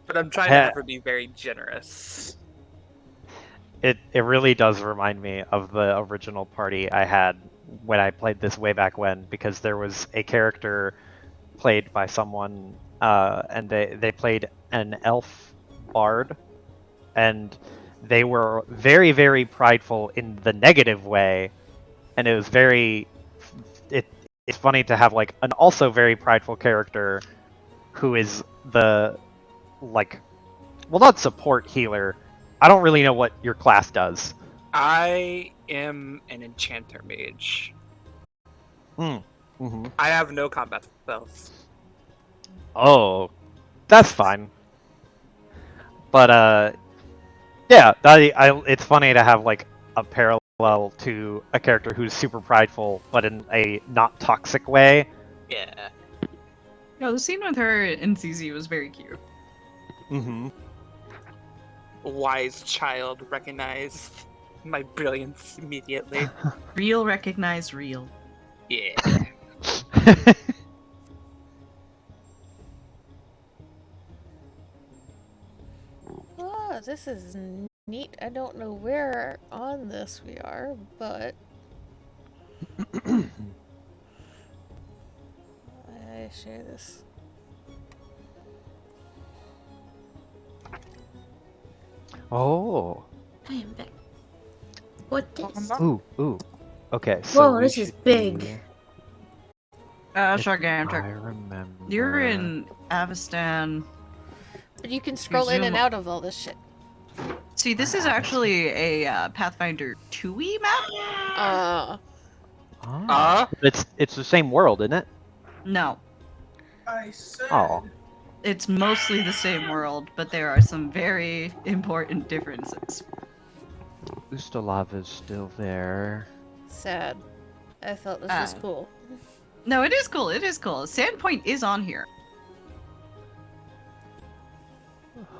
But I'm trying to have her be very generous. It really does remind me of the original party I had when I played this way back when, because there was a character played by someone, and they played an elf bard, and they were very, very prideful in the negative way, and it was very it's funny to have like an also very prideful character who is the like, well, not support healer. I don't really know what your class does. I am an enchanter mage. Mm-hmm. I have no combat spells. Oh, that's fine. But yeah, it's funny to have like a parallel to a character who's super prideful, but in a not toxic way. Yeah. No, the scene with her and ZZ was very cute. Mm-hmm. Wise child recognized my brilliance immediately. Real recognize real. Yeah. Oh, this is neat. I don't know where on this we are, but I share this. Oh. I am back. What this? Ooh. Okay, so Whoa, we this is should big. be- Uh, if Shargantric. I remember. You're in Avestan. But you can scroll in and zoom- out of all this shit. See, this is actually a Pathfinder 2e map? It's the same world, isn't it? No. I said. Oh. It's mostly the same world, but there are some very important differences. Ustalav is still there. Sad. I thought this was Ah. cool. No, it is cool. It is cool. Sandpoint is on here.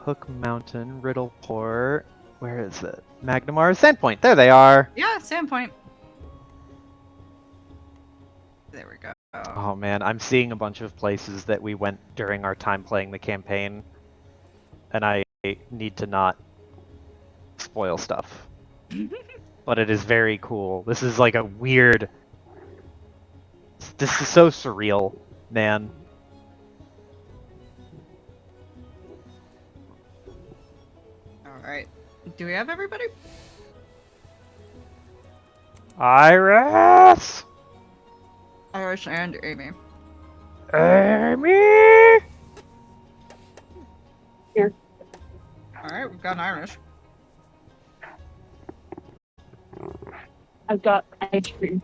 Hook Mountain, Riddleport. Where is it? Magnamar, Sandpoint. There they are. Yeah, Sandpoint. There we go. Oh man, I'm seeing a bunch of places that we went during our time playing the campaign, and I need to not spoil stuff. But it is very cool. This is like a weird... This is so surreal, man. Alright. Do we have everybody? Iris! Irish and Amy. Amy! Alright, we've got Irish. I've got ice cream.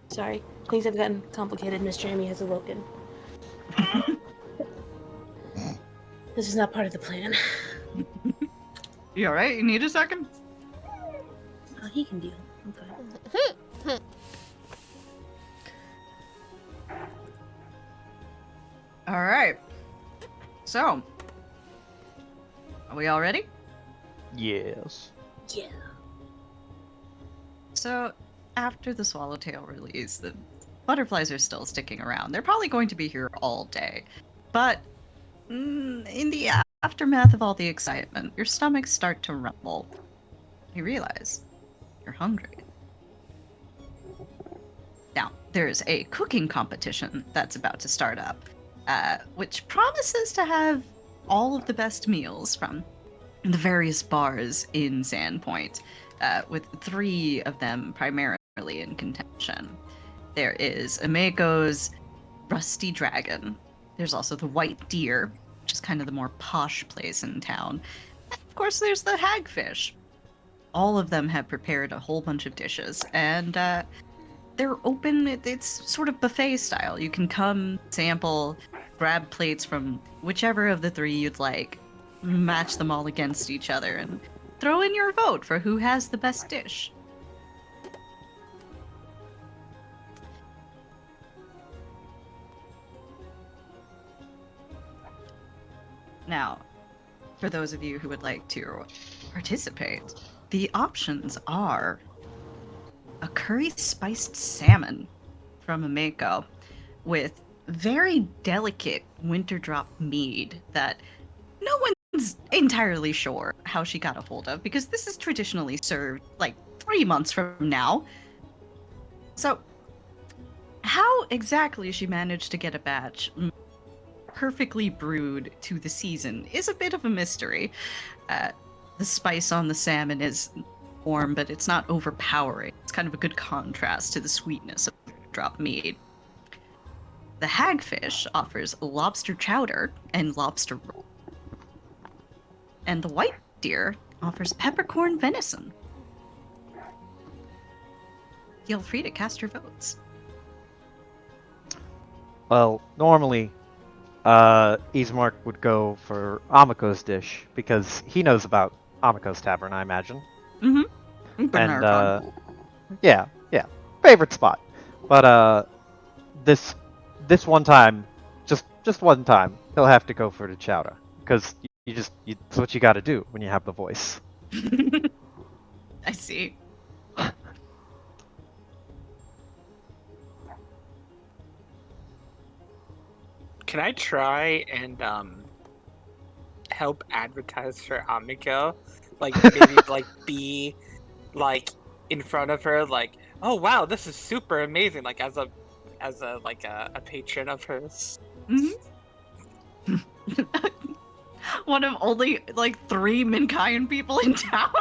Sorry, things have gotten complicated. Miss Jamie has awoken. This is not part of the plan. You alright? You need a second? Oh, he can deal. Okay. Alright. So. Are we all ready? Yes. Yeah. So, after the Swallowtail release, the butterflies are still sticking around. They're probably going to be here all day. But in the aftermath of all the excitement, your stomachs start to rumble. You realize you're hungry. Now, there's a cooking competition that's about to start up, which promises to have all of the best meals from the various bars in Sandpoint, with 3 of them primarily in contention. There is Ameko's Rusty Dragon. There's also the White Deer, which is kind of the more posh place in town. And of course, there's the Hagfish. All of them have prepared a whole bunch of dishes, and they're open. It's sort of buffet style. You can come, sample, grab plates from whichever of the 3 you'd like, match them all against each other, and throw in your vote for who has the best dish. Now, for those of you who would like to participate, the options are a curry spiced salmon from Ameko with very delicate winter drop mead that no one's entirely sure how she got a hold of, because this is traditionally served like 3 months from now. So, how exactly she managed to get a batch perfectly brewed to the season is a bit of a mystery. The spice on the salmon is warm, but it's not overpowering. It's kind of a good contrast to the sweetness of drop mead. The hagfish offers lobster chowder and lobster roll. And the white deer offers peppercorn venison. Feel free to cast your votes. Well, normally, Ismark would go for Amako's dish because he knows about Amako's Tavern, I imagine. Mm-hmm. And yeah, favorite spot. But this one time, just one time, he'll have to go for the chowder because it's what you got to do when you have the voice. I see. Can I try and help advertise for Amiko? Like maybe like be like in front of her, like, oh wow, this is super amazing, like as a like a patron of hers. Mm-hmm. One of only like 3 Minkayan people in town.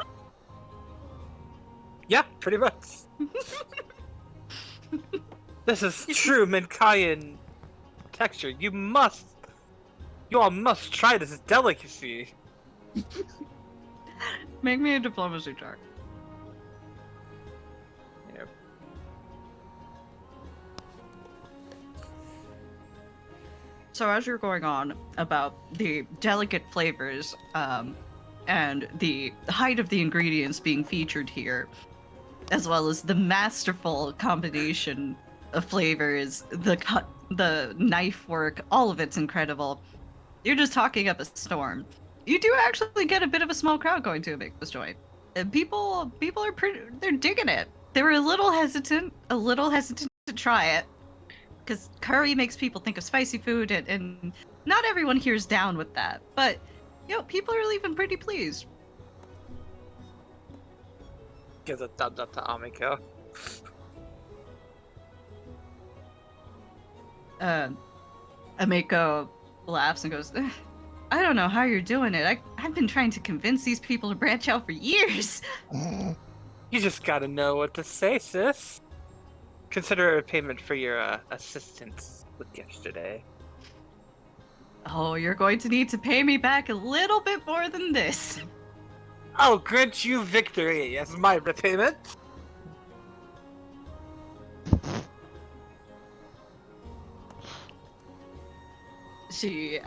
Yeah, pretty much. This is true Minkayan texture. You all must try this delicacy. Make me a diplomacy check. Yep. So as you're going on about the delicate flavors and the height of the ingredients being featured here, as well as the masterful combination of flavors, the knife work, all of it's incredible. You're just talking up a storm. You do actually get a bit of a small crowd going to a big joint. And people are they're digging it. They were a little hesitant to try it, because curry makes people think of spicy food, and not everyone here's down with that. But, people are leaving pretty pleased. Gives a thumbs up to Amiko. Ameko laughs and goes, I don't know how you're doing it. I've been trying to convince these people to branch out for years. You just gotta know what to say, sis. Consider it a payment for your assistance with yesterday. Oh, you're going to need to pay me back a little bit more than this. I'll grant you victory as my repayment. She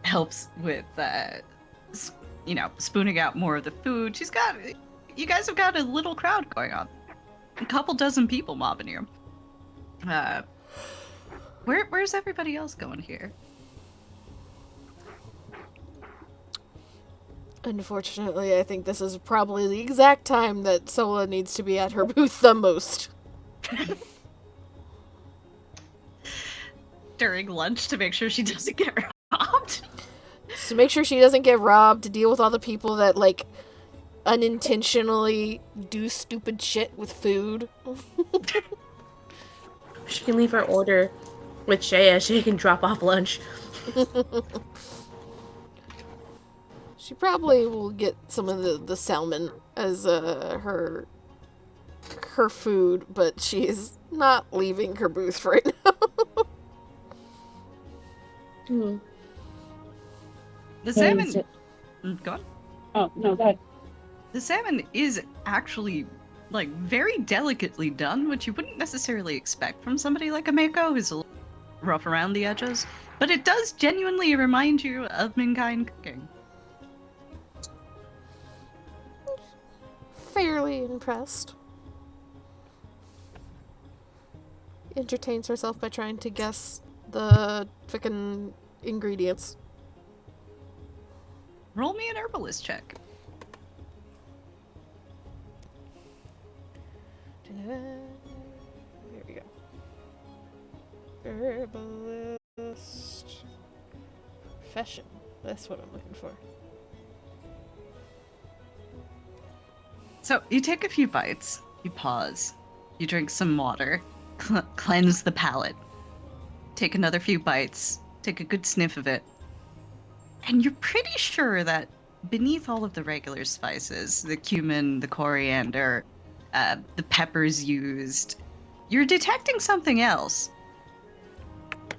helps with, spooning out more of the food. You guys have got a little crowd going on. A couple dozen people mobbing here. Where's everybody else going here? Unfortunately, I think this is probably the exact time that Sola needs to be at her booth the most. During lunch to make sure she doesn't get robbed. To make sure she doesn't get robbed, to deal with all the people that, like, unintentionally do stupid shit with food. She can leave her order with Shea. She can drop off lunch. She probably will get some of the salmon as her food, but she's not leaving her booth right now. Hmm. The So salmon. is it- Go on. Oh, no, that. The salmon is actually like very delicately done, which you wouldn't necessarily expect from somebody like a Mako who's a little rough around the edges. But it does genuinely remind you of Minkind cooking. Fairly impressed. Entertains herself by trying to guess the frickin' ingredients. Roll me an herbalist check. There we go. Herbalist profession. That's what I'm looking for. So you take a few bites, you pause, you drink some water, cleanse the palate, take another few bites, take a good sniff of it, and you're pretty sure that beneath all of the regular spices, the cumin, the coriander, the peppers used, you're detecting something else.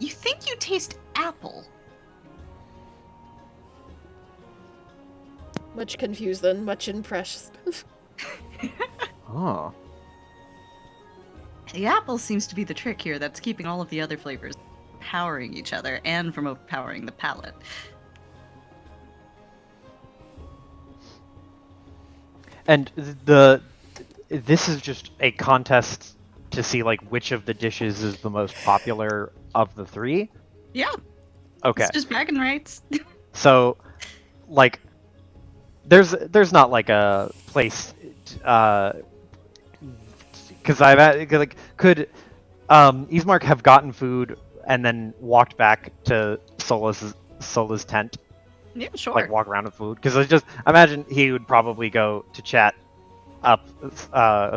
You think you taste apple. Much confused then, much impressed. Oh. The apple seems to be the trick here that's keeping all of the other flavors powering each other and from overpowering the palate. And this is just a contest to see like which of the dishes is the most popular of the three. Yeah, Okay. it's just bragging rights. So, like, there's not like a place, because like could Ismark have gotten food and then walked back to Sola's tent, Yeah, sure. like walk around with food? Because I just imagine he would probably go to chat up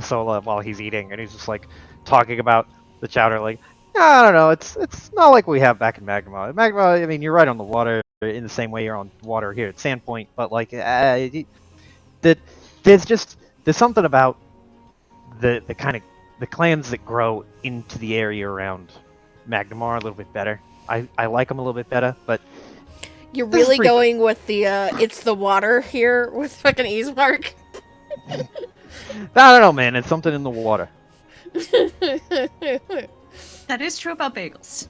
Sola while he's eating, and he's just like talking about the chowder, like, I don't know, it's not like we have back in Magma. Magma, I mean, you're right on the water in the same way you're on water here at Sandpoint, but like, there's something about the kind of the clans that grow into the area around Magnamar a little bit better. I like them a little bit better, but You're This is really pretty good. going with the, it's the water here with fucking Ismark? I don't know, man. It's something in the water. That is true about bagels.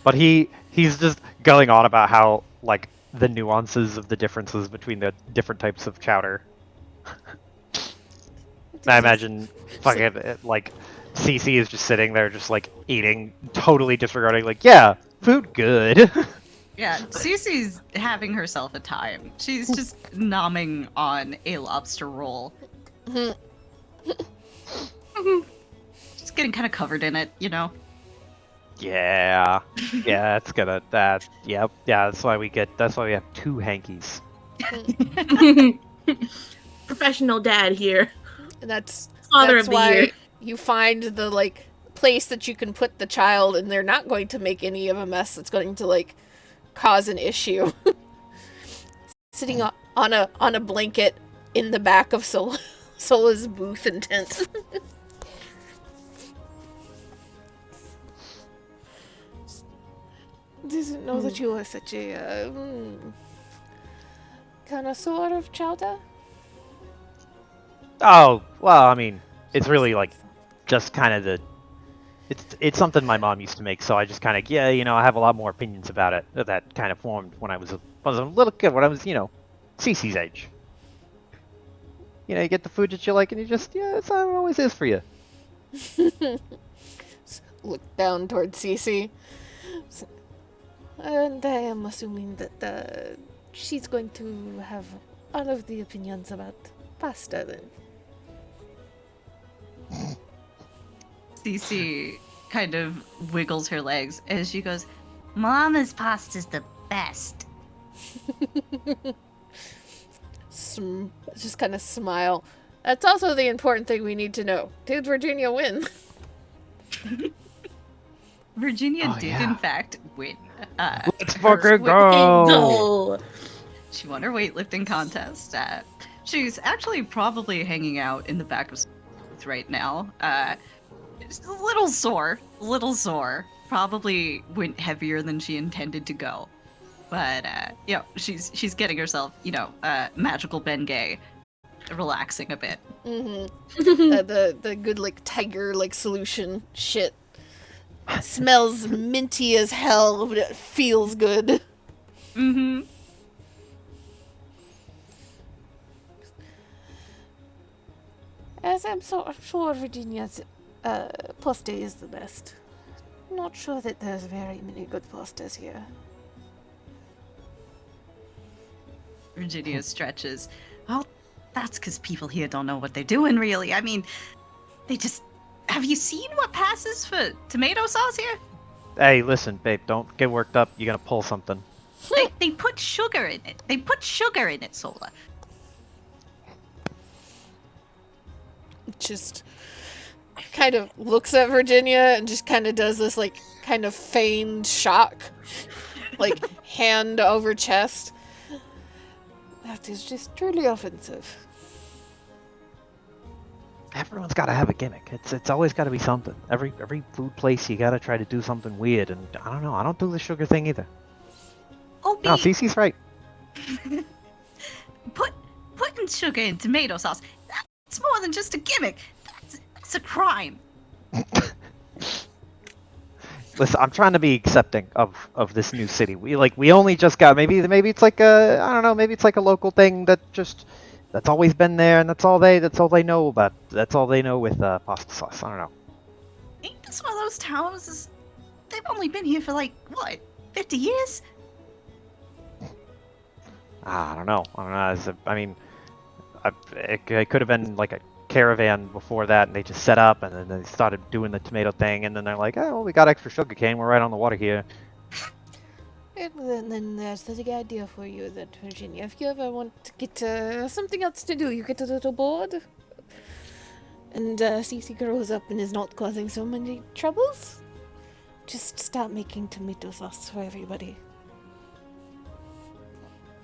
But he's just going on about how like the nuances of the differences between the different types of chowder. I imagine fucking like CC is just sitting there, just like eating, totally disregarding, like, yeah, food good. Yeah, Cece's having herself a time. She's just nomming on a lobster roll. Just getting kind of covered in it, you know? Yeah, yeah, it's gonna that. Yep, yeah. That's why we have two hankies. Professional dad here. And that's Father that's of the why year. you find the like place that you can put the child, and they're not going to make any of a mess that's going to like cause an issue. Sitting on a blanket in the back of Sola's booth and tent. Didn't know that you were such a connoisseur of chowder. Oh well, I mean, it's really like just kind of it's something my mom used to make, so I just kind of I have a lot more opinions about it that kind of formed when I was a little kid, when I was Cece's age. You get the food that you like, and you just that's how it always is for you. Look down towards Cece. And I am assuming that she's going to have all of the opinions about pasta then. Cece kind of wiggles her legs as she goes, Mama's pasta's the best. Just kind of smile. That's also the important thing we need to know. Did Virginia win? Virginia Oh, did, yeah. in fact, win. Let's her fucking weight- go! Go! She won her weightlifting contest. She's actually probably hanging out in the back of right now. Just a little sore. Probably went heavier than she intended to go. But, she's getting herself, magical Bengay, relaxing a bit. Mm-hmm. The good, like, tiger, like, solution shit. Smells minty as hell, but it feels good. Mm-hmm. As I'm sure Virginia's pasta is the best. Not sure that there's very many good pastas here. Virginia stretches. Well, that's because people here don't know what they're doing, really. I mean, they just... Have you seen what passes for tomato sauce here? Hey, listen, babe, don't get worked up. You're gonna pull something. They put sugar in it. They put sugar in it, Sola. Just kind of looks at Virginia and just kind of does this, like, kind of feigned shock. Like, hand over chest. That is just truly offensive. Everyone's got to have a gimmick. It's always got to be something. Every food place, you got to try to do something weird. And I don't know. I don't do the sugar thing either. Opie, No, Cece's right. putting sugar in tomato sauce, that's more than just a gimmick. That's a crime. Listen, I'm trying to be accepting of this new city. We only just got maybe it's like a I don't know, maybe it's like a local thing that's always been there, and that's all they know about. That's all they know with pasta sauce. I don't know. Ain't this one of those towns? They've only been here for like what, 50 years? I don't know. I mean, it could have been like a caravan before that, and they just set up, and then they started doing the tomato thing, and then they're like, oh, well, we got extra sugar cane. We're right on the water here. And then there's the idea for you that, Virginia, if you ever want to get something else to do, you get a little bored, and Cece grows up and is not causing so many troubles, just start making tomato sauce for everybody.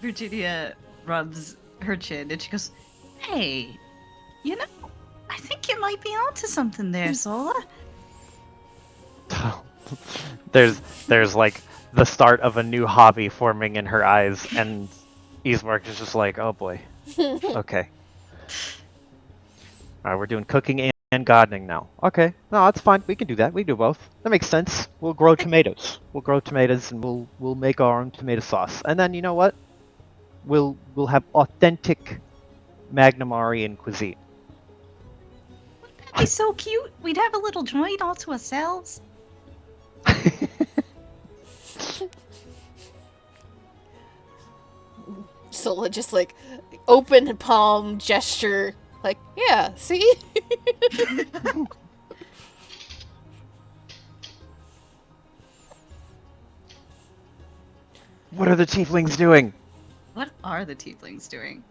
Virginia rubs her chin and she goes, hey, I think you might be onto something there, Sola. There's like the start of a new hobby forming in her eyes, and Eastmark is just like, oh boy. Okay. Alright, we're doing cooking and gardening now. Okay. No, that's fine. We can do that. We can do both. That makes sense. We'll grow tomatoes. We'll grow tomatoes, and we'll make our own tomato sauce. And then you know what? We'll have authentic Magnamarian cuisine. That'd be so cute. We'd have a little joint all to ourselves. Sola just, like, open palm gesture, like, yeah, see? What are the tieflings doing? What are the tieflings doing?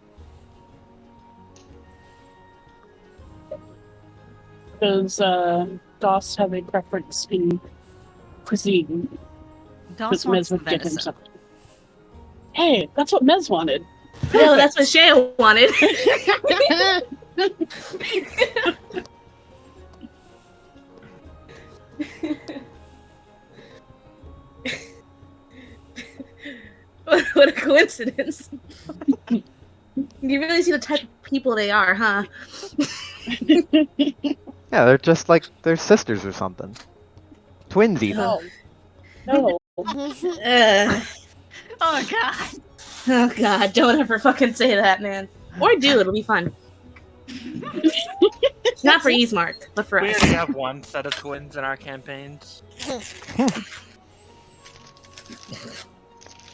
Does Doss have a preference in cuisine? Doss Because wants Mez would get him venison. something. Hey, that's what Mez wanted. No, that's what Shay wanted. What a coincidence. You really see the type of people they are, huh? Yeah, they're just like they're sisters or something. Twins even. No. No. Ugh. Oh god. Oh god, don't ever fucking say that, man. Or do, it'll be fun. Not for Eastmark, but for We us. already have one set of twins in our campaigns.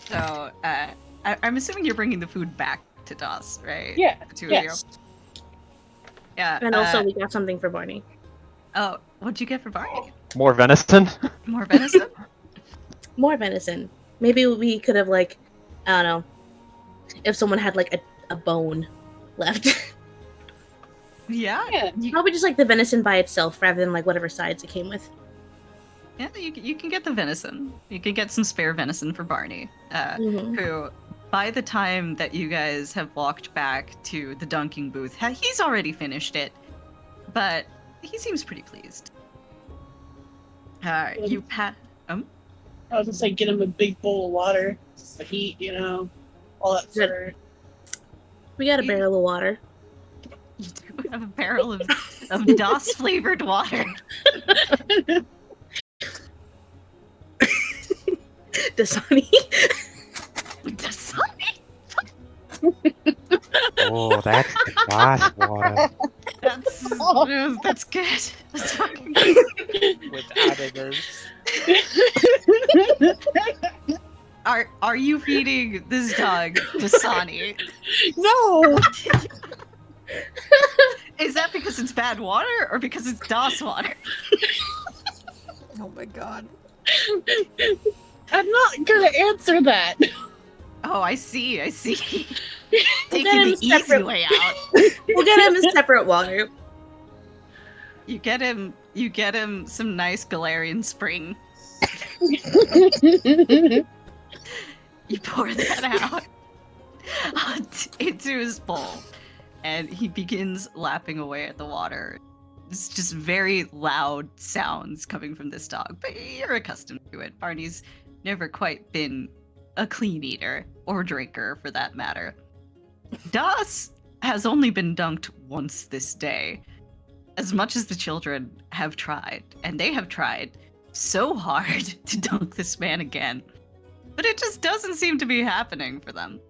So, I'm assuming you're bringing the food back to Das, right? Yeah. The two Yes. of you. Yeah. And also, we got something for Barney. Oh, what'd you get for Barney? More venison? More venison? More venison. Maybe we could have, like, I don't know, if someone had, like, a bone left. Yeah. Yeah. Probably just, like, the venison by itself rather than, like, whatever sides it came with. Yeah, you can get the venison. You can get some spare venison for Barney, Mhm. who, by the time that you guys have walked back to the dunking booth, he's already finished it, but he seems pretty pleased. You I was just like, get him a big bowl of water, just the heat, all that Good. sort. We got a barrel of water. You do have a barrel of DOS flavored water. Dasani. Dasani? Oh, that's the boss water. That's good. That's fucking good. With additives. Are you feeding this dog Dasani? No! Is that because it's bad water or because it's DOS water? Oh my god. I'm not gonna answer that. Oh, I see. Taking get him the easy separate. way out. We'll get him a separate water. You get him some nice Galarian Spring. You pour that out into his bowl, and he begins lapping away at the water. It's just very loud sounds coming from this dog, but you're accustomed to it. Barney's never quite been a clean eater, or drinker for that matter. Das has only been dunked once this day. As much as the children have tried, and they have tried so hard to dunk this man again, but it just doesn't seem to be happening for them.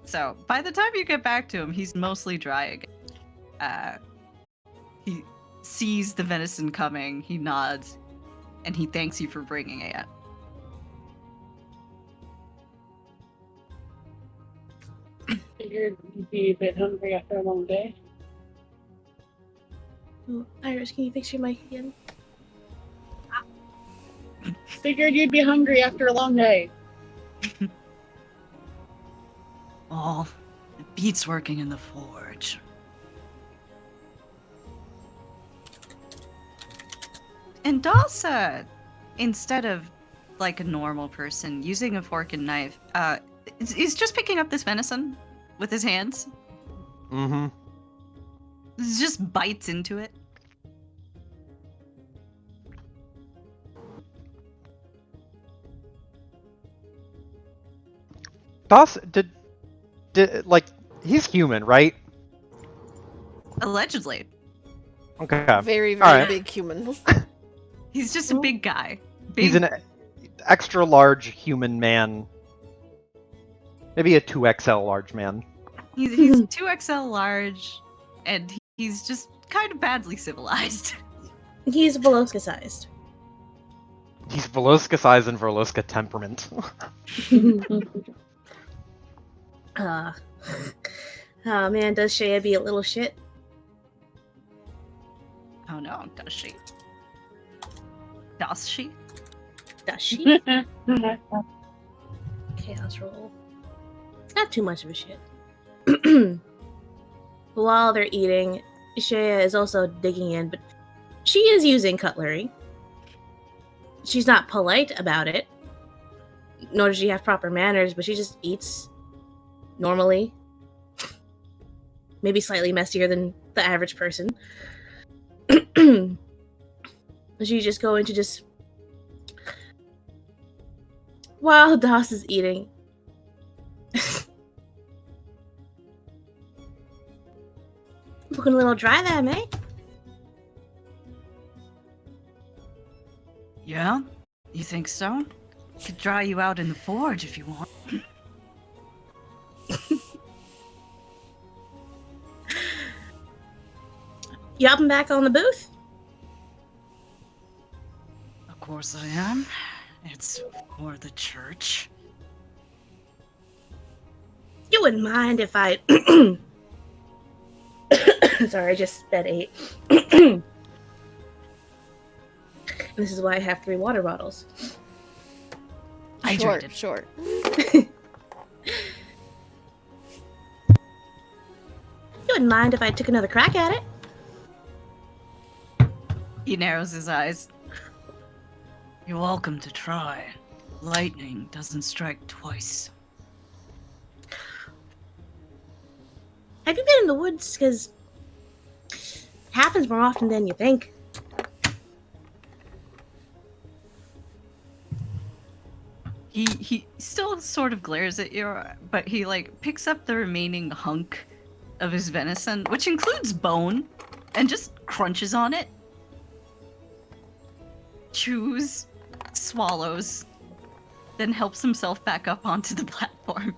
So by the time you get back to him, he's mostly dry again. He sees the venison coming, he nods, and he thanks you for bringing it. Figured you'd be a bit hungry after a long day. Oh, Iris, can you fix your mic again? Figured you'd be hungry after a long day. Oh, it beats working in the forge. And Dasa, instead of like a normal person using a fork and knife, he's just picking up this venison with his hands. Mm-hmm. He just bites into it. Das, did, like, he's human, right? Allegedly. Okay. Very, very Alright. big human. He's just a big guy. He's an extra large human man. Maybe a 2XL large man. He's 2XL large, and he's just kind of badly civilized. He's Veloska sized. He's Veloska size and Veloska temperament. Oh man, does Shea be a little shit? Oh no, does she? Does she? Does she? Chaos roll. Not too much of a shit. While they're eating, Shea is also digging in, but she is using cutlery. She's not polite about it, nor does she have proper manners, but she just eats normally. Maybe slightly messier than the average person. She's just going to just... While Das is eating... Looking a little dry there, mate. Yeah? You think so? Could dry you out in the forge if you want. You hopping back on the booth? Of course I am. It's for the church. You wouldn't mind if I... Sorry, I just sped 8. This is why I have 3 water bottles. Hydrated. Short. You wouldn't mind if I took another crack at it? He narrows his eyes. You're welcome to try. Lightning doesn't strike twice. Have you been in the woods? Because it happens more often than you think. He still sort of glares at you, but he like picks up the remaining hunk of his venison, which includes bone, and just crunches on it. Chews, swallows, then helps himself back up onto the platform.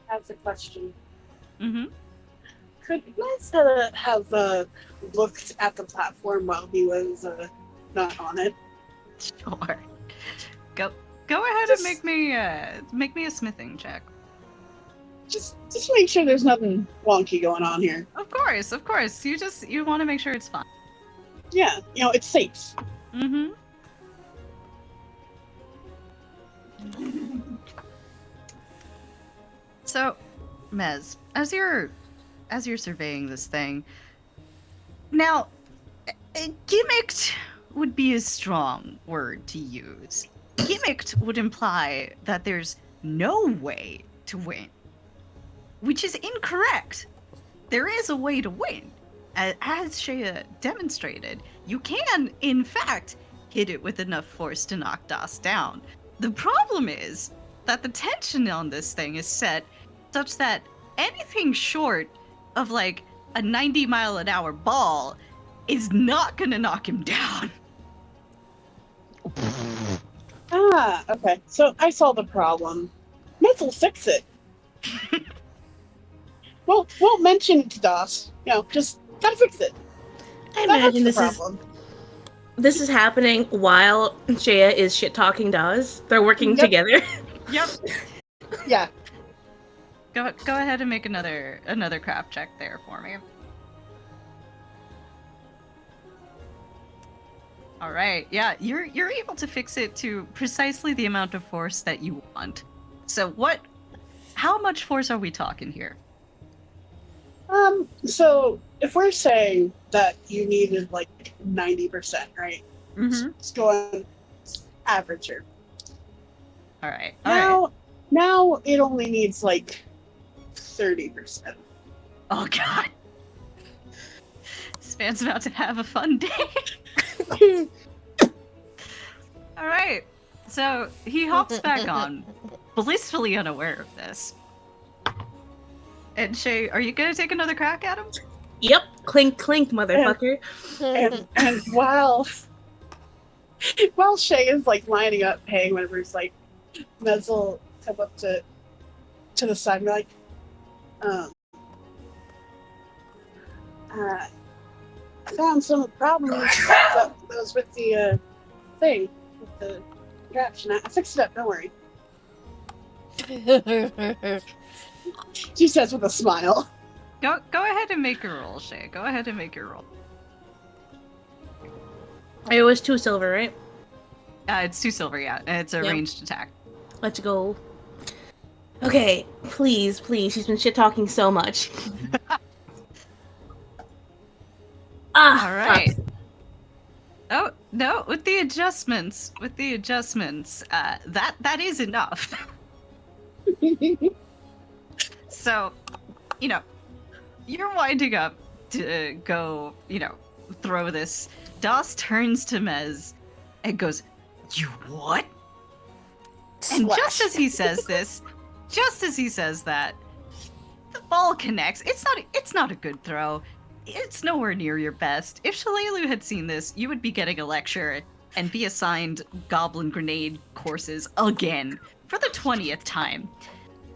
That's a question. Mm-hmm. Could Miles have looked at the platform while he was not on it? Sure. Go ahead and make me a smithing check. Just make sure there's nothing wonky going on here. Of course. You want to make sure it's fine. Yeah, it's safe. Mm-hmm. So, Mez, as you're surveying this thing, now, gimmicked would be a strong word to use. Gimmicked would imply that there's no way to win, which is incorrect. There is a way to win. As Shea demonstrated, you can, in fact, hit it with enough force to knock Das down. The problem is that the tension on this thing is set such that anything short of like a 90-mile-an-hour ball is not gonna knock him down. Ah, okay. So I saw the problem. Nets will fix it. Well, won't mention it to Das. Just gotta fix it. I imagine That's this the problem. this is happening while Shea is shit talking Daz. They're working Yep. together. Yep. Yeah. Go ahead and make another craft check there for me. All right. Yeah, you're able to fix it to precisely the amount of force that you want. So how much force are we talking here? So if we're saying that you needed like 90%, right? Mm-hmm. It's going average here. All right. Now it only needs like 30%. Oh god. This man's about to have a fun day. All right. So he hops back on, blissfully unaware of this. And Shay, are you gonna take another crack at him? Yep. Clink, clink, motherfucker. And while Shay is like lining up, paying whenever he's like, Mez will come up to the side and be like, I found some problems that was with the thing, with the contraption. I fixed it up, don't worry. She says with a smile. Go ahead and make your roll, Shay. Go ahead and make your roll. It was 2 silver, right? It's 2 silver, yeah. It's a Yep. ranged attack. Let's go. Okay, please. She's been shit talking so much. All right. Oh no! With the adjustments, that is enough. So, you're winding up to go, throw this. Das turns to Mez and goes, "You what?" And just as he says this, just as he says that, the ball connects. It's not a good throw. It's nowhere near your best. If Shalelu had seen this, you would be getting a lecture and be assigned goblin grenade courses again for the 20th time.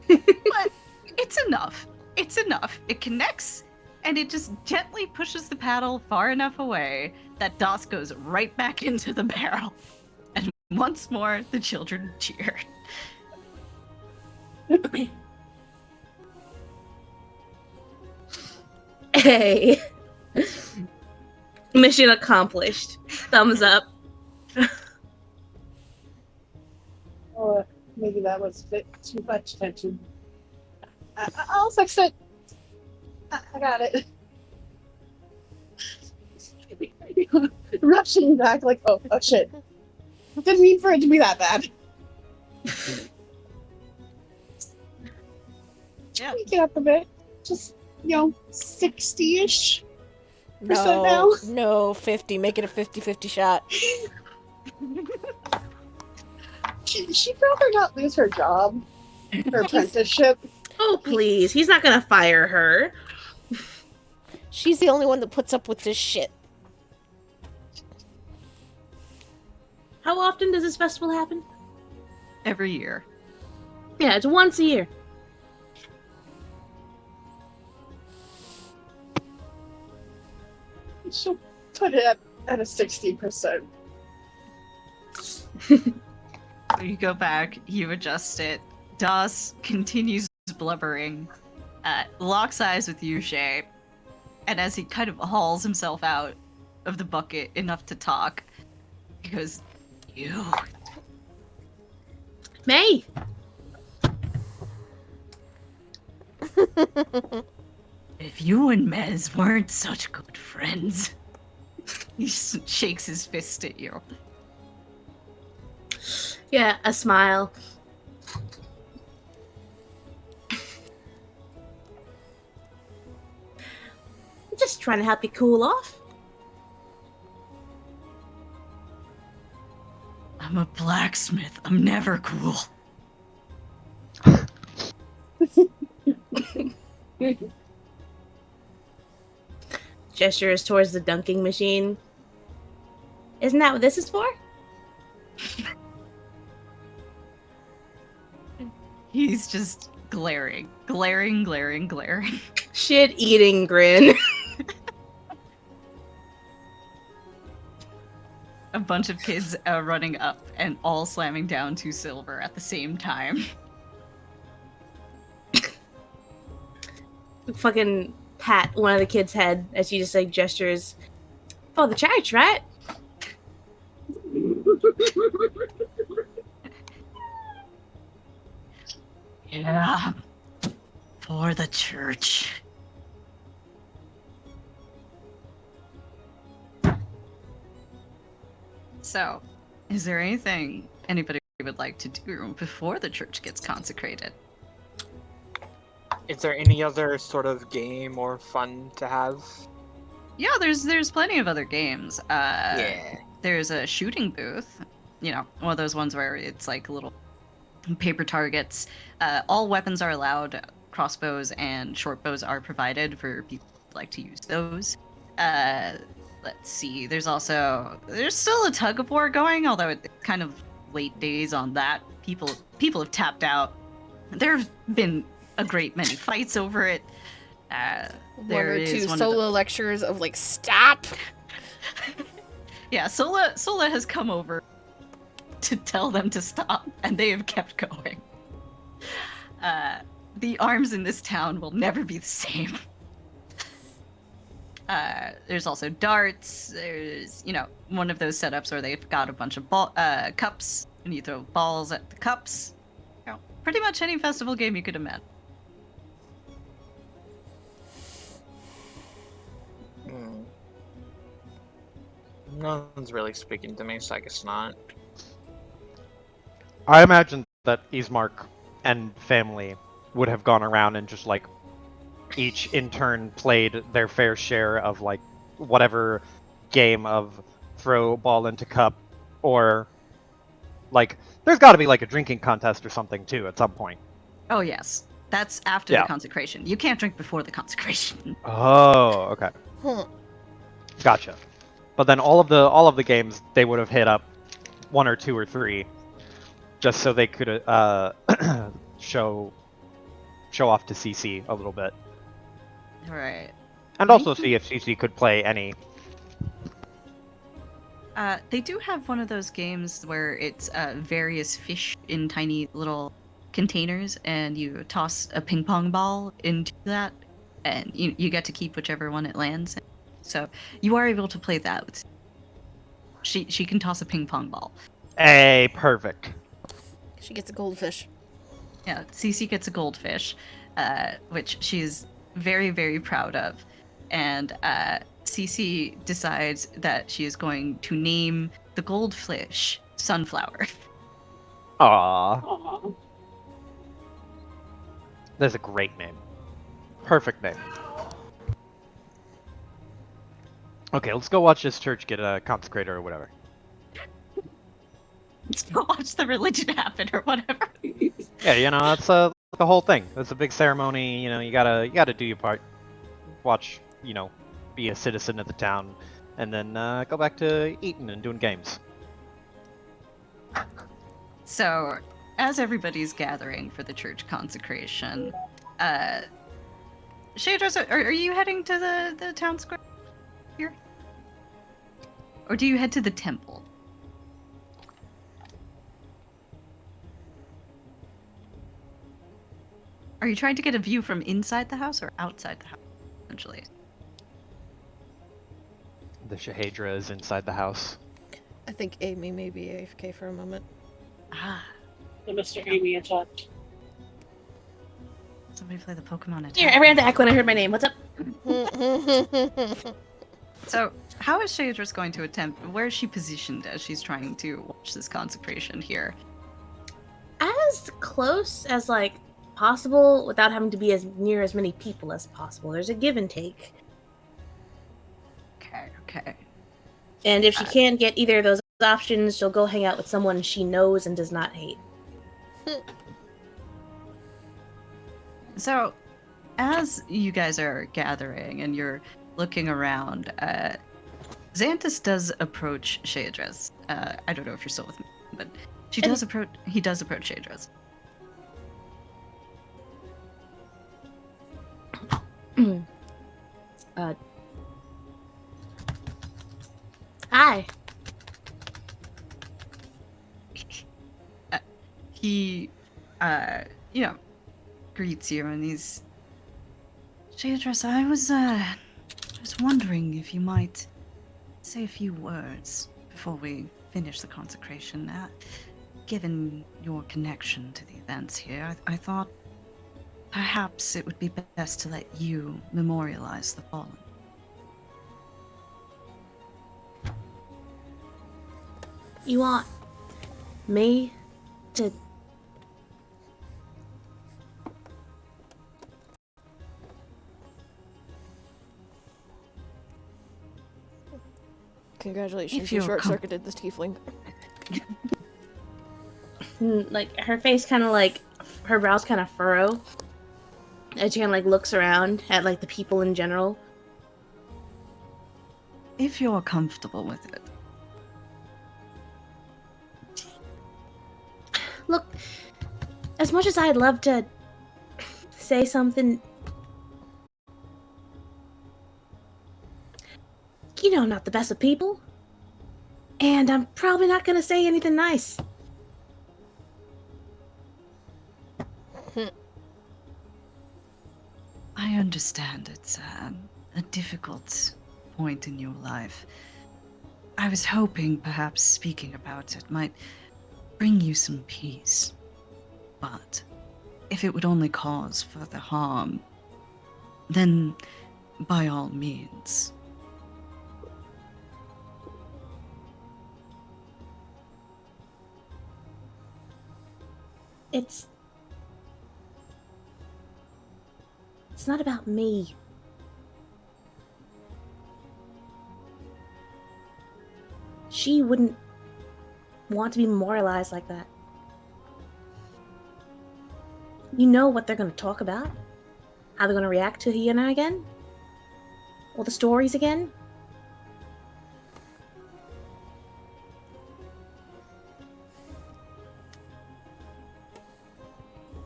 But it's enough. It's enough. It connects, and it just gently pushes the paddle far enough away that Das goes right back into the barrel. And once more, the children cheer. Hey. Mission accomplished. Thumbs up. Oh, maybe that was a bit too much tension. I'll fix it. I got it. Rushing back like, oh shit. Didn't mean for it to be that bad. Yeah. Tweak it up a bit. Just, 60-ish. No, now. no, 50. Make it a 50-50 shot. She'd rather not lose her job, her apprenticeship. Oh, please. He's not gonna fire her. She's the only one that puts up with this shit. How often does this festival happen? Every year. Yeah, it's once a year. She'll put it at a 60%. You go back, you adjust it. Das continues blubbering, locks eyes with Yushay, and as he kind of hauls himself out of the bucket enough to talk, he goes, "You." May! If you and Mez weren't such good friends. He shakes his fist at you. Yeah, a smile. I'm just trying to help you cool off. I'm a blacksmith. I'm never cool. Gestures towards the dunking machine. Isn't that what this is for? He's just glaring. Shit eating grin. A bunch of kids running up and all slamming down 2 silver at the same time. Fucking pat one of the kids' head as she just like gestures for the church, right? Yeah. For the church. So, is there anything anybody would like to do before the church gets consecrated? Is there any other sort of game or fun to have? Yeah, there's plenty of other games. Yeah. There's a shooting booth. One of those ones where it's like little paper targets. All weapons are allowed. Crossbows and short bows are provided for people who like to use those. Let's see. There's still a tug of war going, although it's kind of late days on that. People have tapped out. There have been a great many fights over it. One or two solo lectures of like, stop! Yeah, Sola has come over to tell them to stop, and they have kept going. The arms in this town will never be the same. There's also darts. There's, one of those setups where they've got a bunch of cups, and you throw balls at the cups. Pretty much any festival game you could imagine. No one's really speaking to me, so I guess not. I imagine that Ismark and family would have gone around and just like each in turn played their fair share of like whatever game of throw ball into cup, or like there's got to be like a drinking contest or something too at some point. Oh yes, that's after the consecration. You can't drink before the consecration. Oh, okay. Gotcha. But then all of the games they would have hit up 1 or 2 or 3, just so they could show off to CC a little bit. Right. And also see if Cece could play any. They do have one of those games where it's various fish in tiny little containers, and you toss a ping pong ball into that, and you get to keep whichever one it lands in. So you are able to play that. She can toss a ping pong ball. Hey, perfect. She gets a goldfish. Yeah, Cece gets a goldfish, which she's very, very proud of. And Cece decides that she is going to name the goldfish Sunflower. Aww, Aw. that's a great name. Perfect name. Okay, let's go watch this church get a consecrator or whatever. Let's go watch the religion happen or whatever. Yeah, you know, that's the whole thing. It's a big ceremony. You know, you gotta do your part. Watch, you know, be a citizen of the town, and then go back to eating and doing games. So, as everybody's gathering for the church consecration, Shadros, are you heading to the town square here? Or do you head to the temple? Are you trying to get a view from inside the house or outside the house, essentially? The Shahedra is inside the house. I think Amy may be AFK for a moment. Ah, The Mr. Amy attacked. somebody play the Pokemon attack. Here, I ran back when I heard my name. What's up? So, how is Shadros going to attempt? Where is she positioned as she's trying to watch this consecration here? As close as like possible without having to be as near as many people as possible. There's a give and take. Okay. And if she can't get either of those options, she'll go hang out with someone she knows and does not hate. So, as you guys are gathering and you're looking around, Xanthus does approach Shadris. I don't know if you're still with me, but he does approach Shadris. Hi. He, greets you and he's... Shadris, I was wondering if you might say a few words before we finish the consecration. Given your connection to the events here, I thought perhaps it would be best to let you memorialize the fallen. You want me to... Congratulations, If you you're short-circuited this tiefling. Like, her face kind of like... Her brows kind of furrow. As she kind of like looks around at like the people in general. If you're comfortable with it. Look, as much as I'd love to say something, you know, I'm not the best of people. And I'm probably not gonna say anything nice. I understand it's a difficult point in your life. I was hoping perhaps speaking about it might bring you some peace. But if it would only cause further harm, then by all means. It's not about me. She wouldn't want to be memorialized like that. You know what they're going to talk about? How they're going to react to Hyena again? Or the stories again?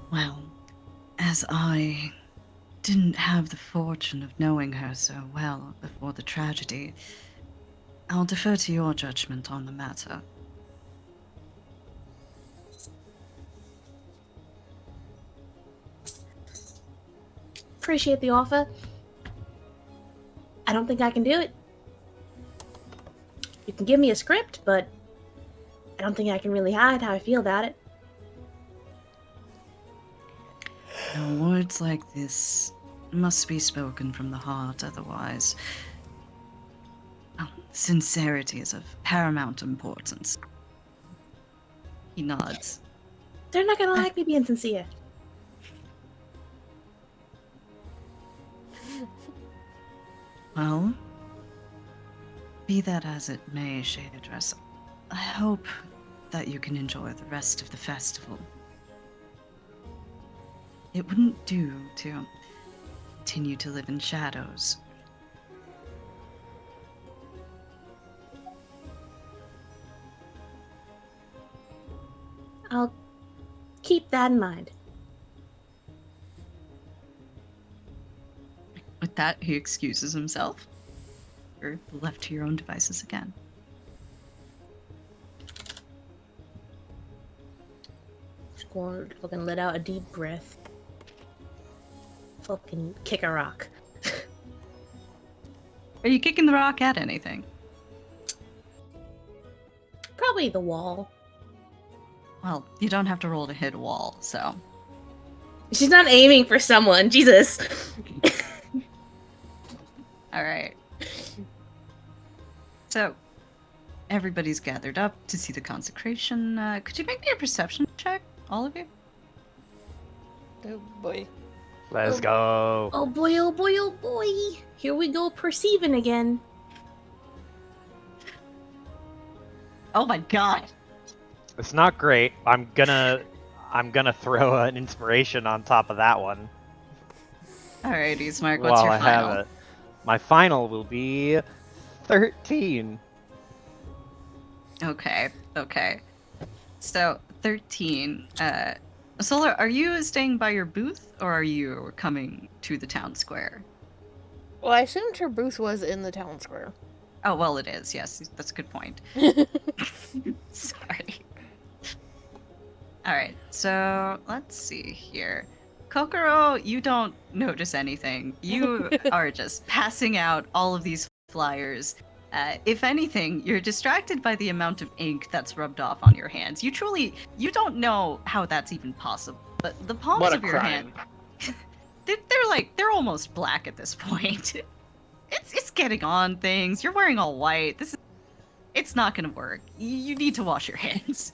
Well, as I didn't have the fortune of knowing her so well before the tragedy. I'll defer to your judgment on the matter. Appreciate the offer. I don't think I can do it. You can give me a script, but I don't think I can really hide how I feel about it. Now, words like this must be spoken from the heart, otherwise. Sincerity is of paramount importance. He nods. They're not gonna like me being sincere. Well, be that as it may, Shaded Dress, I hope that you can enjoy the rest of the festival. It wouldn't do to continue to live in shadows. I'll keep that in mind. With that, he excuses himself. You're left to your own devices again. Just going to fucking let out a deep breath. Fucking kick a rock. Are you kicking the rock at anything? Probably the wall. Well, you don't have to roll to hit a wall, so. She's not aiming for someone. Jesus. Alright. So, everybody's gathered up to see the consecration. Could you make me a perception check, all of you? Oh boy. Let's go. Oh boy, oh boy, oh boy. Here we go, perceiving again. Oh my god! It's not great. I'm gonna throw an inspiration on top of that one. Alrighty, Mark, what's While your I final? have it. My final will be 13. Okay. So, 13. Solar, are you staying by your booth, or are you coming to the town square? Well, I assumed her booth was in the town square. Oh, well, it is. Yes, that's a good point. Sorry. Alright, so let's see here. Kokoro, you don't notice anything. You are just passing out all of these flyers. If anything, you're distracted by the amount of ink that's rubbed off on your hands. You don't know how that's even possible. But the palms What a of your hand, crime. they're almost black at this point. It's getting on things. You're wearing all white. It's not gonna work. You need to wash your hands.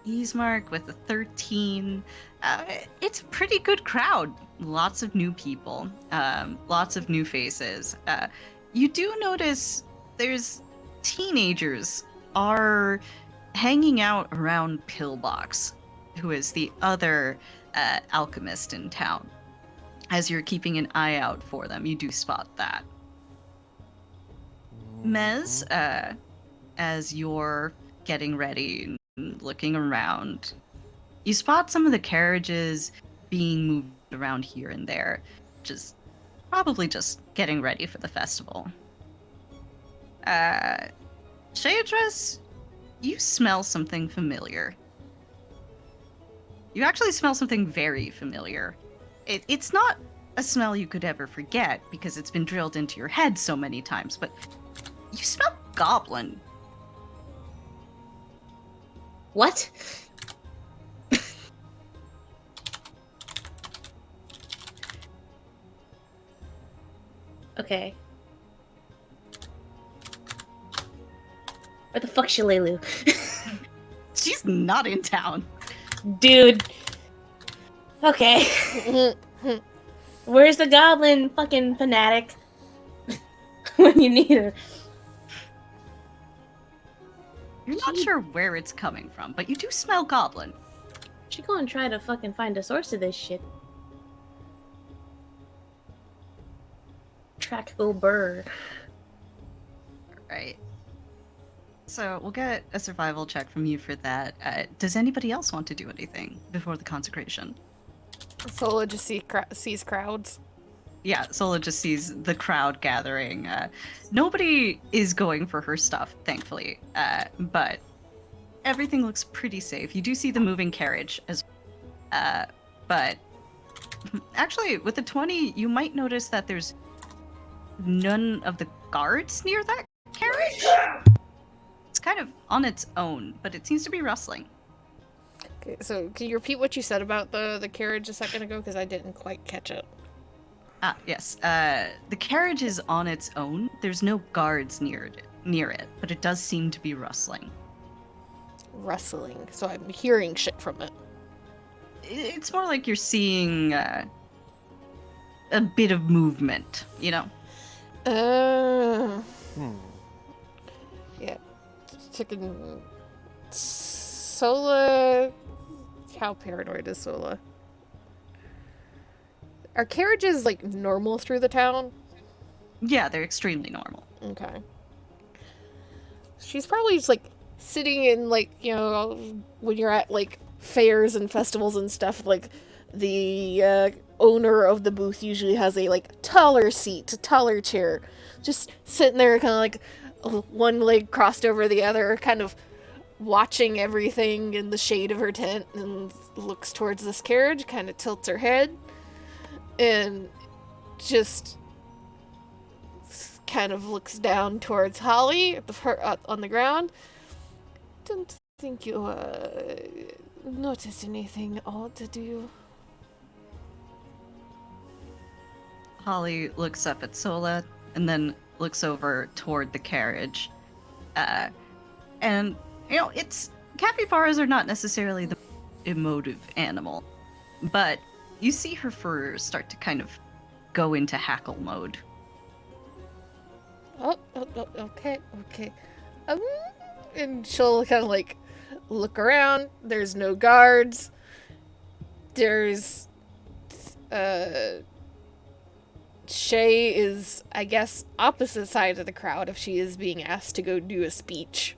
Easemark with a 13. It's a pretty good crowd. Lots of new people. Lots of new faces. You do notice there's teenagers are hanging out around Pillbox, who is the other alchemist in town. As you're keeping an eye out for them, you do spot that. Mez, as you're getting ready and looking around, you spot some of the carriages being moved around here and there, probably just getting ready for the festival. Shayadress, you smell something familiar. You actually smell something very familiar. It's not a smell you could ever forget because it's been drilled into your head so many times, but you smell goblin. What? Okay. Where the fuck's Shalelu? She's not in town. Dude. Okay. Where's the goblin fucking fanatic? When you need her. You're not sure where it's coming from, but you do smell goblin. She gonna try to fucking find a source of this shit. Track go burr. Right. So we'll get a survival check from you for that. Does anybody else want to do anything before the consecration? Sola just sees crowds. Yeah, Sola just sees the crowd gathering. Nobody is going for her stuff, thankfully, but everything looks pretty safe. You do see the moving carriage as but actually, with the 20, you might notice that there's none of the guards near that carriage. It's kind of on its own, but it seems to be rustling. Okay, so can you repeat what you said about the carriage a second ago? Because I didn't quite catch it. Ah, yes. The carriage is on its own. There's no guards near it, but it does seem to be rustling. Rustling. So I'm hearing shit from it. It's more like you're seeing a bit of movement, you know? Yeah. Chicken. Sola. How paranoid is Sola? Are carriages like normal through the town? Yeah, they're extremely normal. Okay. She's probably just like sitting in like, you know, when you're at like fairs and festivals and stuff, like the owner of the booth usually has a like taller seat, a taller chair, just sitting there kind of like one leg crossed over the other, kind of watching everything in the shade of her tent, and looks towards this carriage, kind of tilts her head, and just kind of looks down towards Holly on the ground. Don't think you notice anything odd, do you? Holly looks up at Sola and then looks over toward the carriage. And, you know, capybaras are not necessarily the emotive animal, but you see her fur start to kind of go into hackle mode. Oh, okay. And she'll kind of like look around. There's no guards. There's Shay is, I guess, opposite side of the crowd if she is being asked to go do a speech.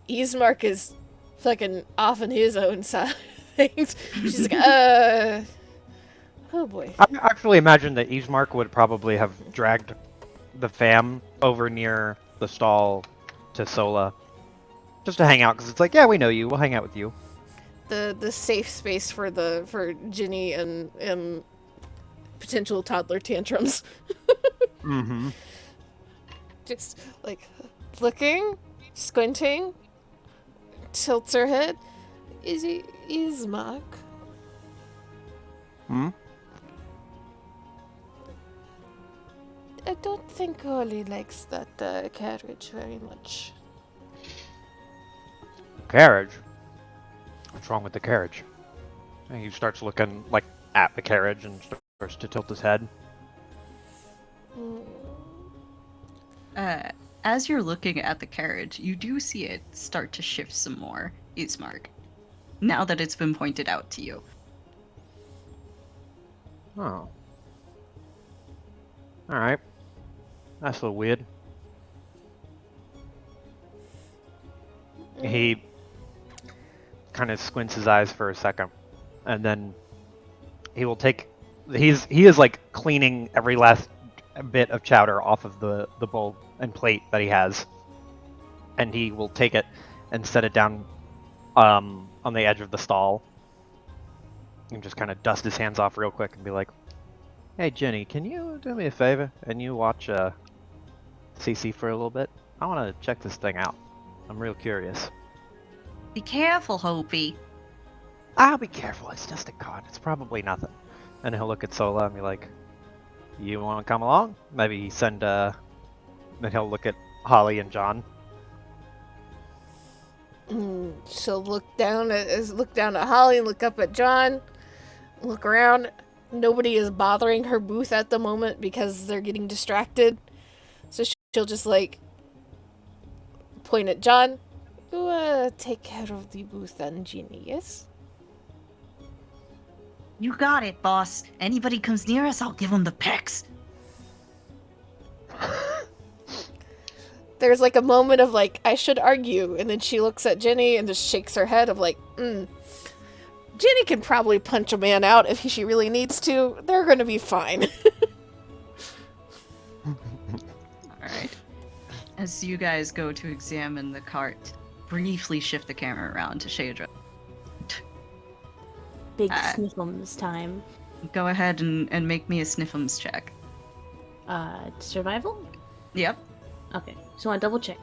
Ismark is fucking off on his own side of things. She's like, oh boy. I actually imagine that Ismark would probably have dragged the fam over near the stall to Sola just to hang out, because it's like, yeah, we know you, we'll hang out with you. The safe space for Ginny and potential toddler tantrums. Mm-hmm. Just like looking, squinting, tilts her head. Is Mark? Hmm? I don't think Holly likes that carriage very much. Carriage? What's wrong with the carriage? And he starts looking like at the carriage and starts to tilt his head. As you're looking at the carriage, you do see it start to shift some more, Ismark, now that it's been pointed out to you. Oh. Alright. That's a little weird. He kind of squints his eyes for a second, and then he will take... He is like cleaning every last bit of chowder off of the bowl and plate that he has. And he will take it and set it down on the edge of the stall. And just kind of dust his hands off real quick and be like, "Hey Jenny, can you do me a favor and you watch CC for a little bit? I want to check this thing out. I'm real curious." Be careful, Hopi. I'll be careful, it's just a card. It's probably nothing. And he'll look at Sola and be like, "You want to come along?" Maybe send then he'll look at Holly and John. She'll look down at Holly and look up at John. Look around. Nobody is bothering her booth at the moment because they're getting distracted. So she'll just like point at John. You take care of the booth then, Ginny, yes? You got it, boss. Anybody comes near us, I'll give them the pecs. There's like a moment of like, I should argue, and then she looks at Jenny and just shakes her head of like, Ginny can probably punch a man out if she really needs to. They're gonna be fine. Alright. As you guys go to examine the cart, briefly shift the camera around to Shaydra. Big sniffums time. Go ahead and make me a sniffums check. Survival? Yep. Okay, so I double check.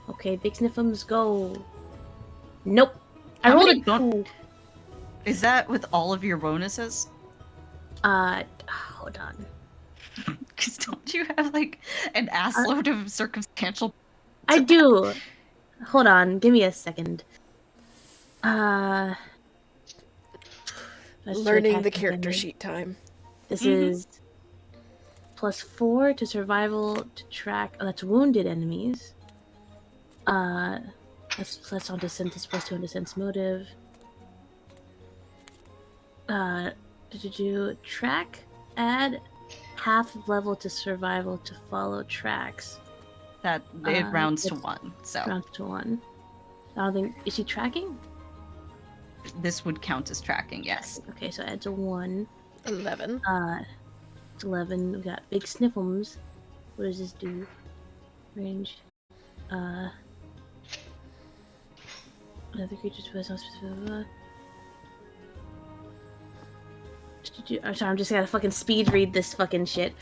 Okay, big sniffums go. Nope. I How rolled many a bon- 2. Is that with all of your bonuses? Hold on. Because don't you have like an assload of circumstantial? I do. Hold on, give me a second. Let's try Learning the tactic character damage. sheet time. This is +4 to survival to track. Oh, that's wounded enemies. That's on sense +2 on to sense motive. Track. Add half level to survival to follow tracks. That it rounds to it's 1. So Round to 1. I don't think. Is she tracking? this would count as tracking. Yes. Okay, so add to 1. 11. It's 11. We got big sniffums. What does this do? Range. Another creature's possess not specific. I'm sorry, I'm just gonna fucking speed read this fucking shit.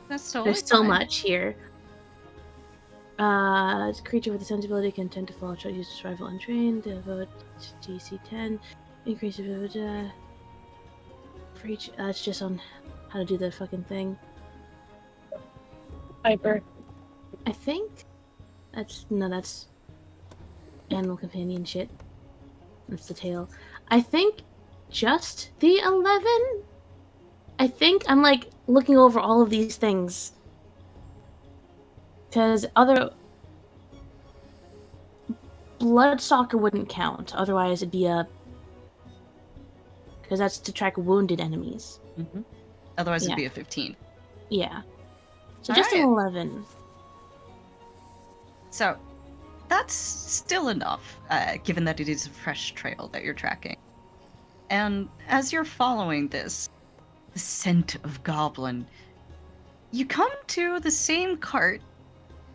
That's totally There's so fine. much here. It's a creature with a sensibility can tend to fall short, use survival untrained, devote DC 10, increase the for each. It's just on how to do the fucking thing. Piper. I think that's animal companion shit. That's the tail. I think just the 11. I think I'm like looking over all of these things. Because Bloodstalker wouldn't count. Otherwise, it'd be a. Because that's to track wounded enemies. Mm-hmm. Otherwise, Yeah. it'd be a 15. Yeah. So All just right. an 11. So that's still enough, given that it is a fresh trail that you're tracking. And as you're following this, the scent of goblin, you come to the same cart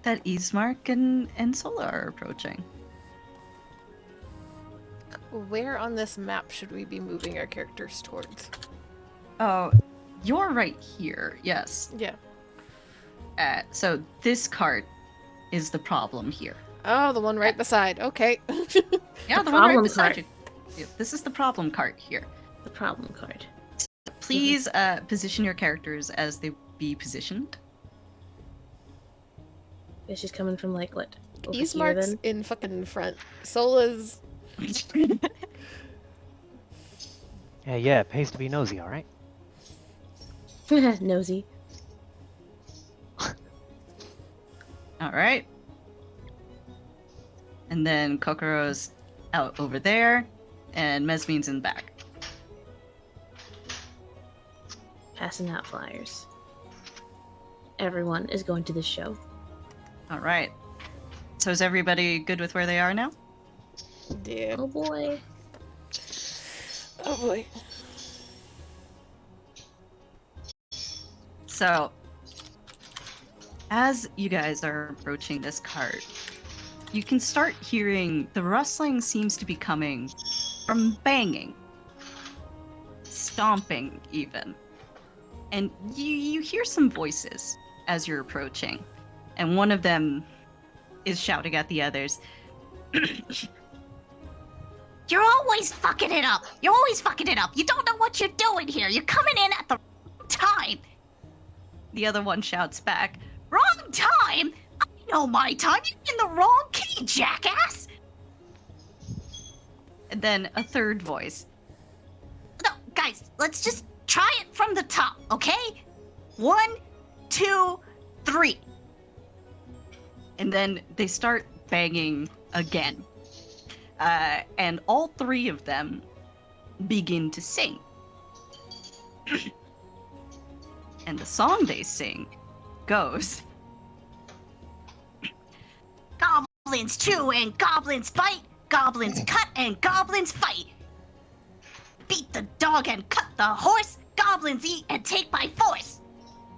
that Ismark and Sola are approaching. Where on this map should we be moving our characters towards? Oh, you're right here, yes. Yeah. So this cart is the problem here. Oh, the one right beside. Okay. Yeah, The the one right problem beside cart. you. Yeah, this is the problem cart here. The problem card. Please position your characters as they be positioned. Is she's coming from like what? Over Ismark's here, in fucking front. Sola's. Yeah, it pays to be nosy, alright? then? Nosy. All right. And then Kokoro's out over there, and Mesmine's in the back. Passing out flyers. Everyone is going to this show. All right. So is everybody good with where they are now? Yeah. Oh boy. Oh boy. So, as you guys are approaching this cart, you can start hearing the rustling seems to be coming from banging, stomping even. And you hear some voices as you're approaching. And one of them is shouting at the others. You're always fucking it up. You're always fucking it up. You don't know what you're doing here. You're coming in at the wrong time. The other one shouts back, Wrong time? I know my time. You're in the wrong key, jackass. And then a third voice. No, guys, let's just try it from the top, okay? 1, 2, 3. And then they start banging again. And all three of them begin to sing. And the song they sing goes, Goblins chew and goblins bite, goblins cut and goblins fight. beat the dog and cut the horse. Goblins eat and take by force.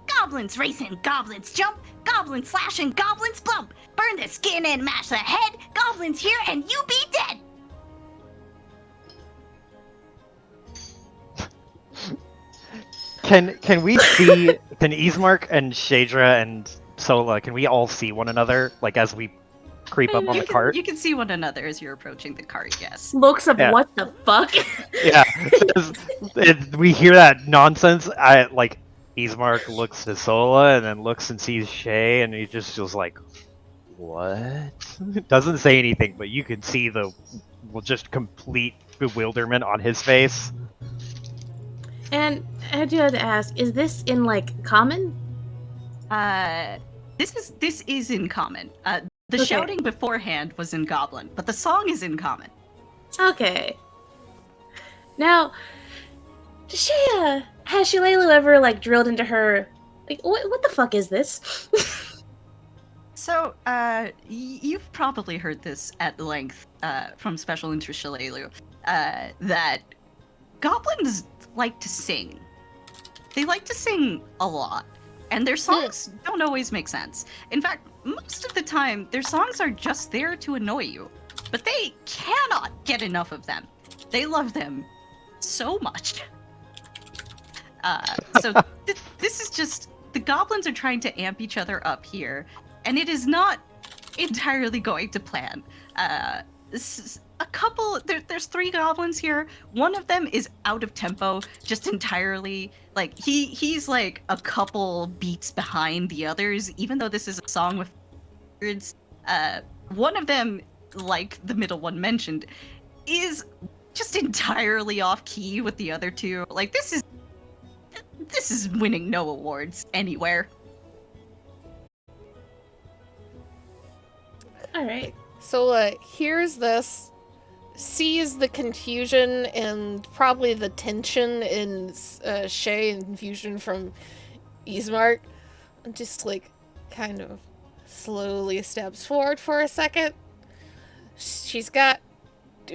Goblins race and goblins jump. Goblins slash and goblins bump. Burn the skin and mash the head. Goblins here and you be dead. Can we see? Can Ismark and Shadra and Sola? Can we all see one another? Like as we creep up on the cart? You can see one another as you're approaching the cart. Yes. Looks of Yeah. what the fuck? Yeah. We hear that nonsense. Ismark looks to Sola and then looks and sees Shay, and he just feels like, what? Doesn't say anything, but you can see the just complete bewilderment on his face. And I do have to ask, is this in like common? This is in common. The Okay. shouting beforehand was in Goblin, but the song is in common. Okay. Now, does she, has Shillelagh ever like drilled into her? Like, what the fuck is this? So, you've probably heard this at length from Special Interest Shillelagh, that goblins like to sing. They like to sing a lot, and their songs don't always make sense. In fact, most of the time, their songs are just there to annoy you, but they cannot get enough of them. They love them so much. So this is just, the goblins are trying to amp each other up here, and it is not entirely going to plan. This is a couple, there's 3 goblins here. One of them is out of tempo, just entirely. Like, he's like a couple beats behind the others, even though this is a song with words. One of them, like the middle one mentioned, is just entirely off key with the other 2. Like, this is winning no awards anywhere. All right. Sola hears this, sees the confusion and probably the tension in Shay and confusion from Ismark, and just like kind of slowly steps forward for a second. She's got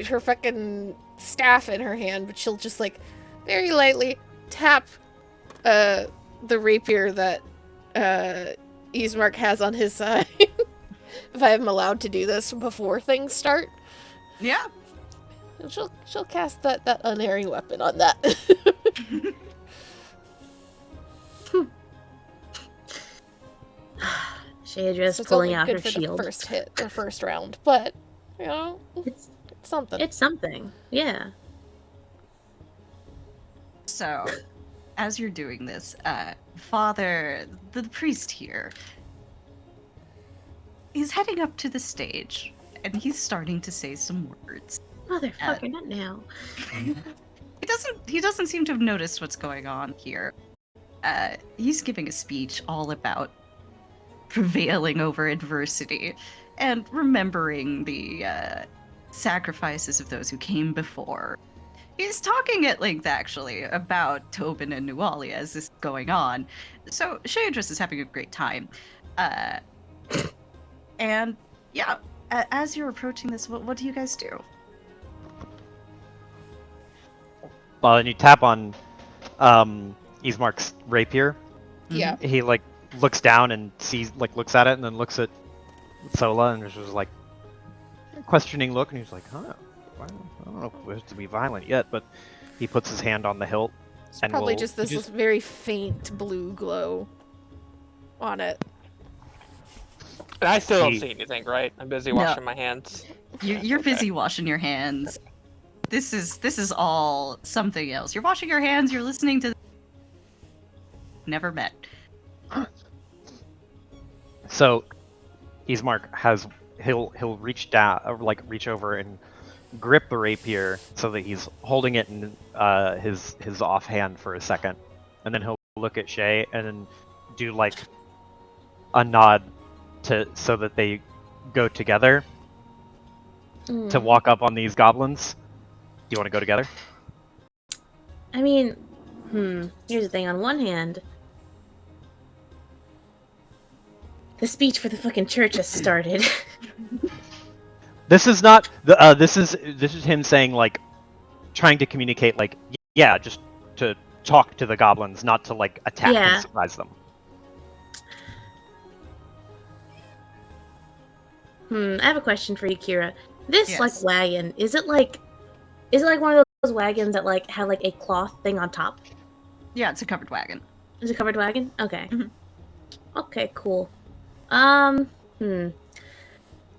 her fucking staff in her hand, but she'll just like very lightly tap the rapier that Ismark has on his side. If I am allowed to do this before things start. Yeah. And she'll cast that unerring weapon on that. Shadra's So it's pulling only out good her for shield. the first hit, or first round, but you know, It's it's something. it's something. Yeah. So, as you're doing this, Father, the priest here, is heading up to the stage, and he's starting to say some words. Motherfucker, not now. He doesn't seem to have noticed what's going on here. He's giving a speech all about prevailing over adversity and remembering the sacrifices of those who came before. He's talking at length, actually, about Tobin and Nualia as this is going on. So Shadris is having a great time. And yeah, as you're approaching this, what do you guys do? Well, and you tap on Ismark's rapier. Yeah. He like looks down and sees, like looks at it, and then looks at Sola, and there's just like a questioning look, and he's like, "Huh? I don't know if we have to be violent yet," but he puts his hand on the hilt, It's and probably will just this very faint blue glow on it. And I still don't He- see anything, right? I'm busy No. washing my hands. You're busy washing your hands. This is all something else. You're washing your hands. You're listening to. Never met. So, Ismark he'll reach down, or like reach over and grip the rapier so that he's holding it in his offhand for a second, and then he'll look at Shay and then do like a nod so that they go together to walk up on these goblins. Do you want to go together? I mean, here's the thing. On one hand, the speech for the fucking church has started. This is not the. This is him saying like, trying to communicate, like, yeah, just to talk to the goblins, not to, like, attack Yeah. and surprise them. I have a question for you, Kira. This Yes. like wagon, is it like one of those wagons that like have like a cloth thing on top? Yeah, it's a covered wagon. Is it a covered wagon? Okay. Mhm. Okay, cool.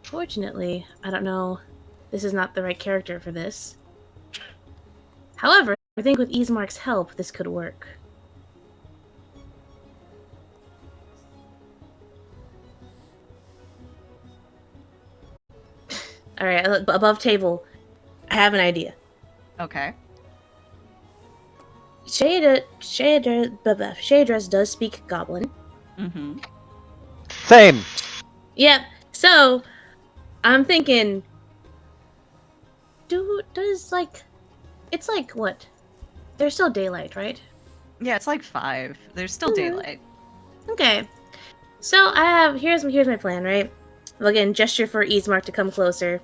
Fortunately, I don't know. This is not the right character for this. However, I think with Ismark's help, this could work. Alright, above table, I have an idea. Okay. Shadres does speak Goblin. Mm-hmm. Same! Yep. So, I'm thinking, does like, it's like what? There's still daylight, right? Yeah, it's like 5. There's still Mhm. daylight. Okay. So here's my plan, right? Again, gesture for Ismark to come closer.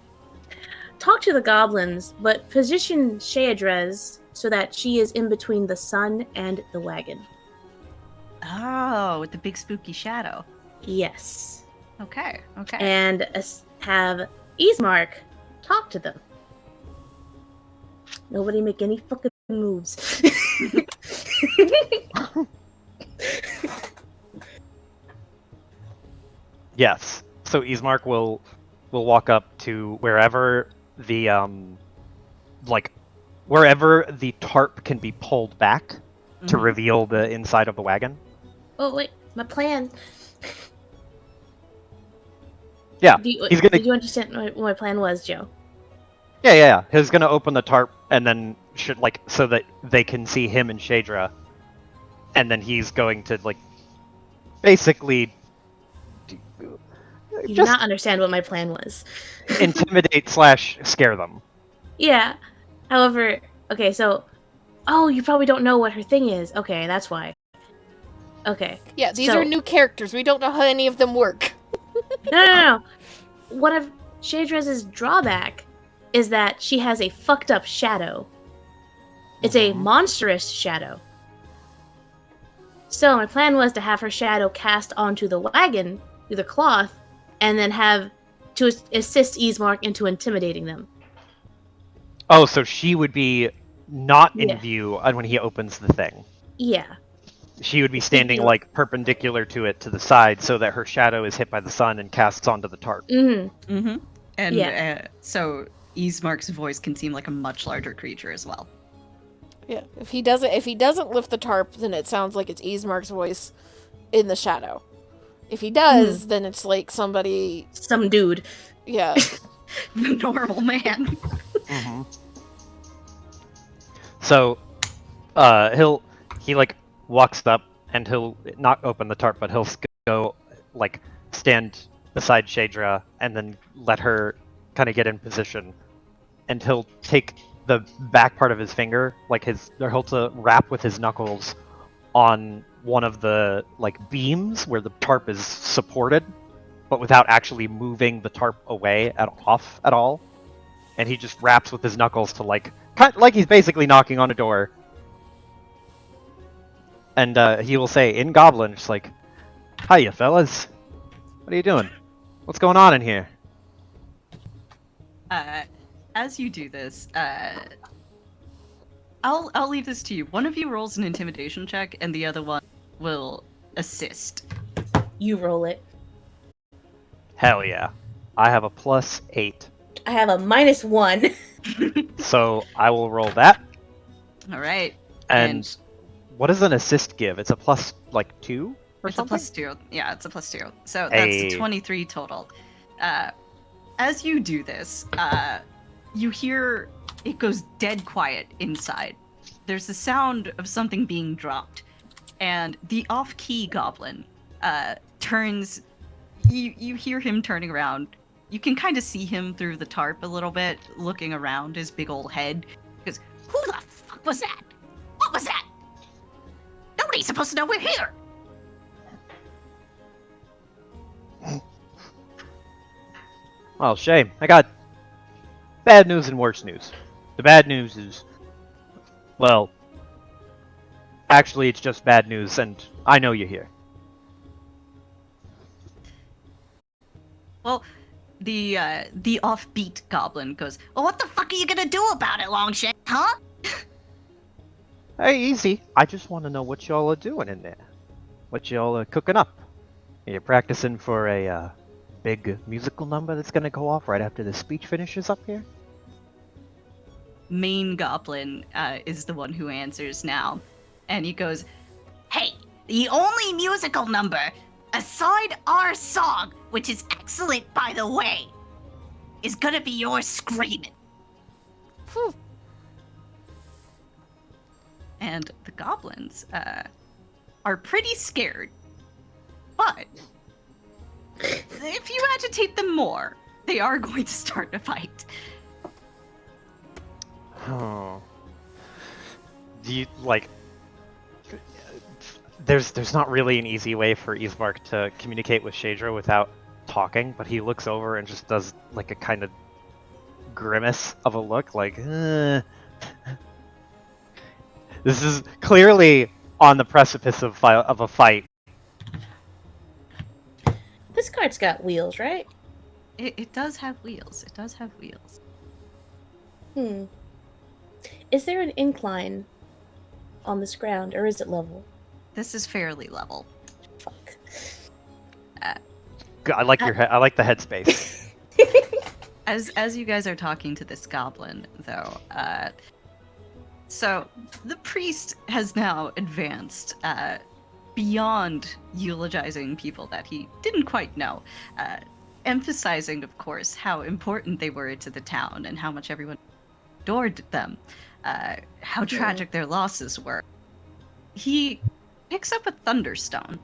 Talk to the goblins, but position Shadres so that she is in between the sun and the wagon. Oh, with the big spooky shadow. Yes. Okay. And have Ismark talk to them. Nobody make any fucking moves. Yes. So Ismark will walk up to wherever the wherever the tarp can be pulled back to Mhm. reveal the inside of the wagon. Oh wait, my plan. Yeah, Did you understand what my plan was, Joe? Yeah. He's gonna open the tarp and then should like so that they can see him and Shadra, and then he's going to like basically You do just not understand what my plan was. intimidate / scare them. Yeah. However, okay, so you probably don't know what her thing is. Okay, that's why. Okay. Yeah, these So- are new characters. We don't know how any of them work. No. One of Shadres's drawback is that she has a fucked up shadow. It's a monstrous shadow. So my plan was to have her shadow cast onto the wagon through the cloth, and then have to assist Ismark into intimidating them. Oh, so she would be not in Yeah. view when he opens the thing. Yeah. She would be standing be- like perpendicular to it to the side so that her shadow is hit by the sun and casts onto the tarp. Mm-hmm. Mm-hmm. And Yeah. So Ismark's voice can seem like a much larger creature as well. Yeah, if he doesn't lift the tarp, then it sounds like it's Ismark's voice in the shadow. If he does, then it's like somebody. Some dude. Yeah. The normal man. So, he like walks up and he'll not open the tarp, but he'll go like stand beside Shadra and then let her kind of get in position, and he'll take the back part of his finger, like he'll to rap with his knuckles on one of the like beams where the tarp is supported, but without actually moving the tarp away at all. And he just raps with his knuckles to like he's basically knocking on a door. And he will say in Goblin, just like, "Hiya, fellas. What are you doing? What's going on in here?" As you do this, I'll leave this to you. One of you rolls an intimidation check, and the other one will assist. You roll it. Hell yeah. I have a +8. I have a -1. So I will roll that. All right. And what does an assist give? It's a +2 or It's something? a +2. Yeah, it's a +2. So that's Hey. 23 total. As you do this, you hear it goes dead quiet inside. There's the sound of something being dropped, and the off-key goblin turns. You hear him turning around. You can kind of see him through the tarp a little bit, looking around his big old head. He goes, "Who the fuck was that? What was that? Nobody's supposed to know we're here." Well, shame. I got bad news and worse news. The bad news is Well, actually, it's just bad news, and I know you're here. Well, the offbeat goblin goes, "Well, what the fuck are you gonna do about it, Longshank? Huh?" Hey, easy. I just want to know what y'all are doing in there. What y'all are cooking up. Are you practicing for a big musical number that's gonna go off right after the speech finishes up here? Main goblin is the one who answers now, and he goes, "Hey, the only musical number, aside our song, which is excellent by the way, is gonna be your screaming." Phew. And the goblins are pretty scared, but if you agitate them more, they are going to start a fight. Oh. Do you like? There's not really an easy way for Ismark to communicate with Shadra without talking, but he looks over and just does like a kind of grimace of a look, like. This is clearly on the precipice of a fight. This cart's got wheels, right? It does have wheels. It does have wheels. Is there an incline on this ground, or is it level? This is fairly level. Fuck. I like your I like the headspace. As you guys are talking to this goblin, though, so the priest has now advanced beyond eulogizing people that he didn't quite know, emphasizing, of course, how important they were to the town and how much everyone adored them, how tragic their losses were. He picks up a thunderstone,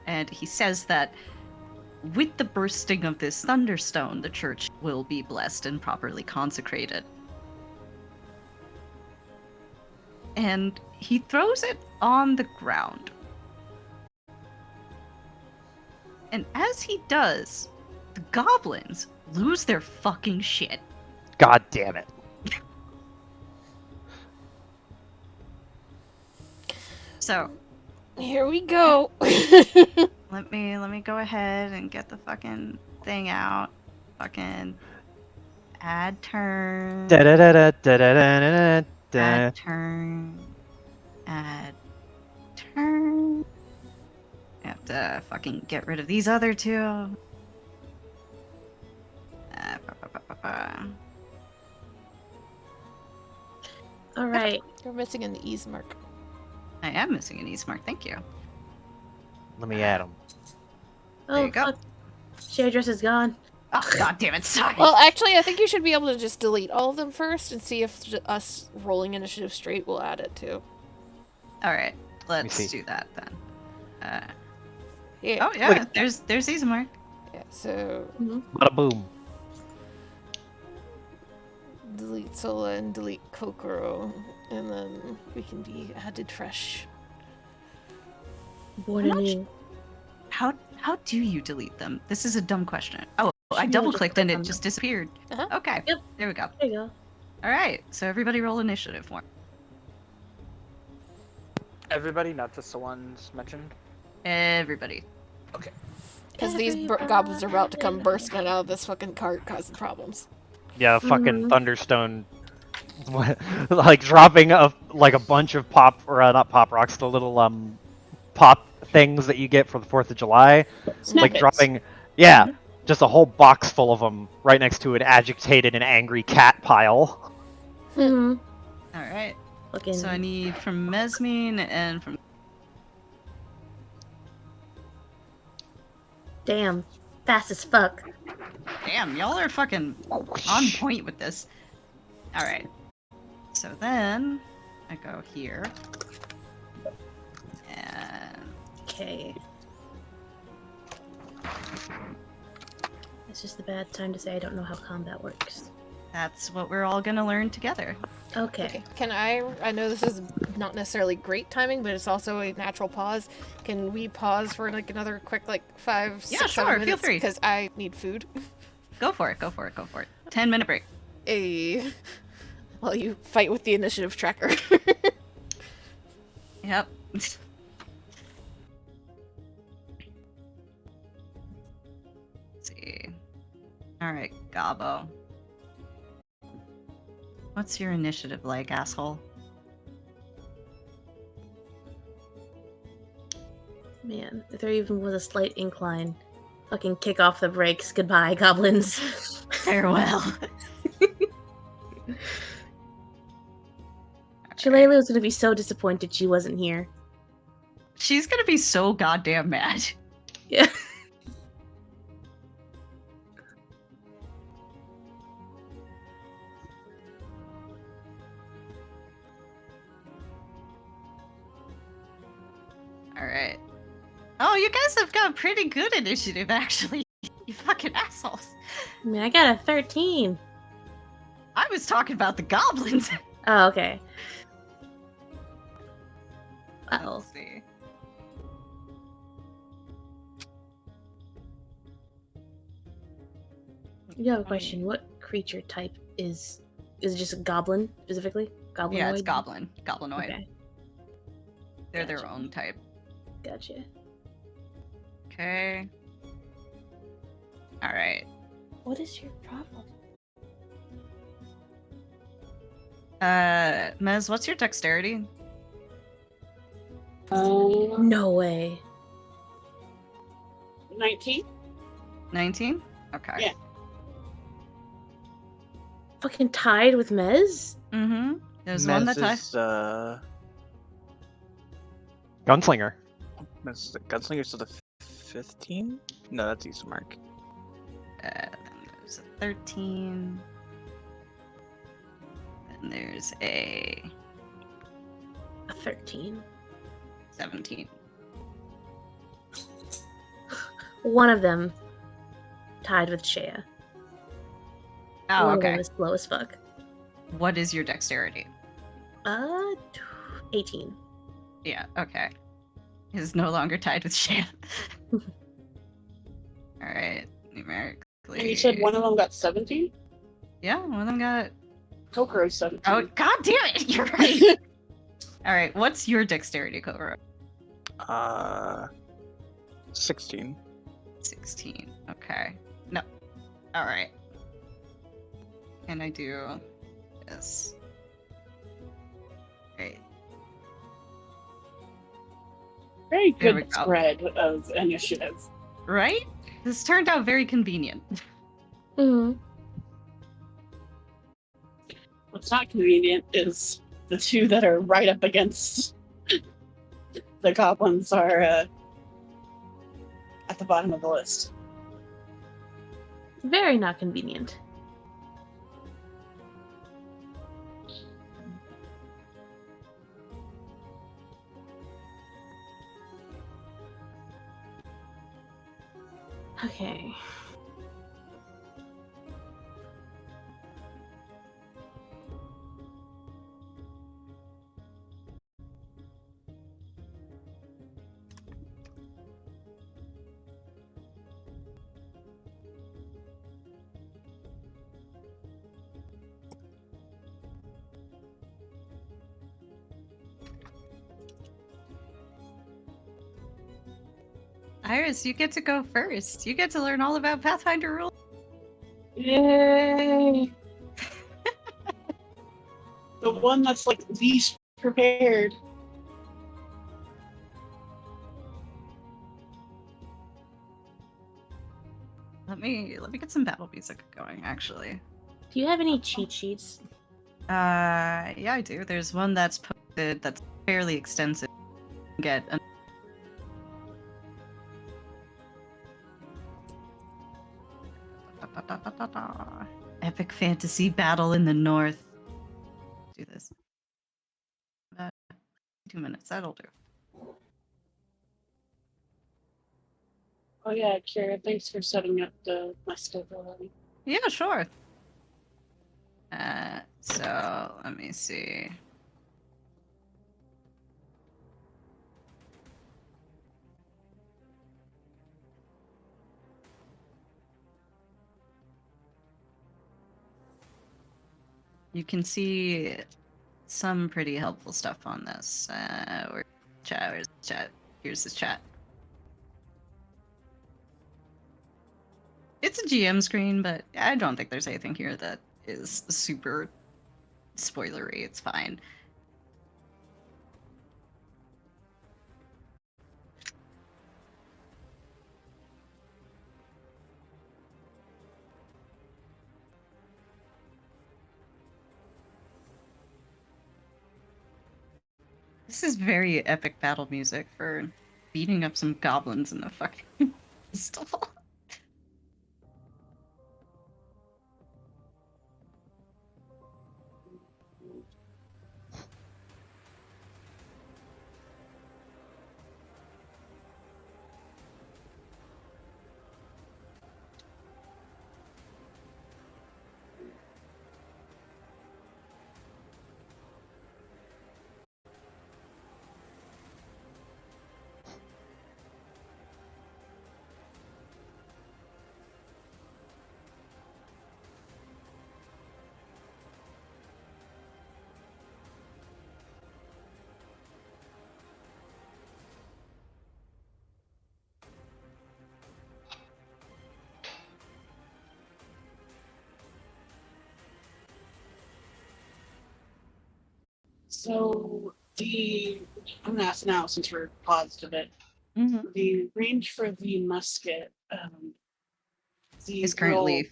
and he says that with the bursting of this thunderstone, the church will be blessed and properly consecrated. And he throws it on the ground. And as he does, the goblins lose their fucking shit. God damn it. So, Here we go. let me go ahead and get the fucking thing out. Fucking add turn. Add turn. Add turn. I have to fucking get rid of these other two. All right. You're missing an ease mark. I am missing an Eastmark, thank you. Let me add him. There Oh, you go. fuck. Share address is gone. Oh, god damn it, sorry. Well, actually, I think you should be able to just delete all of them first and see if us rolling initiative straight will add it too. Alright, let's see. do that then. Yeah. Oh yeah, there's Eastmark. Yeah. So Bada boom. delete Sola and delete Kokoro, and then we can be added fresh. Born How much- anew. How do you delete them? This is a dumb question. Oh, I Should be able double to clicked click and on it them. just disappeared. Uh-huh. Okay. Yep. There we go. There you go. Alright, so everybody roll initiative for me. Everybody, not just the ones mentioned. Everybody. Because these goblins are about to come bursting out of this fucking cart, causing problems. Yeah, fucking Mhm. thunderstone, like dropping a bunch of pop, or not pop rocks, the little pop things that you get for the 4th of July. Like Snippets. dropping, yeah, just a whole box full of them right next to an agitated and angry cat pile. Mm-hmm. Alright. Fucking. So I need from Mesmine and from Damn. Fast as fuck. damn, y'all are fucking on point with this. Alright. So then I go here. And Okay. It's just a bad time to say I don't know how combat works. that's what we're all gonna learn together. Okay. Can I know this is not necessarily great timing, but it's also a natural pause. Can we pause for like another quick 5, Yeah, 6, sure, 7 feel minutes? free. Because I need food. Go for it, go for it, go for it. 10-minute break. A while you fight with the initiative tracker. Yep. Let's see. All right, Gabo. What's your initiative like, asshole? Man, if there even was a slight incline, fucking kick off the brakes. Goodbye, goblins. Farewell. Shillelagh was gonna be so disappointed she wasn't here. She's gonna be so goddamn mad. Yeah. Alright. Oh, you guys have got pretty good initiative, actually. You fucking assholes. I mean, I got a 13. I was talking about the goblins. Oh, okay. Uh-oh. Let's see. You have a question. What creature type is it just a goblin specifically? Goblinoid? Yeah, it's goblin. Goblinoid. Okay, They're their Gotcha. own type. gotcha. Okay. Alright. What is your problem? Mez, what's your dexterity? No way. 19? 19? Okay. Yeah. Fucking tied with Mez? Mm-hmm. There's one that I... Is, Gunslinger. Mez is the Gunslinger, so the 15? No, that's Eastmark. There's a 13. And there's a A 13. 17. One of them tied with Shea. Oh, One of okay. them is slow as fuck. What is your dexterity? 18. Yeah, okay. Is no longer tied with Shan. Alright, numerically. And you said one of them got 17? Yeah, one of them got... Kokoro's 17. Oh, god damn it! You're right! Alright, what's your dexterity, Kokoro? 16. 16. Okay. No. Alright. Can I do this? Great. Very There we good go. spread of initiative. Right? This turned out very convenient. Mm-hmm. What's not convenient is the two that are right up against the goblins are at the bottom of the list. Very not convenient. Okay. Iris, you get to go first. You get to learn all about Pathfinder rules. Yay! The one that's like least prepared. Let me get some battle music going, actually. Do you have any cheat sheets? Yeah, I do. There's one that's posted that's fairly extensive. Get an epic fantasy battle in the north. Do this. 2 minutes. That'll do. Oh yeah, Kira, thanks for setting up my schedule. Yeah, sure. So let me see. You can see some pretty helpful stuff on this. Where's chat? Here's the chat. It's a GM screen, but I don't think there's anything here that is super spoilery. It's fine. This is very epic battle music for beating up some goblins in the fucking festival. So I'm gonna ask now since we're paused a bit. Mm-hmm. The range for the musket, Is currently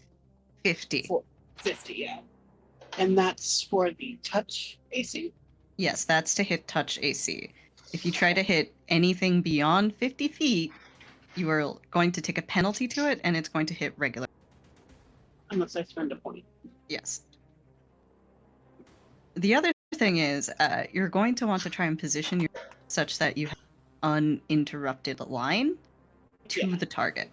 50. 50, yeah, and that's for the touch AC. Yes, that's to hit touch AC. If you try to hit anything beyond 50 feet, you are going to take a penalty to it, and it's going to hit regular. Unless I spend a point. Yes. The other thing is, you're going to want to try and position your such that you have uninterrupted line to the target.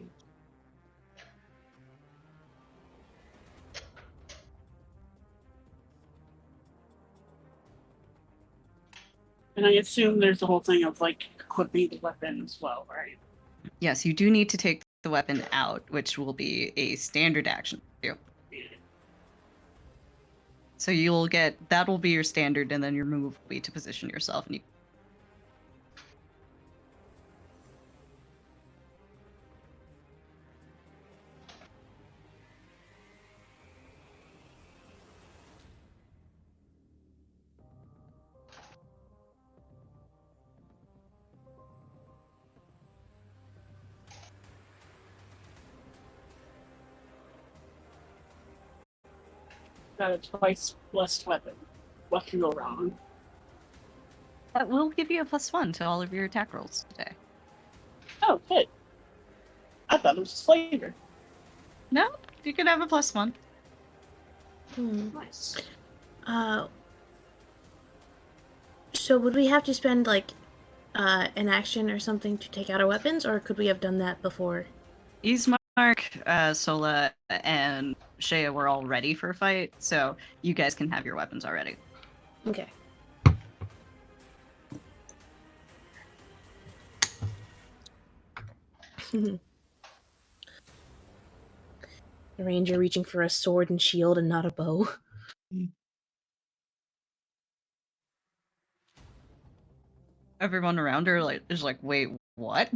And I assume there's the whole thing of like equipping the weapon as well, right? Yes, you do need to take the weapon out, which will be a standard action for you. So you'll get that will be your standard, and then your move will be to position yourself. And you... Got a twice blessed weapon. What can go wrong? That will give you a +1 to all of your attack rolls today. Oh, good. I thought it was just flavor. No, you can have a +1. Nice. So would we have to spend like an action or something to take out our weapons, or could we have done that before? Ismark, Sola, and Shea were all ready for a fight, so you guys can have your weapons already. Okay. The ranger reaching for a sword and shield and not a bow. Everyone around her is like, wait, what?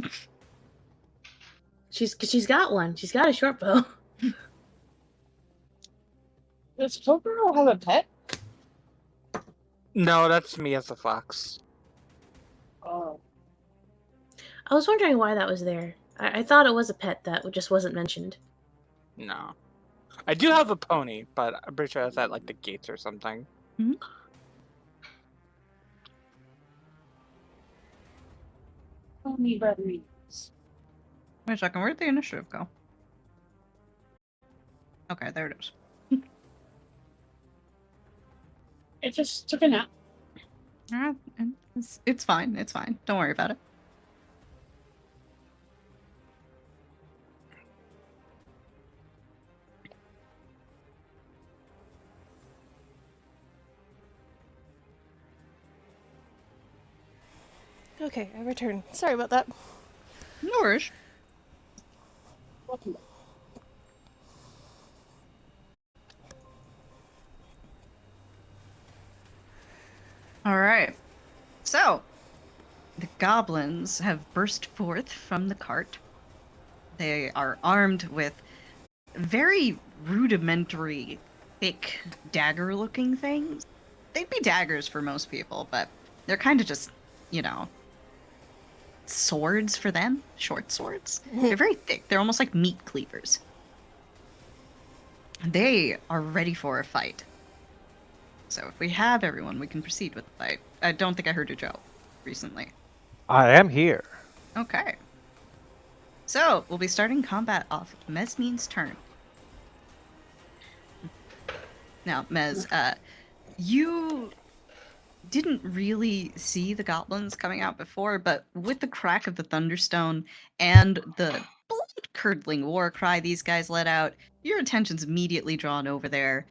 She's got one. She's got a short bow. Does Totoro have a pet? No, that's me as a fox. Oh. I was wondering why that was there. I thought it was a pet that just wasn't mentioned. No. I do have a pony, but I'm pretty sure that's at like the gates or something. Only batteries. Wait a second, where'd the initiative go? Okay, there it is. It just took a nap. It's fine, it's fine. Don't worry about it. Okay, I return. Sorry about that. No worries. Welcome back. All right. So, the goblins have burst forth from the cart. They are armed with very rudimentary, thick, dagger-looking things. They'd be daggers for most people, but they're kind of just, you know, swords for them. Short swords. They're very thick. They're almost like meat cleavers. They are ready for a fight. So if we have everyone, we can proceed with the fight. I don't think I heard your Joe recently. I am here. Okay. So we'll be starting combat off Mesmine's turn. Now, Mez, you didn't really see the goblins coming out before, but with the crack of the thunderstone and the blood-curdling war cry these guys let out, your attention's immediately drawn over there,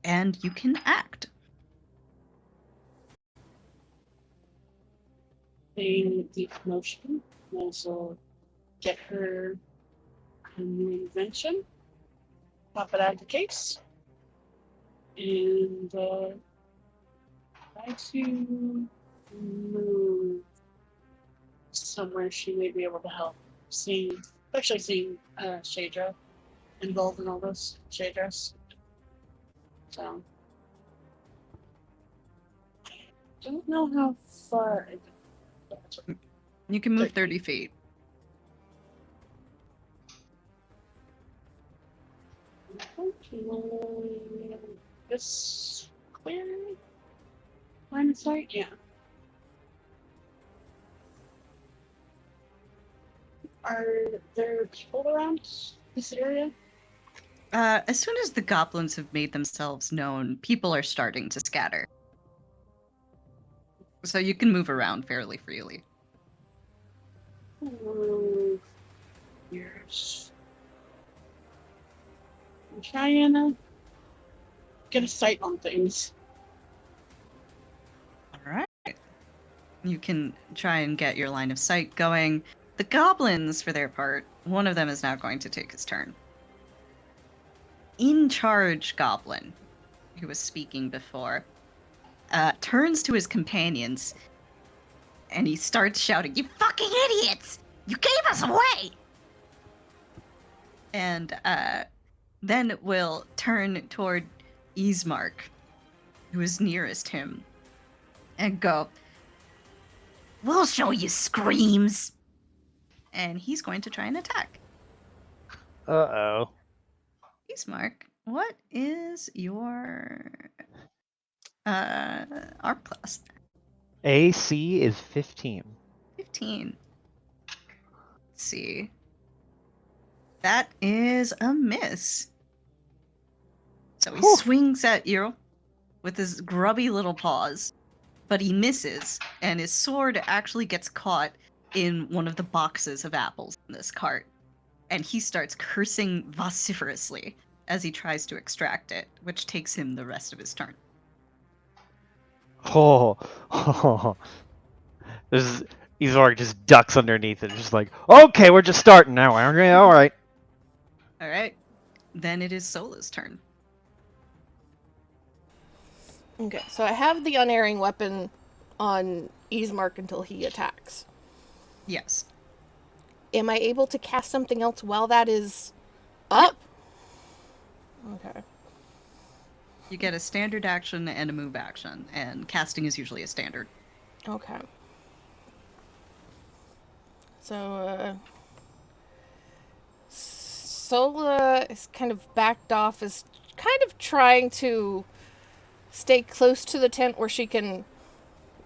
and you can act. Paying deep motion. Also get her a new invention. Pop it out of the case. And try to move somewhere she may be able to help. Especially seeing Shadra involved in all this. Shadra's. So I don't know how far. You can move 30 feet. This clear line of sight? Yeah. Are there people around this area? As soon as the goblins have made themselves known, people are starting to scatter. So you can move around fairly freely. Years. I'm trying to get a sight on things. Alright. You can try and get your line of sight going. The goblins, for their part, one of them is now going to take his turn. In charge goblin, who was speaking before, turns to his companions and he starts shouting, "You fucking idiots! You gave us away!" And then will turn toward Ismark, who is nearest him, and go, "We'll show you screams!" And he's going to try and attack. Uh-oh. Ismark, what is your arm class? AC is 15. 15. Let's see. That is a miss. So he Whew. swings at you with his grubby little paws, but he misses, and his sword actually gets caught in one of the boxes of apples in this cart. And he starts cursing vociferously as he tries to extract it, which takes him the rest of his turn. Oh. There's Izorg just ducks underneath it, just like, okay, we're just starting now, aren't we? All right. All right. Then it is Sola's turn. Okay, so I have the unerring weapon on Ismark until he attacks. Yes. Am I able to cast something else while that is up? Okay. You get a standard action and a move action, and casting is usually a standard. Okay. So, Sola is kind of backed off, is kind of trying to stay close to the tent where she can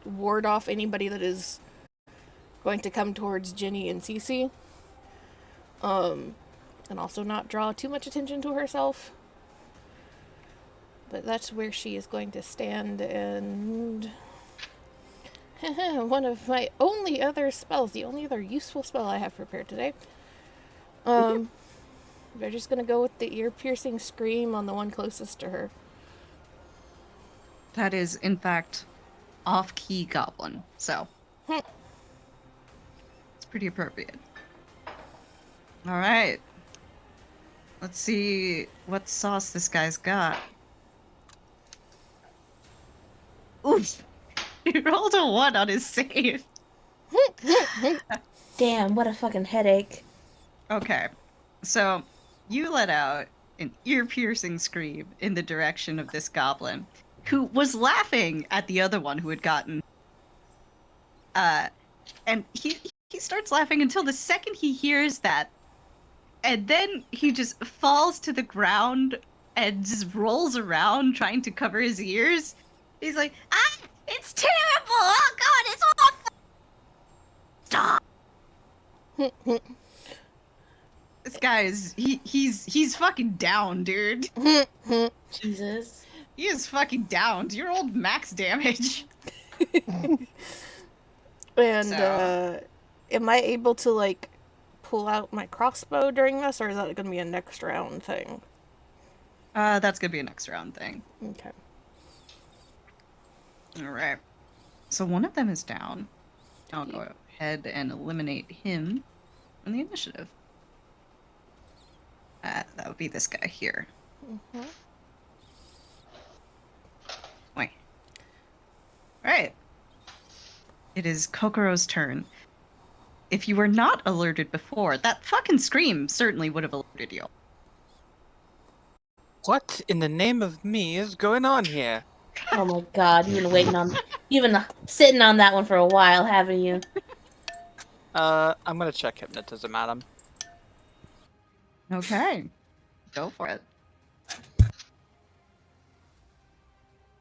ward off anybody that is going to come towards Ginny and Cece. And also not draw too much attention to herself. But that's where she is going to stand, and one of my only other spells, the only other useful spell I have prepared today. They're just gonna go with the ear-piercing scream on the one closest to her. That is, in fact, off-key goblin, so it's pretty appropriate. All right. Let's see what sauce this guy's got. Oof. He rolled a 1 on his save. Damn, what a fucking headache. Okay. So you let out an ear-piercing scream in the direction of this goblin, who was laughing at the other one who had gotten. And he starts laughing until the second he hears that, and then he just falls to the ground and just rolls around trying to cover his ears. He's like, "Ah, it's terrible! Oh God, it's awful! Stop!" This guy is he's fucking down, dude. Jesus. He is fucking down. Your old max damage. And So- am I able to like pull out my crossbow during this, or is that gonna be a next round thing? That's gonna be a next round thing. Okay. All right. So one of them is down. I'll go ahead and eliminate him from the initiative. That would be this guy here. Mm-hmm. Wait. Right. It is Kokoro's turn. If you were not alerted before, that fucking scream certainly would have alerted you. What in the name of me is going on here? Oh my god, you've been sitting on that one for a while, haven't you? I'm gonna check hypnotism at him. Okay. Go for it.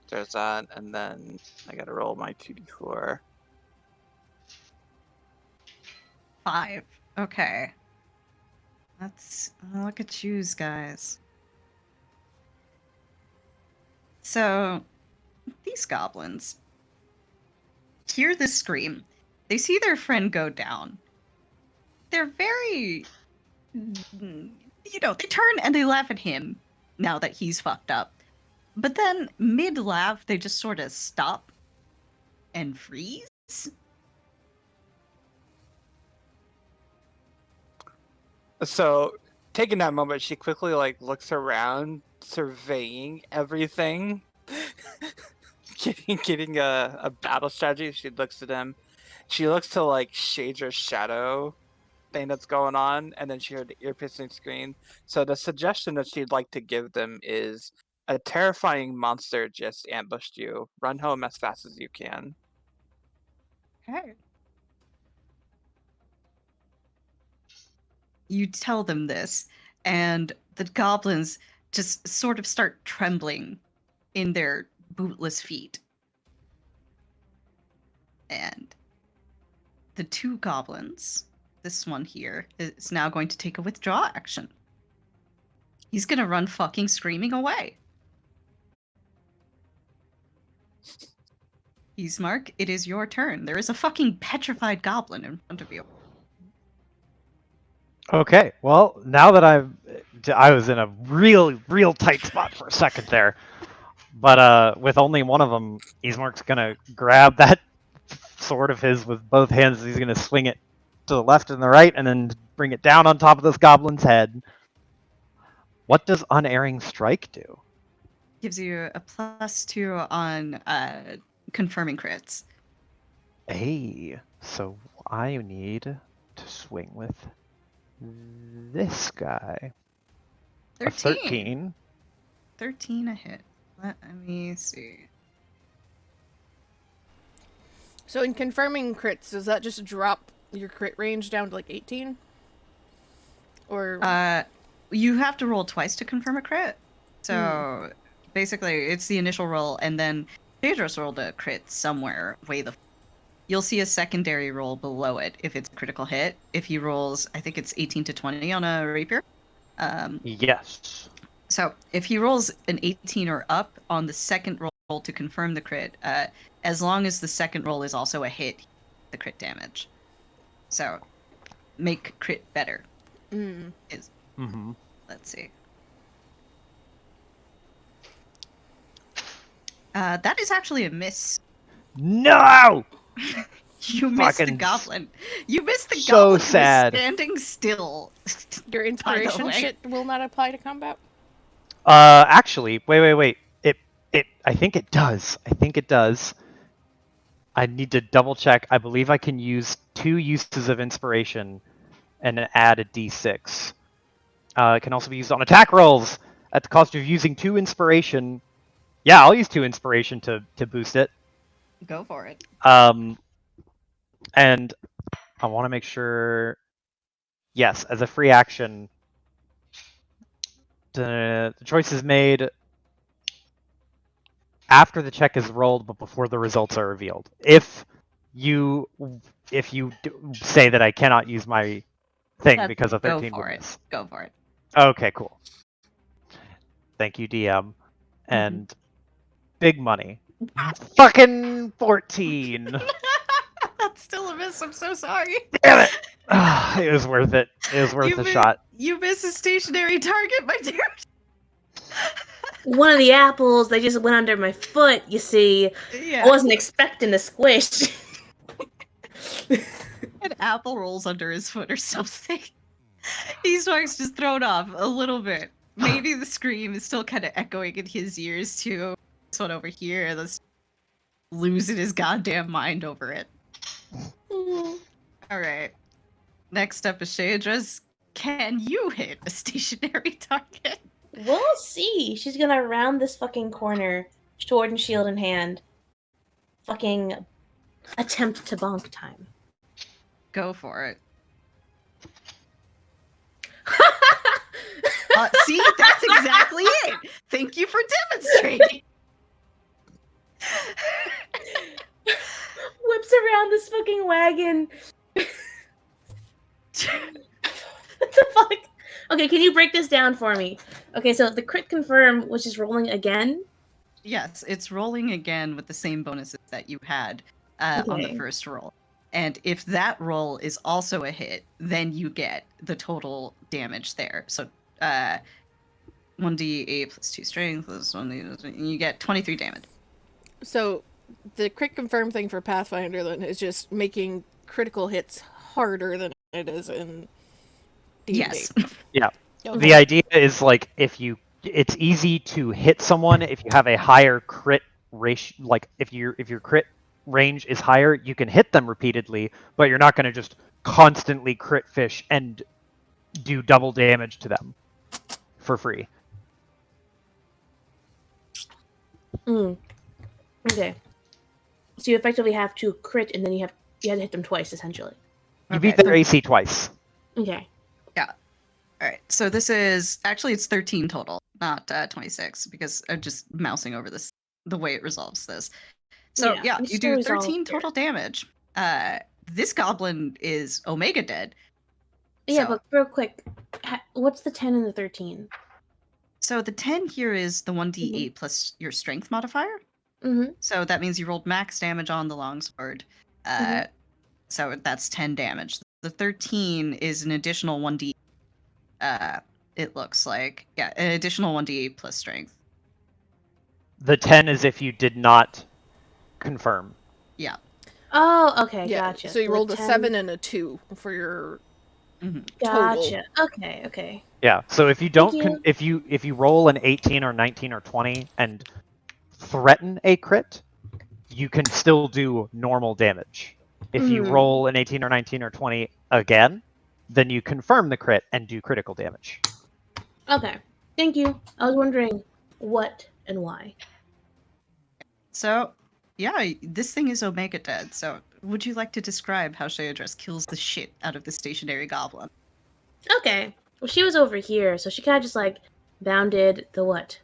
There's that, and then I gotta roll my 2d4. 5. Okay. Let's look at yous, guys. So, these goblins hear this scream. They see their friend go down. They're very. They turn and they laugh at him now that he's fucked up. But then, mid laugh, they just sort of stop and freeze. So, taking that moment, she quickly looks around, surveying everything, getting a battle strategy. She looks at him. She looks to Shader's shadow thing that's going on, and then she heard the ear-piercing scream. So the suggestion that she'd like to give them is a terrifying monster just ambushed you. Run home as fast as you can. Okay. You tell them this, and the goblins just sort of start trembling in their bootless feet. And the 2 goblins, this one here, is now going to take a withdraw action. He's gonna run fucking screaming away. Ismark, it is your turn. There is a fucking petrified goblin in front of you. Okay, well, now that I was in a real tight spot for a second there, but with only one of them, Ismark's gonna grab that sword of his with both hands. He's gonna swing it to the left and the right, and then bring it down on top of this goblin's head. What does unerring strike do? Gives you a +2 on confirming crits. Hey, so I need to swing with this guy. 13. A 13. 13 a hit. Let me see. So in confirming crits, does that just drop your crit range down to like 18? Or You have to roll twice to confirm a crit. So basically, it's the initial roll, and then Pedro's rolled a crit somewhere way the. You'll see a secondary roll below it if it's a critical hit. If he rolls, I think it's 18 to 20 on a rapier. Yes. So if he rolls an 18 or up on the second roll to confirm the crit, as long as the second roll is also a hit, the crit damage. So make crit better. Is Mm-hmm. let's see. That is actually a miss. No! You missed the Fucking goblin. You missed the so goblin who was sad. standing still. your inspiration way. shit will not apply to combat? Actually, wait. I think it does. I think it does. I need to double check. I believe I can use 2 uses of inspiration and then add a d6. It can also be used on attack rolls at the cost of using 2 inspiration. Yeah, I'll use 2 inspiration to boost it. Go for it. And I want to make sure. Yes, as a free action, the choice is made after the check is rolled, but before the results are revealed. If you say that I cannot use my thing because a Go 13 for would it. miss. Go for it. Okay, cool. Thank you, DM. Mm-hmm. And big money. Fucking 14. That's still a miss. I'm so sorry. Damn it. It was worth it. It was worth a shot. You miss a stationary target, my dear. One of the apples, they just went under my foot, you see. Yeah. I wasn't expecting to squish. An apple rolls under his foot or something. He starts just thrown off a little bit. Maybe the scream is still kind of echoing in his ears too. This one over here, that's losing his goddamn mind over it. All right. Next up is Shadra's. Can you hit a stationary target? We'll see. She's gonna round this fucking corner, sword and shield in hand. Fucking attempt to bonk time. Go for it. See, that's exactly it. Thank you for demonstrating. Whips around this fucking wagon. What the fuck? Okay, can you break this down for me? Okay, so the crit confirm was just rolling again. Yes, it's rolling again with the same bonuses that you had on the Okay. first roll. And if that roll is also a hit, then you get the total damage there. So 1d8 plus 2 strength plus 1d8, you get 23 damage. So the crit confirm thing for Pathfinder then is just making critical hits harder than it is in D&D. Yes. Yeah. Okay. The idea is like it's easy to hit someone if you have a higher crit ratio. Like if your crit range is higher, you can hit them repeatedly, but you're not going to just constantly crit fish and do double damage to them for free. Okay. So you effectively have to crit, and then you had to hit them twice, essentially. You Okay. beat their AC twice. Okay. All right. So this is actually it's 13 total, not 26, because I'm just mousing over this the way it resolves this. So yeah, it's you still do resolved 13 here. total damage. This goblin is Omega dead. Yeah, So- but real quick, what's the 10 and the 13? So the 10 here is the 1d8 plus your strength modifier. Mm-hmm. So that means you rolled max damage on the longsword. So that's 10 damage. The 13 is an additional 1d. It looks like an additional 1d8 plus strength. The 10 is if you did not confirm. Yeah. Oh, okay, Yeah, gotcha. so you the rolled a 10 7 and a 2 for your Gotcha. Okay. Yeah. So if you don't Thank you. if you roll an 18 or 19 or 20 and threaten a crit, you can still do normal damage. If you roll an 18 or 19 or 20 again, then you confirm the crit and do critical damage. Okay. Thank you. I was wondering what and why. So, yeah, this thing is Omega dead. So, would you like to describe how Shayadress kills the shit out of the stationary goblin? Okay. Well, she was over here, so she kind of just like bounded the what?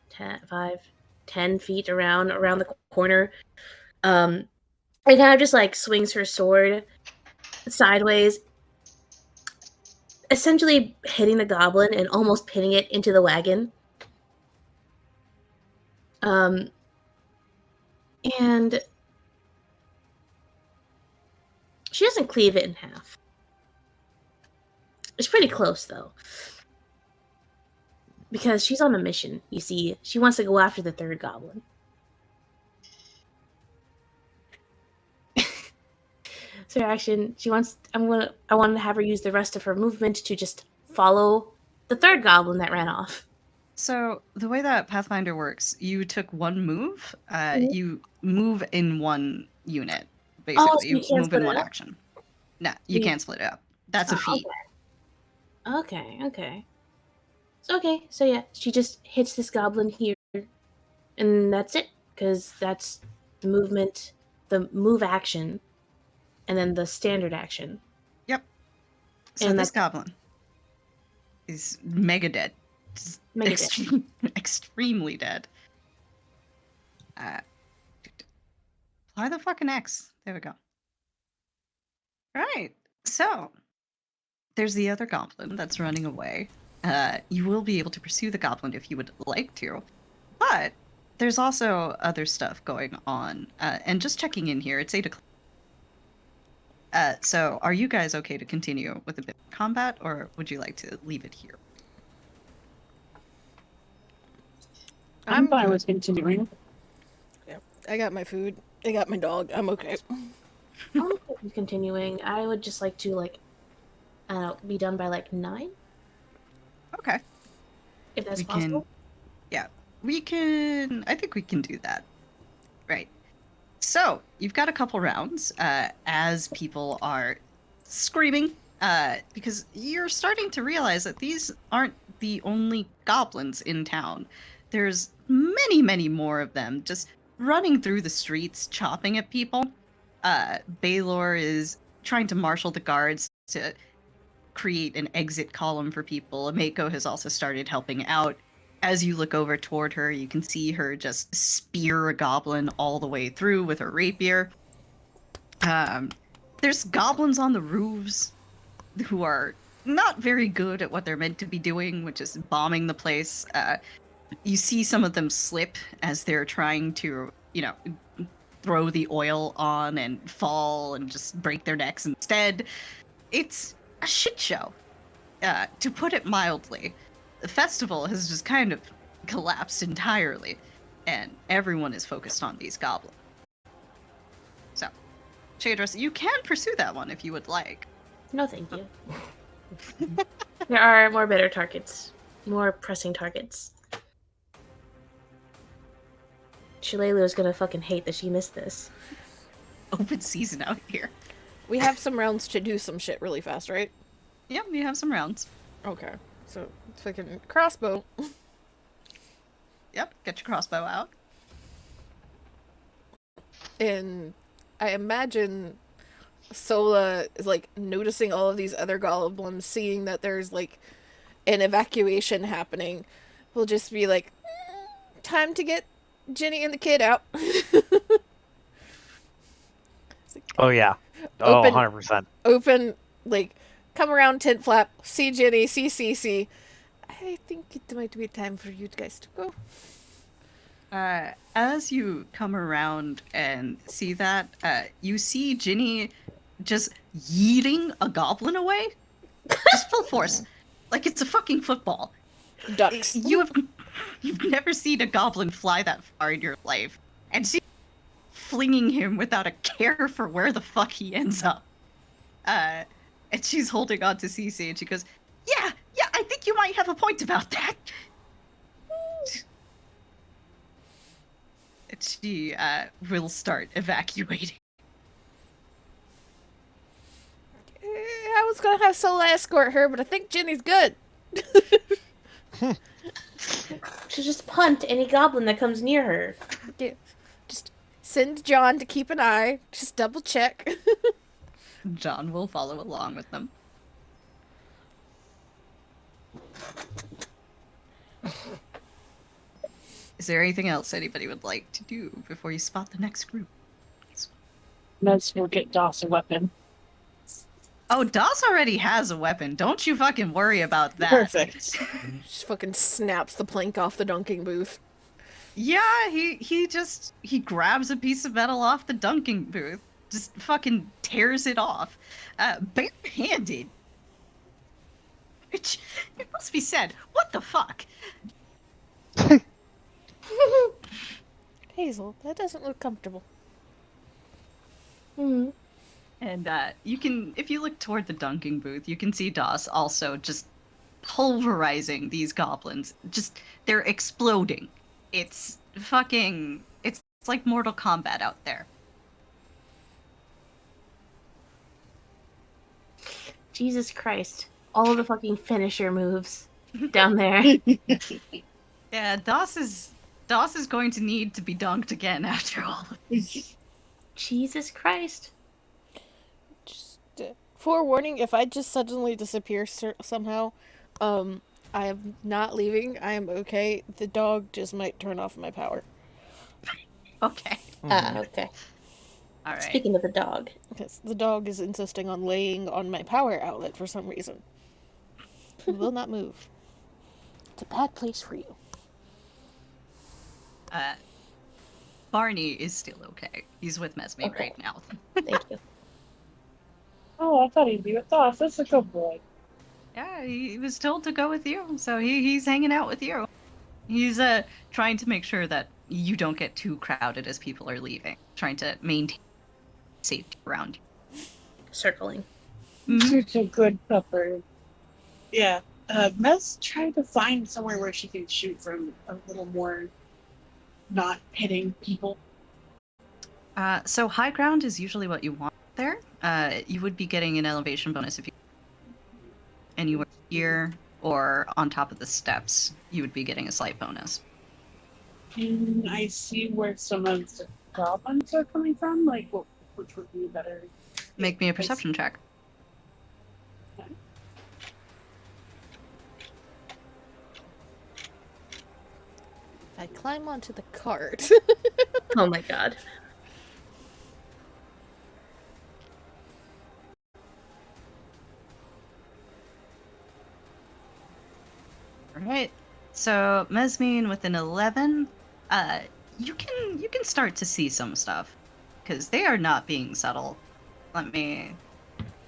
10 feet around the corner. And kind of just like swings her sword sideways, essentially hitting the goblin and almost pinning it into the wagon. And she doesn't cleave it in half. It's pretty close, though. Because she's on a mission, you see. She wants to go after the third goblin. So her action, I want to have her use the rest of her movement to just follow the third goblin that ran off. So the way that Pathfinder works, you took one move. Mhm. You move in one unit, Oh, basically. so you You can't move in split it one up? action. No, you You- can't split it up. That's a feat. Okay. So yeah, she just hits this goblin here, and that's it. Because that's the movement, the move action, and then the standard action. Yep. So And this that's goblin is mega dead. Just mega dead. extremely dead. Apply the fucking X. There we go. All right. So there's the other goblin that's running away. You will be able to pursue the goblin if you would like to, but there's also other stuff going on. And just checking in here, it's 8 o'clock. So are you guys okay to continue with a bit of combat, or would you like to leave it here? I'm fine good. with continuing. I got my food. I got my dog. I'm okay. I'm okay with continuing. I would just like to be done by 9, Okay. if that's We possible. can, yeah, we can, I think we can do that. Right. So you've got a couple rounds as people are screaming because you're starting to realize that these aren't the only goblins in town. There's many, many more of them just running through the streets, chopping at people. Baylor is trying to marshal the guards to create an exit column for people. Amako has also started helping out. As you look over toward her, you can see her just spear a goblin all the way through with her rapier. There's goblins on the roofs who are not very good at what they're meant to be doing, which is bombing the place. You see some of them slip as they're trying to, throw the oil on and fall and just break their necks instead. It's a shit show, to put it mildly. The festival has just kind of collapsed entirely, and everyone is focused on these goblins. So, Shadress, you can pursue that one if you would like. No, thank you. There are more better targets, more pressing targets. Shillelagh is gonna fucking hate that she missed this. Open season out here. We have some rounds to do some shit really fast, right? Yep, we have some rounds. Okay. So, fucking crossbow. Yep, get your crossbow out. And I imagine Sola is noticing all of these other goblins, seeing that there's an evacuation happening. Will just be like, time to get Jenny and the kid out. Oh yeah. Oh, Open- 100%. Open, come around tent flap, see Jenny, see Cece. I think it might be time for you guys to go. As you come around and see that, you see Ginny just yeeting a goblin away. Just full force. Like it's a fucking football. Ducks. You've never seen a goblin fly that far in your life. And she's flinging him without a care for where the fuck he ends up. And she's holding on to Cece and she goes, Yeah, I think you might have a point about that. And she will start evacuating. I was gonna have Sola escort her, but I think Jenny's good. She'll just punt any goblin that comes near her. Yeah. Just send John to keep an eye. Just double check. John will follow along with them. Is there anything else anybody would like to do before you spot the next group? Let's go get Doss a weapon. Oh, Das already has a weapon. Don't you fucking worry about that. Perfect. Just fucking snaps the plank off the dunking booth. Yeah, he grabs a piece of metal off the dunking booth, just fucking tears it off, barehanded. Which, it must be said, what the fuck? Hazel, that doesn't look comfortable. Hmm. And you can, if you look toward the dunking booth, you can see Das also just pulverizing these goblins. Just, they're exploding. It's like Mortal Kombat out there. Jesus Christ. All of the fucking finisher moves down there. Yeah, Doss is going to need to be dunked again after all of this. Jesus Christ. Just forewarning, if I just suddenly disappear somehow, I am not leaving. I am okay. The dog just might turn off my power. Okay. Okay. All right. Speaking of the dog. Because the dog is insisting on laying on my power outlet for some reason. He will not move. It's a bad place for you. Barney is still okay. He's with Mesme Okay. right now. Thank you. Oh, I thought he'd be with us. That's a good boy. Yeah, he was told to go with you, so he's hanging out with you. He's trying to make sure that you don't get too crowded as people are leaving. Trying to maintain safety around you. Circling. Such a good pupper. Yeah. Mess tried to find somewhere where she can shoot from a little more not hitting people. So high ground is usually what you want there. You would be getting an elevation bonus if you anywhere here or on top of the steps. You would be getting a slight bonus. Can I see where some of the goblins are coming from? Like, which would be better? Make me a perception check. Okay. I climb onto the cart. Oh my god. Alright. So Mesmine with an 11, you can start to see some stuff. Because they are not being subtle. Let me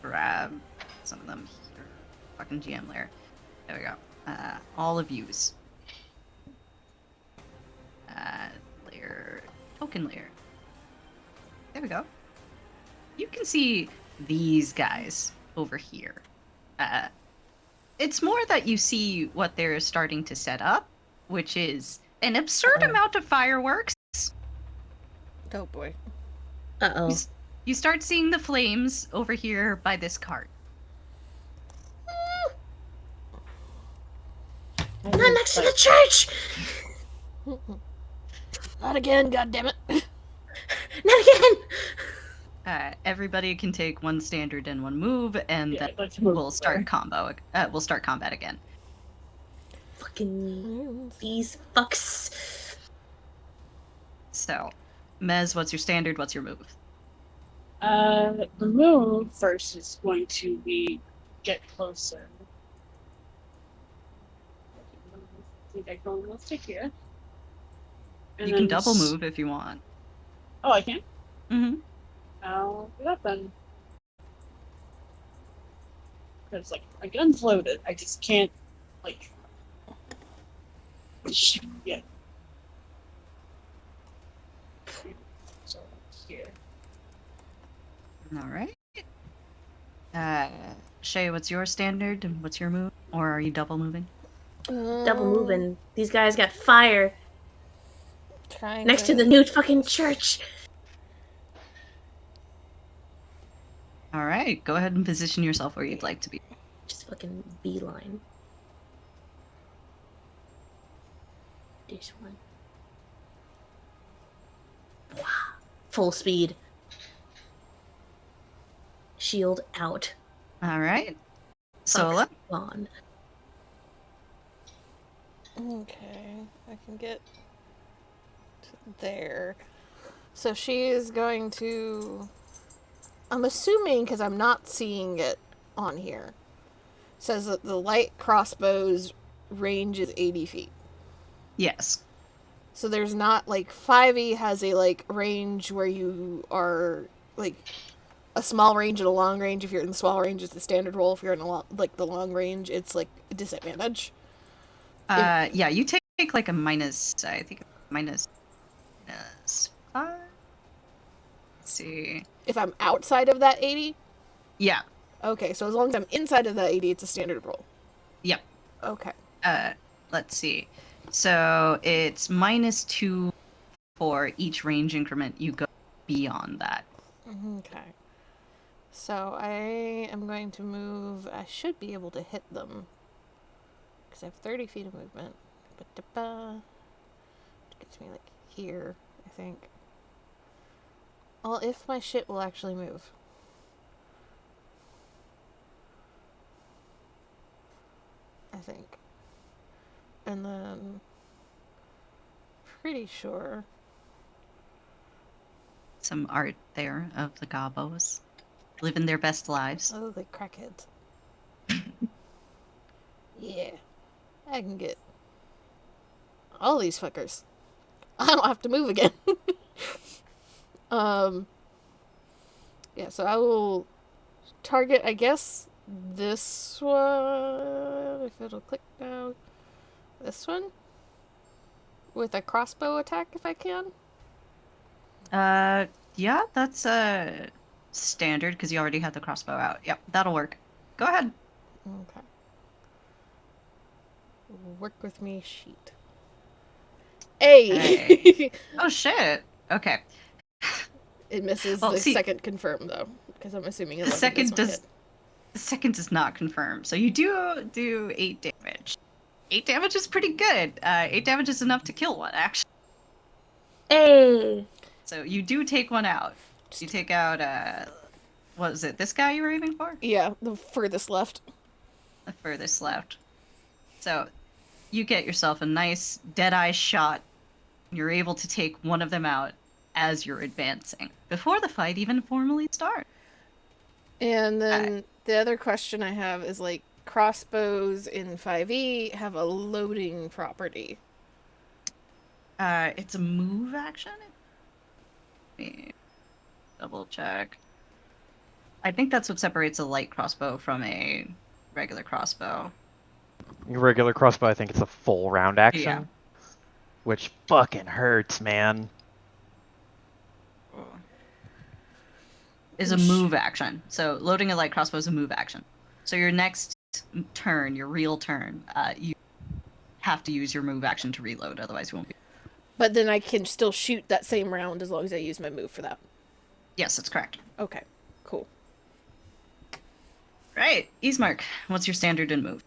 grab some of them here. Fucking GM layer. There we go. All of yous. Layer, token layer. There we go. You can see these guys over here. It's more that you see what they're starting to set up, which is an absurd amount of fireworks. Oh boy. Uh-oh. You start seeing the flames over here by this cart. Not next to the church! Not again, goddammit. Not again! Everybody can take one standard and one move, and Yeah, then let's move we'll start there. combo. We'll start combat again. Fucking these fucks. So, Mez, what's your standard? What's your move? The move first is going to be get closer. I think I can almost take here. And You can then double move if you want. Oh, I can? Mm-hmm. I'll do that then. Because, like, my gun's loaded. I just can't, like, shoot yet. So, here. All right. Shay, what's your standard and what's your move? Or are you double moving? Double moving. These guys got fire Trying next to the new fucking church. All right, go ahead and position yourself where you'd like to be. Just fucking beeline. This one. Wow. Full speed. Shield out. All right. Sola. On. Okay, I can get to there. So she is going to... I'm assuming, because I'm not seeing it on here, says that the light crossbow's range is 80 feet. Yes. So there's not, like, 5e has a, like, range where you are, like, a small range and a long range. If you're in the small range, it's the standard roll. If you're in, the long range, it's, like, a disadvantage. Yeah, you take like a minus, I think, minus 5? Let's see. If I'm outside of that 80? Yeah. Okay, so as long as I'm inside of that 80, it's a standard roll. Yep. Okay. Let's see. So it's -2 for each range increment you go beyond that. Okay. So I am going to move. I should be able to hit them because I have 30 feet of movement. Ba-da-ba. It gets me like here, I think. Well, if my shit will actually move. I think. And then pretty sure. Some art there of the gobos living their best lives. Oh, the crackheads. Yeah. I can get all these fuckers. I don't have to move again. Yeah, so I will target, I guess, this one, if it'll click now. This one? With a crossbow attack, if I can? Yeah, that's standard because you already had the crossbow out. Yep, that'll work. Go ahead. Okay. Work with me, sheet. Hey! Hey. Oh shit. Okay. It misses Well, the see, second confirm, though, because I'm assuming it the wasn't this second one hit. does the second does not confirm. So you do 8 damage. 8 damage is pretty good. 8 damage is enough to kill one, actually. Hey. So you do take one out. You take out what was it? This guy you were aiming for? Yeah, the furthest left. The furthest left. So you get yourself a nice dead-eye shot. You're able to take one of them out as you're advancing before the fight even formally starts. And then the other question I have is like crossbows in 5e have a loading property. It's a move action. Let me double check. I think that's what separates a light crossbow from a regular crossbow. Your regular crossbow, I think it's a full round action. Yeah. Which fucking hurts, man. Is a move action. So loading a light crossbow is a move action. So your next turn, your real turn, you have to use your move action to reload, otherwise you won't be. But then I can still shoot that same round as long as I use my move for that. Yes, that's correct. Okay, cool. Right, Ismark, what's your standard in move?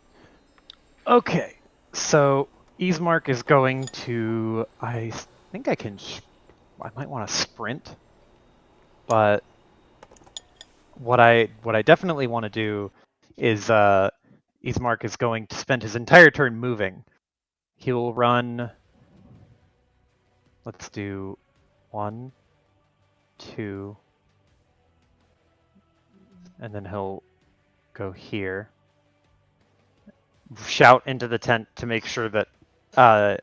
Okay, so Ismark is going to. I think I can. I might want to sprint, but what I definitely want to do is Ismark is going to spend his entire turn moving. He'll run. Let's do 1, 2, and then he'll go here. Shout into the tent to make sure that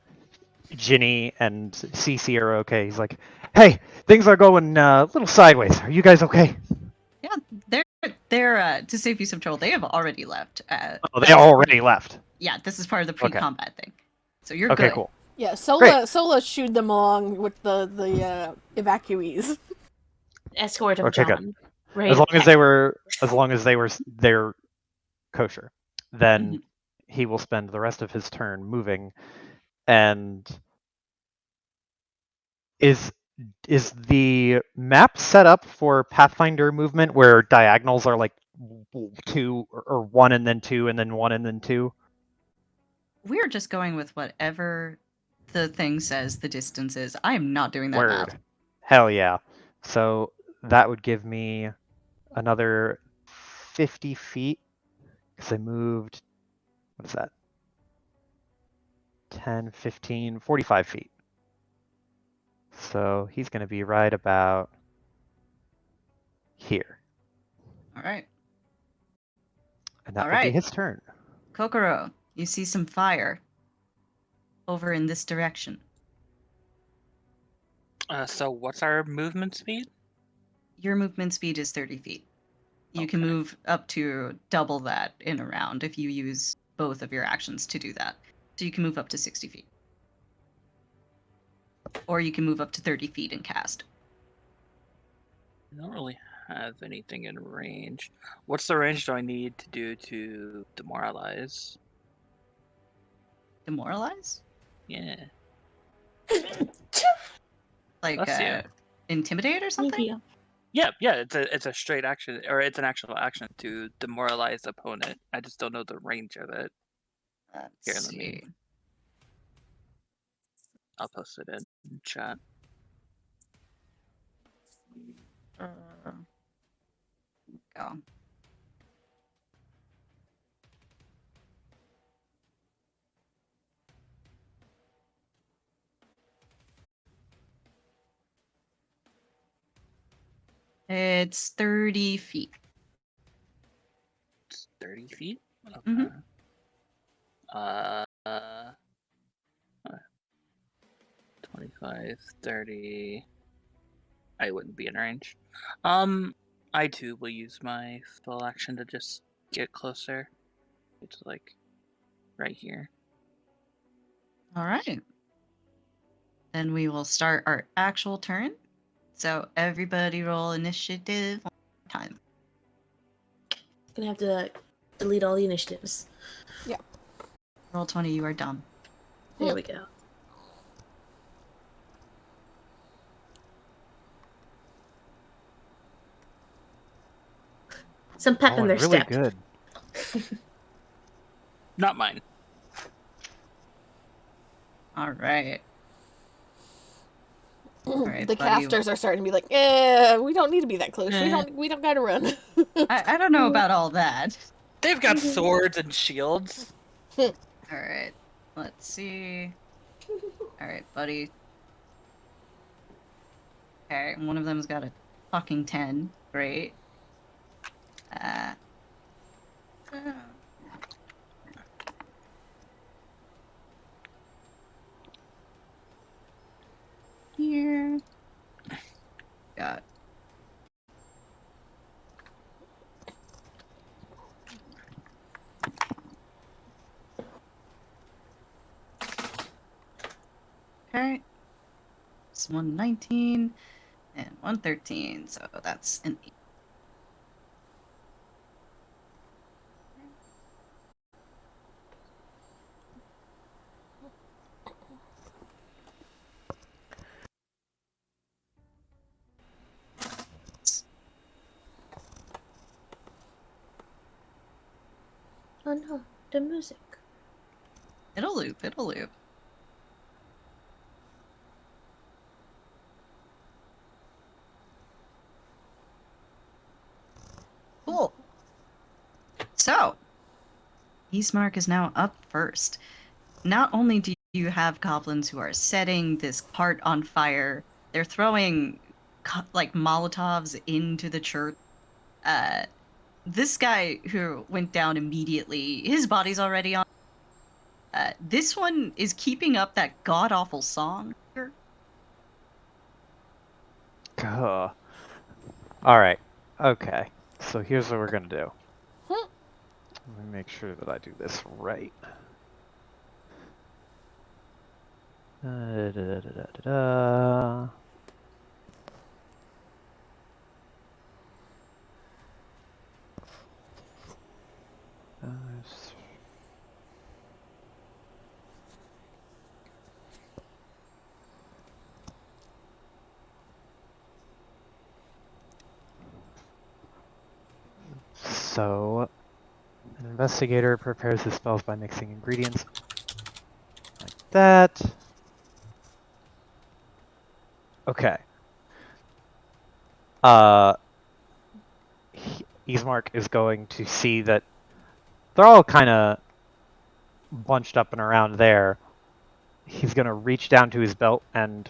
Ginny and Cece are okay. He's like, "Hey, things are going a little sideways. Are you guys okay?" Yeah, they're to save you some trouble. They have already left. Oh, they already left. Yeah, this is part of the Okay. pre-combat thing. So you're Okay, good. cool. Yeah, Great. Sola shooed them along with the evacuees. Escort of Okay, good. John. Ready As to long as they're kosher, then Mhm. he will spend the rest of his turn moving. And is the map set up for Pathfinder movement where diagonals are like 2 or 1 and then 2 and then 1 and then 2? We're just going with whatever the thing says the distance is. I am not doing that Word. math. Hell yeah. So that would give me another 50 feet because I moved, what is that? 10, 15, 45 feet. So he's going to be right about here. All right. And that All will be right. his turn. Kokoro, you see some fire over in this direction. So what's our movement speed? Your movement speed is 30 feet. You can Okay. move up to double that in a round if you use both of your actions to do that. So you can move up to 60 feet. Or you can move up to 30 feet and cast. I don't really have anything in range. What's the range do I need to do to demoralize? Demoralize? Yeah. Like Bless you. intimidate or something? Thank you. Yeah. It's a straight action, or it's an actual action to demoralize the opponent. I just don't know the range of it. Let's Here, let see. me. I'll post it in chat. Go. It's 30 feet. It's 30 feet. Okay. Mhm. Uh, 25, 30. I wouldn't be in range. I too will use my full action to just get closer. It's like right here. All right. Then we will start our actual turn. So everybody roll initiative one more time. Gonna have to delete all the initiatives. Roll 20, you are dumb. There we go. Some pep Oh, in their really step. good. Not mine. All right. right, The buddy. casters are starting to be like, we don't need to be that close. We don't gotta run. I don't know about all that. They've got swords and shields. All right. Let's see. All right, buddy. Okay, one of them's got a fucking 10. Great. Here. Got. Okay. It's 119 and 113, so that's an 8. Oh no, the music. It'll loop, it'll loop. Cool. So, Eastmark is now up first. Not only do you have goblins who are setting this part on fire, they're throwing like Molotovs into the church. This guy who went down immediately, his body's already on. This one is keeping up that god awful song. All right. Okay. So here's what we're gonna do. Let me make sure that I do this right. Da, da, da, da, da, da. So, an investigator prepares his spells by mixing ingredients like that. Okay. Ismark is going to see that they're all kind of bunched up and around there. He's going to reach down to his belt and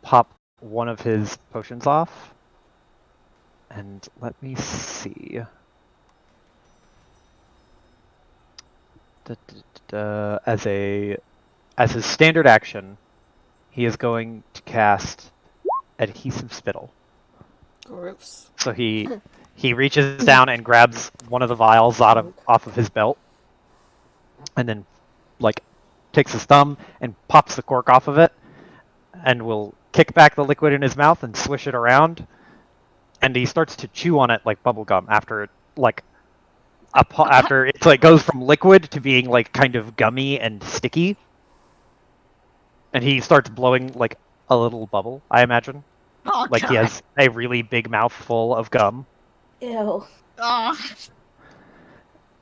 pop one of his potions off. And let me see. As his standard action, he is going to cast Adhesive Spittle. Gross. So he reaches down and grabs one of the vials off of his belt, and then like takes his thumb and pops the cork off of it, and will kick back the liquid in his mouth and swish it around, and he starts to chew on it like bubblegum after like after it's like goes from liquid to being like kind of gummy and sticky, and he starts blowing like a little bubble, I imagine. Oh, Like God. he has a really big mouth full of gum. Ew. Oh.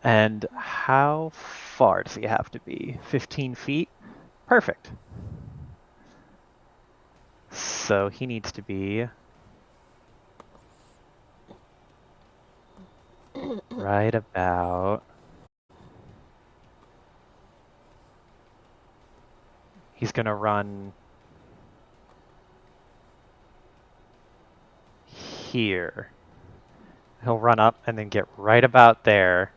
And how far does he have to be? 15 feet? Perfect. So he needs to be right about... He's going to run here. He'll run up and then get right about there.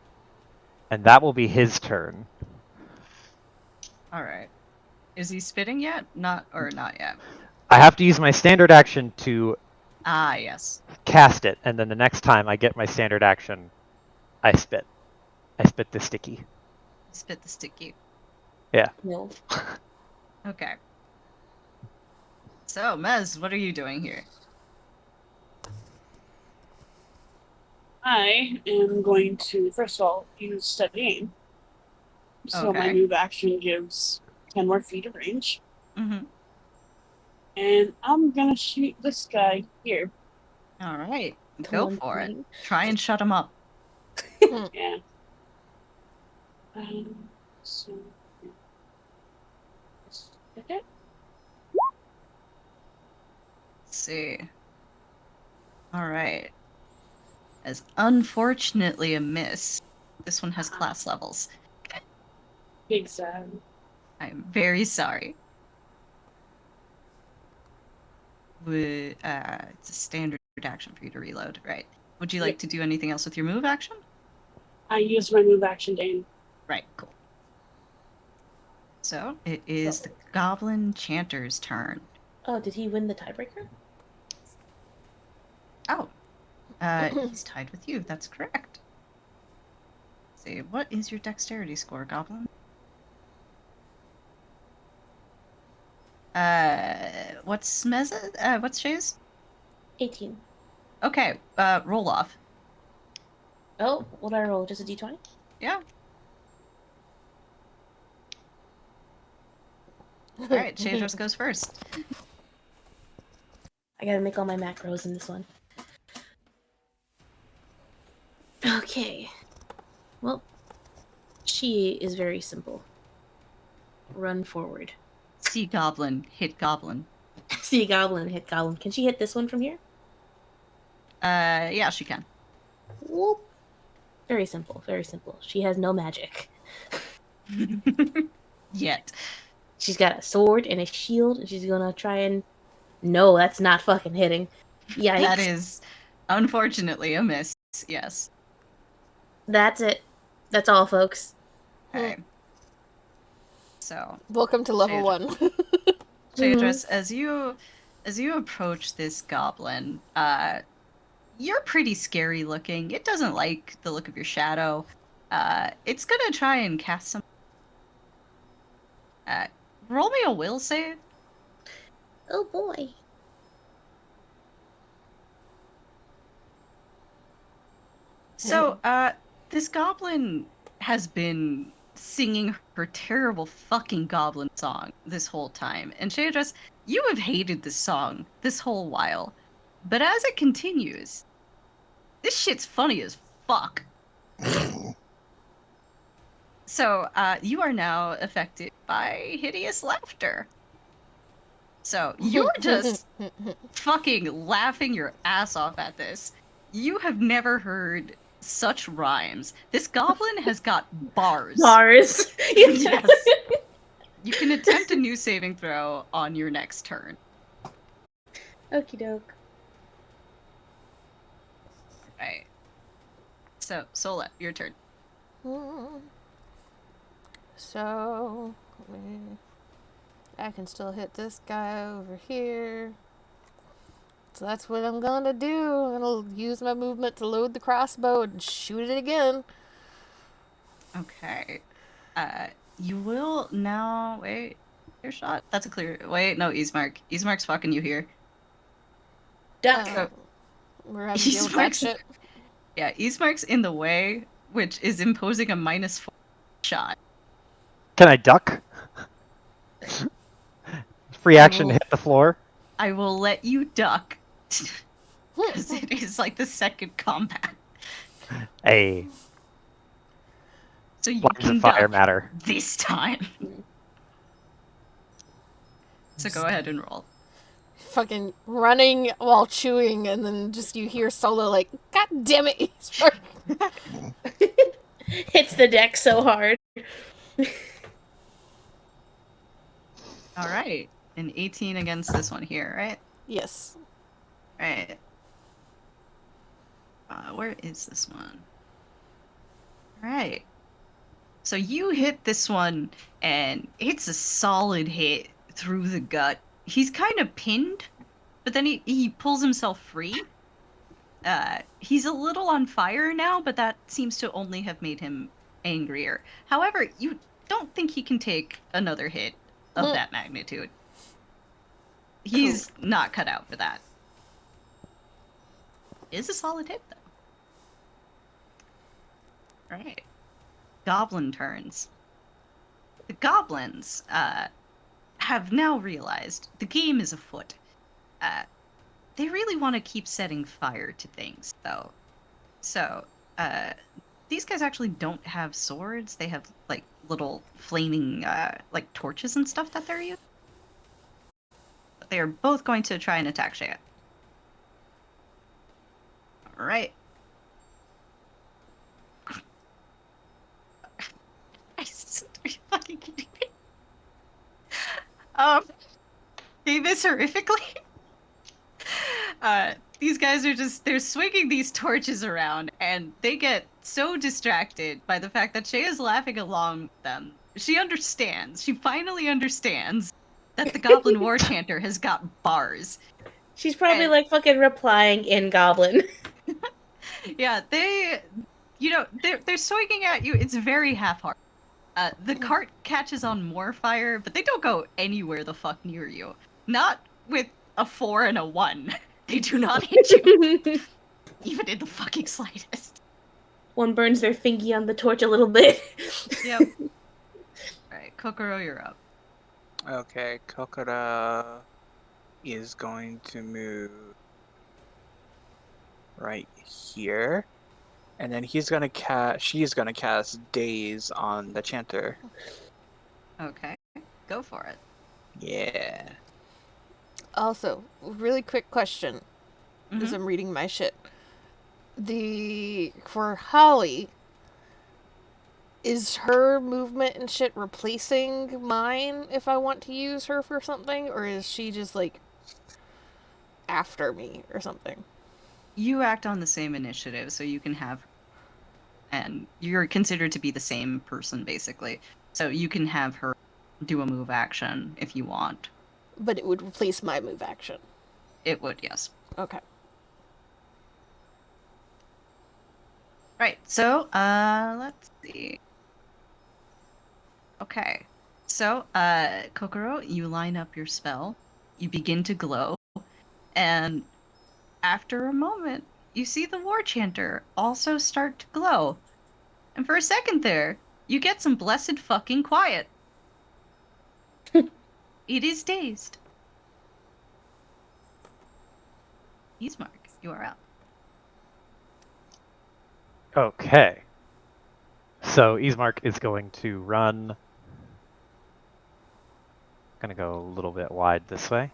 And that will be his turn. All right. Is he spitting yet? Not yet. I have to use my standard action to Ah, yes. cast it, and then the next time I get my standard action, I spit. I spit the sticky. Spit the sticky. Yeah. No. Okay. So, Mez, what are you doing here? I am going to, first of all, use steady aim. So my Okay. move action gives 10 more feet of range. Mm-hmm. And I'm gonna shoot this guy here. All right. The Go one for it. thing. Try and shut him up. Yeah. So. Okay. Let's see. All right. As unfortunately a miss, this one has class levels. Big sad. I'm very sorry. It's a standard action for you to reload, right? Would you like Yep. to do anything else with your move action? I use my move action to aim. Right, cool. So it is the Goblin Chanter's turn. Oh, did he win the tiebreaker? Oh, he's tied with you. That's correct. Let's see, what is your dexterity score, Goblin? What's Meza? What's Shay's? 18. Okay, roll off. Oh, what did I roll? Just a d20? Yeah. All right, Shadros goes first. I gotta make all my macros in this one. Okay. Well, she is very simple. Run forward. See Goblin, hit Goblin. See goblin, hit goblin. Can she hit this one from here? Yeah, she can. Whoop. Very simple, very simple. She has no magic. Yet. She's got a sword and a shield, and she's gonna try and... No, that's not fucking hitting. Yikes. That is, unfortunately, a miss. Yes. That's it. That's all, folks. Okay. So, Welcome to level Shadra- 1. Shadris, as you approach this goblin, you're pretty scary looking. It doesn't like the look of your shadow. It's gonna try and cast some. Roll me a will save. Oh boy. So, this goblin has been singing her terrible fucking goblin song this whole time. And Shadris, you have hated this song this whole while. But as it continues, this shit's funny as fuck. So, you are now affected by hideous laughter. So, you're just fucking laughing your ass off at this. You have never heard such rhymes. This goblin has got bars. Bars. Yes. You can attempt a new saving throw on your next turn. Okie doke. Right. So, Sola, your turn. So, I can still hit this guy over here. So that's what I'm gonna do. I'm gonna use my movement to load the crossbow and shoot it again. Okay. You will now wait. Your shot. That's a clear. Wait, no, Ismark. Ismark's fucking you here. Duck. So- We're having to deal with that Ismark's- shit. Yeah, Ismark's in the way, which is imposing a -4 shot. Can I duck? Free I action to will- hit the floor. I will let you duck because it is like the second combat. Hey, So you lines can of fire duck matter. this time. So go ahead and roll. Fucking running while chewing, and then just you hear Solo like, God damn it! Ismark." Hits the deck so hard. All right, an 18 against this one here, right? Yes. Right. Where is this one? All right. So you hit this one, and it's a solid hit through the gut. He's kind of pinned, but then he pulls himself free. He's a little on fire now, but that seems to only have made him angrier. However, you don't think he can take another hit of that magnitude. He's not cut out for that. Is a solid hit, though. Alright. Goblin turns. The goblins have now realized the game is afoot. They really want to keep setting fire to things, though. So, these guys actually don't have swords. They have, like, little flaming, like, torches and stuff that they're using. But they are both going to try and attack Shea. Alright. Are you fucking kidding me? They miss horrifically. These guys are they're swinging these torches around, and they get so distracted by the fact that Shea is laughing along with them. She understands. She finally understands that the Goblin War Chanter has got bars. She's probably And- like fucking replying in Goblin. Yeah, they're swinging at you. It's very half-hearted. The cart catches on more fire, but they don't go anywhere the fuck near you. Not with a 4 and a 1. They do not hit you, even in the fucking slightest. One burns their fingy on the torch a little bit. Yep. Alright, Kokoro, you're up. Okay, Kokora is going to move right here. And then she's gonna cast Daze on the Chanter. Okay, go for it. Yeah. Also, really quick question as Mhm. I'm reading my shit. For Holly, is her movement and shit replacing mine if I want to use her for something, or is she just like after me or something? You act on the same initiative, so you can have, and you're considered to be the same person, basically. So you can have her do a move action if you want. But it would replace my move action. It would, yes. Okay. Right, so, let's see. Okay, so, Kokoro, you line up your spell, you begin to glow, and after a moment, you see the War Chanter also start to glow. And for a second there, you get some blessed fucking quiet. It is dazed. Ismark, you are up. Okay. So Ismark is going to run. Gonna go a little bit wide this way,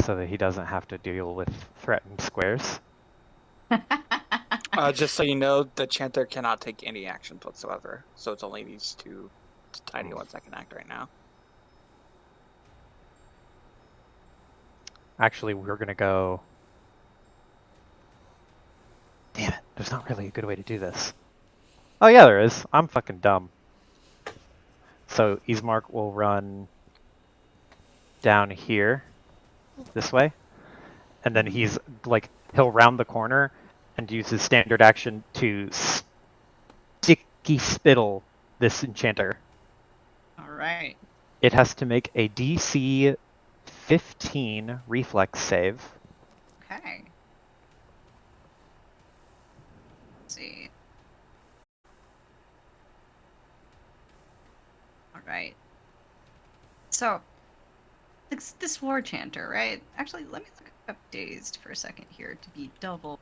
so that he doesn't have to deal with threatened squares. Just so you know, the Chanter cannot take any actions whatsoever. So it's only these two tiny ones that can act right now. Actually, we're gonna go. Damn it, there's not really a good way to do this. Oh yeah, there is. I'm fucking dumb. So Ismark will run down here, this way, and then he'll round the corner and use his standard action to sticky spittle this enchanter. Alright. It has to make a DC 15 reflex save. Okay. see. All right. So, this war chanter, right? Actually, let me look up dazed for a second here to be double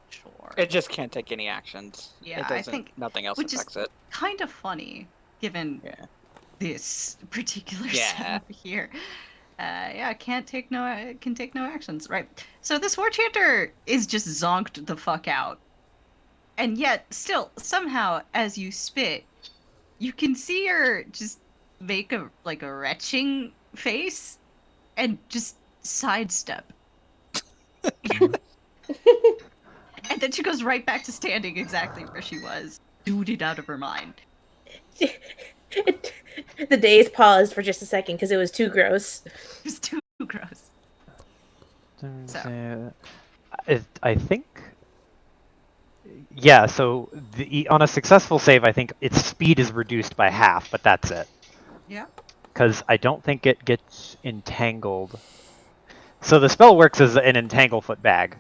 sure. It just can't take any actions. Yeah, It I doesn't. think, Nothing else which is affects it. kind of funny given Yeah. this particular Yeah. setup here. Yeah, can take no actions. Right. So this war chanter is just zonked the fuck out, and yet still somehow as you spit, you can see her just make a retching face and just sidestep. And then she goes right back to standing exactly where she was, dooted out of her mind. The days paused for just a second because it was too gross. It was too gross. So. I think. Yeah, so on a successful save, I think its speed is reduced by half, but that's it. Yeah. Because I don't think it gets entangled. So the spell works as an entanglefoot bag.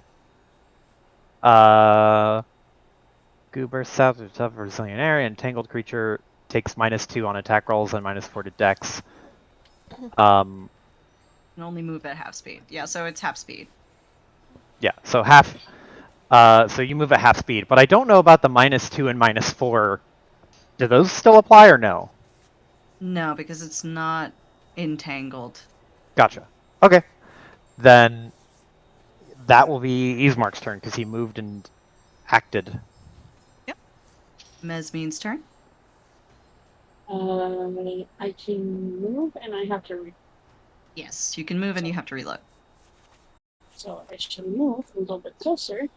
Goober south of tough resilient area. Entangled creature takes -2 on attack rolls and -4 to dex. Can only move at half speed. Yeah, so it's half speed. Yeah, so half. So you move at half speed, but I don't know about the -2 and -4. Do those still apply or no? No, because it's not entangled. Gotcha. Okay. Then that will be Ismark's turn because he moved and acted. Yep. Mesmene's turn. I can move and I have to. Yes, you can move and you have to reload. So I should move a little bit closer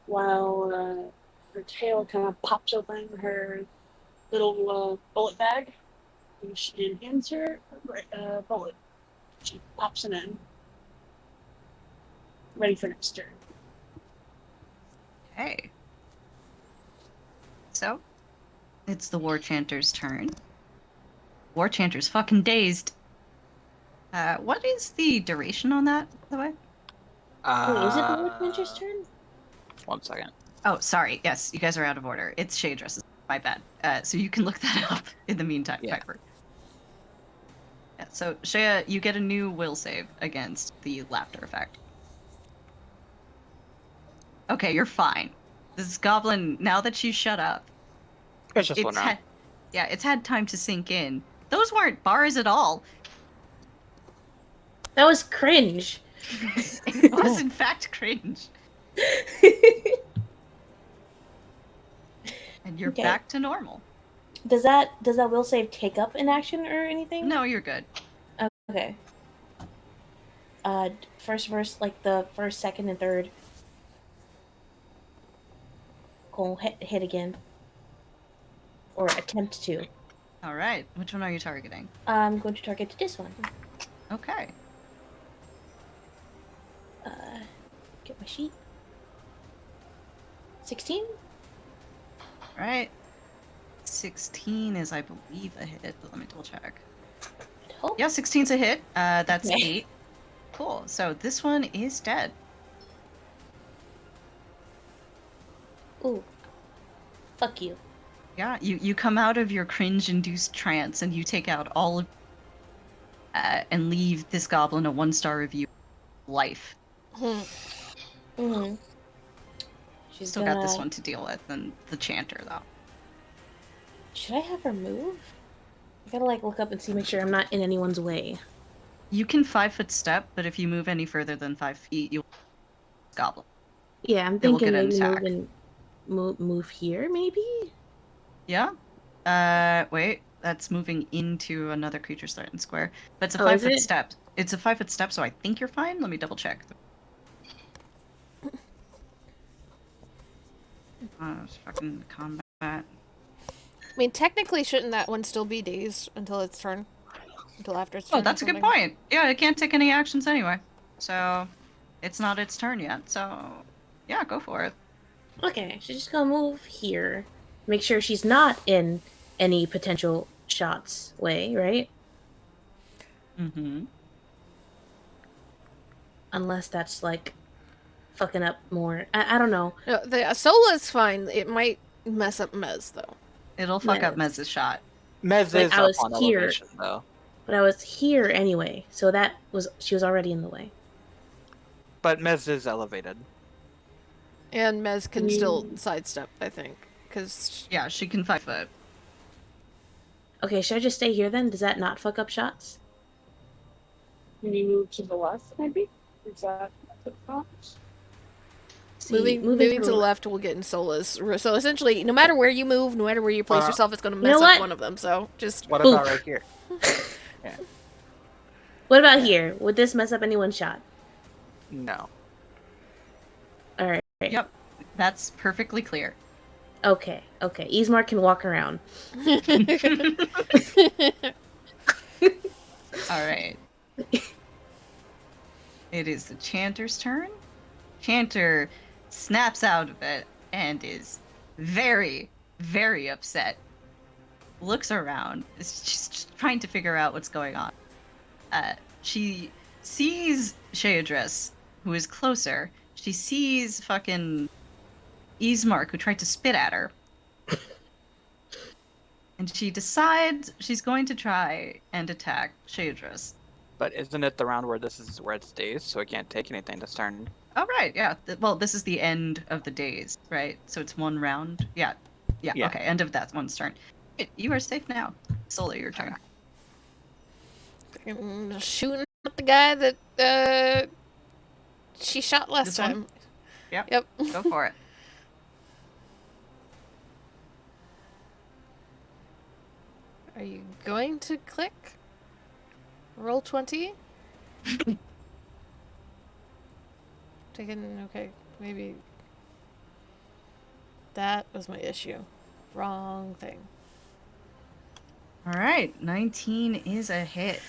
while her tail kind of pops open her little bullet bag and hands her a bullet. She pops it in. Ready for next turn. Okay. So, it's the War Chanter's turn. War Chanter's fucking dazed. What is the duration on that, by the way? Wait, is it the Woodmancher's turn? 1 second. Oh, sorry. Yes, you guys are out of order. It's Shadra's. My bad. So you can look that up in the meantime, Yeah. Piper. Yeah, so, Shea, you get a new will save against the laughter effect. Okay, you're fine. This goblin, now that you shut up, It's just one round. it's had time to sink in. Those weren't bars at all. That was cringe. It was, in fact, cringe. And you're Okay. back to normal. Does that will save take up an action or anything? No, you're good. Okay. First verse, like the first, second, and third. Cool. Hit again. Or attempt to. All right. Which one are you targeting? I'm going to target this one. Okay. Get my sheet. 16? All right. 16 is, I believe, a hit, but let me double check. Oh. Yeah, 16's a hit. That's Okay. 8. Cool. So this one is dead. Ooh. Fuck you. Yeah, you come out of your cringe-induced trance and you take out all of and leave this goblin a 1-star review of life. Mm-hmm. She's Still got this one to deal with, and the chanter, though. Should I have her move? I gotta look up and make sure I'm not in anyone's way. You can 5-foot step, but if you move any further than 5 feet, you'll goblin. Yeah, I'm It will thinking get an maybe attack. move here, maybe? Yeah? Wait. That's moving into another creature's threatened square. But it's a Oh, is 5-foot it? step. It's a 5-foot step, so I think you're fine. Let me double check. It's fucking combat. I mean, technically, shouldn't that one still be dazed until its turn? Until after its turn? Oh, that's a good point. Yeah, it can't take any actions anyway. So, it's not its turn yet. So, yeah, go for it. Okay, she's just gonna move here. Make sure she's not in any potential shots way, right? Mm-hmm. Unless that's fucking up more. I don't know. No, the Sola's fine. It might mess up Mez, though. It'll fuck up Mez. Mez's shot. Mez But is I up was on here. elevation, though. But I was here anyway, so she was already in the way. But Mez is elevated. And Mez can still sidestep, I think. Because... Yeah, she can 5 foot. Okay, should I just stay here then? Does that not fuck up shots? Can you move to the left, maybe? Is that the thought? See, moving to the left will get in Sola's. So essentially, no matter where you move, no matter where you place yourself, it's going to mess up one of them. So just... What about right here? Yeah. What about here? Would this mess up anyone's shot? No. Alright. Yep, that's perfectly clear. Okay. Ismark can walk around. Alright. It is the Chanter's turn. Chanter snaps out of it and is very, very upset. Looks around. Is just trying to figure out what's going on. She sees Shayadris, who is closer. She sees fucking Ismark, who tried to spit at her. And she decides she's going to try and attack Shayadris. But isn't it the round where it stays, so it can't take anything this turn? Oh, right, yeah. Well, this is the end of the days, right? So it's one round? Yeah, okay, end of that one's turn. You are safe now. Sola, your turn. Shooting at the guy that she shot last This time. one? Yep. Go for it. Are you going to click? Roll 20? Okay, maybe. That was my issue. Wrong thing. Alright, 19 is a hit.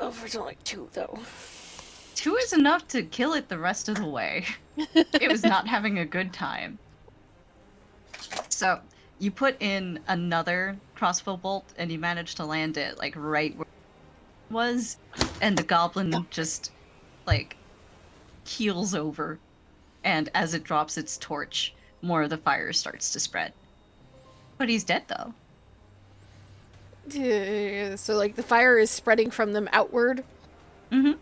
Over's only 2, though. 2 is enough to kill it the rest of the way. It was not having a good time. So, you put in another crossbow bolt, and you managed to land it, like, right where it was, and the goblin just, like, keels over. And as it drops its torch, more of the fire starts to spread. But he's dead, though. So, like, the fire is spreading from them outward? Mm-hmm.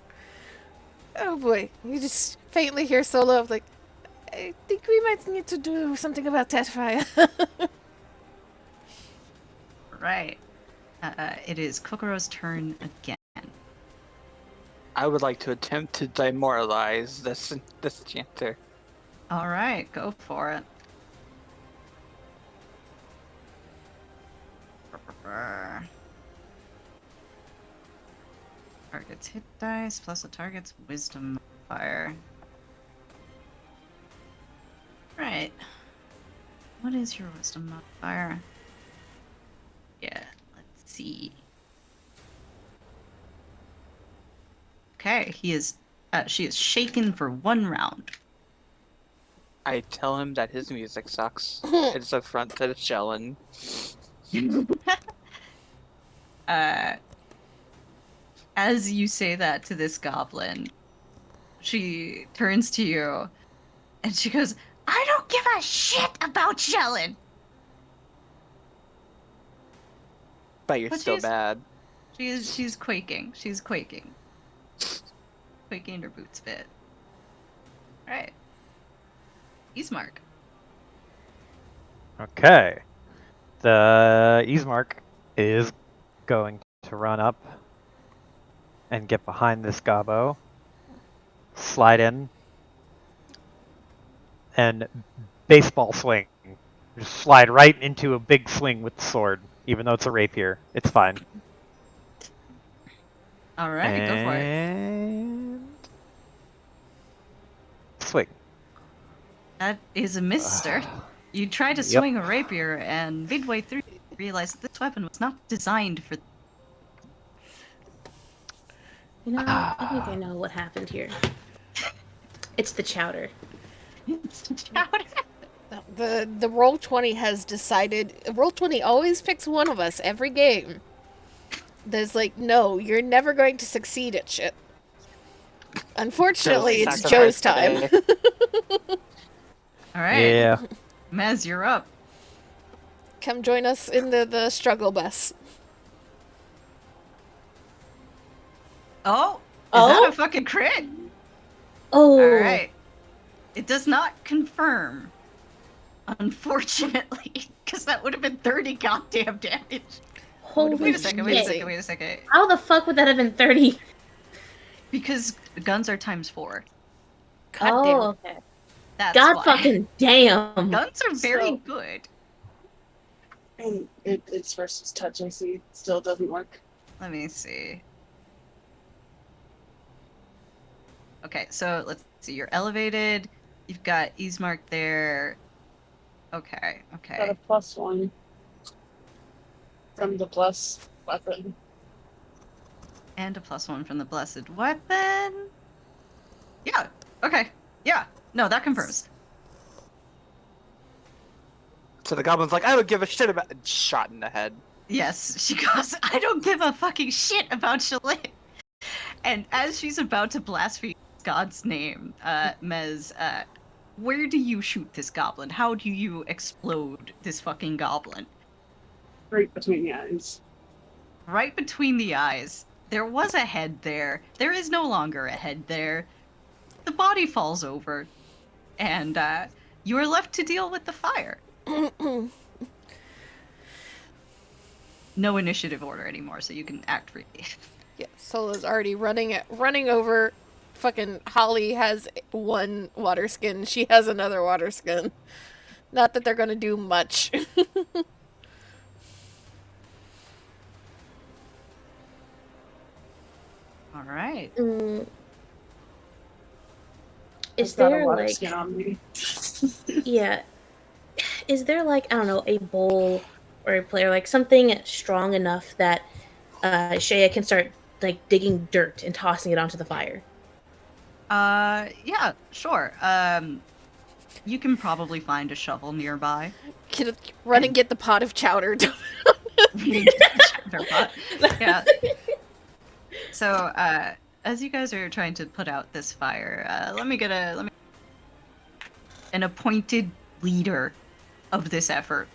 Oh boy, you just faintly hear Solo of, like, I think we might need to do something about that fire. Right. It is Kokoro's turn again. I would like to attempt to demoralize this chanter. Alright, go for it. Target's hit dice plus the target's wisdom modifier. Right. What is your wisdom modifier? Yeah, let's see. Okay, she is shaken for 1 round. I tell him that his music sucks. It's a front to the shellin'. As you say that to this goblin, she turns to you and she goes, I don't give a shit about Shellin! But you're But still she's- bad. She's quaking. She's quaking. Quaking in her boots a bit. Alright. Ismark. Okay. The Ismark is going to run up and get behind this gobbo, slide in, and baseball swing. Just slide right into a big swing with the sword, even though it's a rapier. It's fine. Alright, go for it. And swing. That is a miss, sir. You try to swing a rapier, and midway through, you realize that this weapon was not designed for. You know, I think I know what happened here. It's the chowder. The Roll20 has decided. Roll20 always picks one of us every game. There's like, no, you're never going to succeed at shit. Unfortunately, Joe's it's Joe's sacrifice time. today. All right. Yeah. Mez, you're up. Come join us in the struggle bus. Oh, is Oh? that a fucking crit? Oh. All right. It does not confirm, unfortunately, because that would have been 30 goddamn damage. Holy Wait a second, wait a shit. second, wait a second. How the fuck would that have been 30? Because guns are ×4. God damn. Oh, okay. That's God why. fucking damn. Guns are very So- good. And it's versus touch AC. Still doesn't work. Let me see. Okay, so let's see. You're elevated. You've got Easemark there. Okay, Got okay. a +1 from the plus weapon. And a +1 from the blessed weapon. Yeah, okay. Yeah, no, that confirms. So the goblin's like, I don't give a shit about shot in the head. Yes, she goes, I don't give a fucking shit about Shalyn. And as she's about to blaspheme God's name, Mez, where do you shoot this goblin? How do you explode this fucking goblin? Right between the eyes. Right between the eyes. There was a head there. There is no longer a head there. The body falls over. And, you are left to deal with the fire. No initiative order anymore, so you can act freely. Yeah, Sola's already running over. Fucking Holly has one water skin. She has another water skin. Not that they're gonna do much. All right. Is I've got a there water like skin on me. yeah? Is there like I don't know a bowl or a player like something strong enough that Shea can start like digging dirt and tossing it onto the fire? Yeah, sure. You can probably find a shovel nearby. Run and get the pot of chowder. Yeah. So, as you guys are trying to put out this fire, let me an appointed leader of this effort.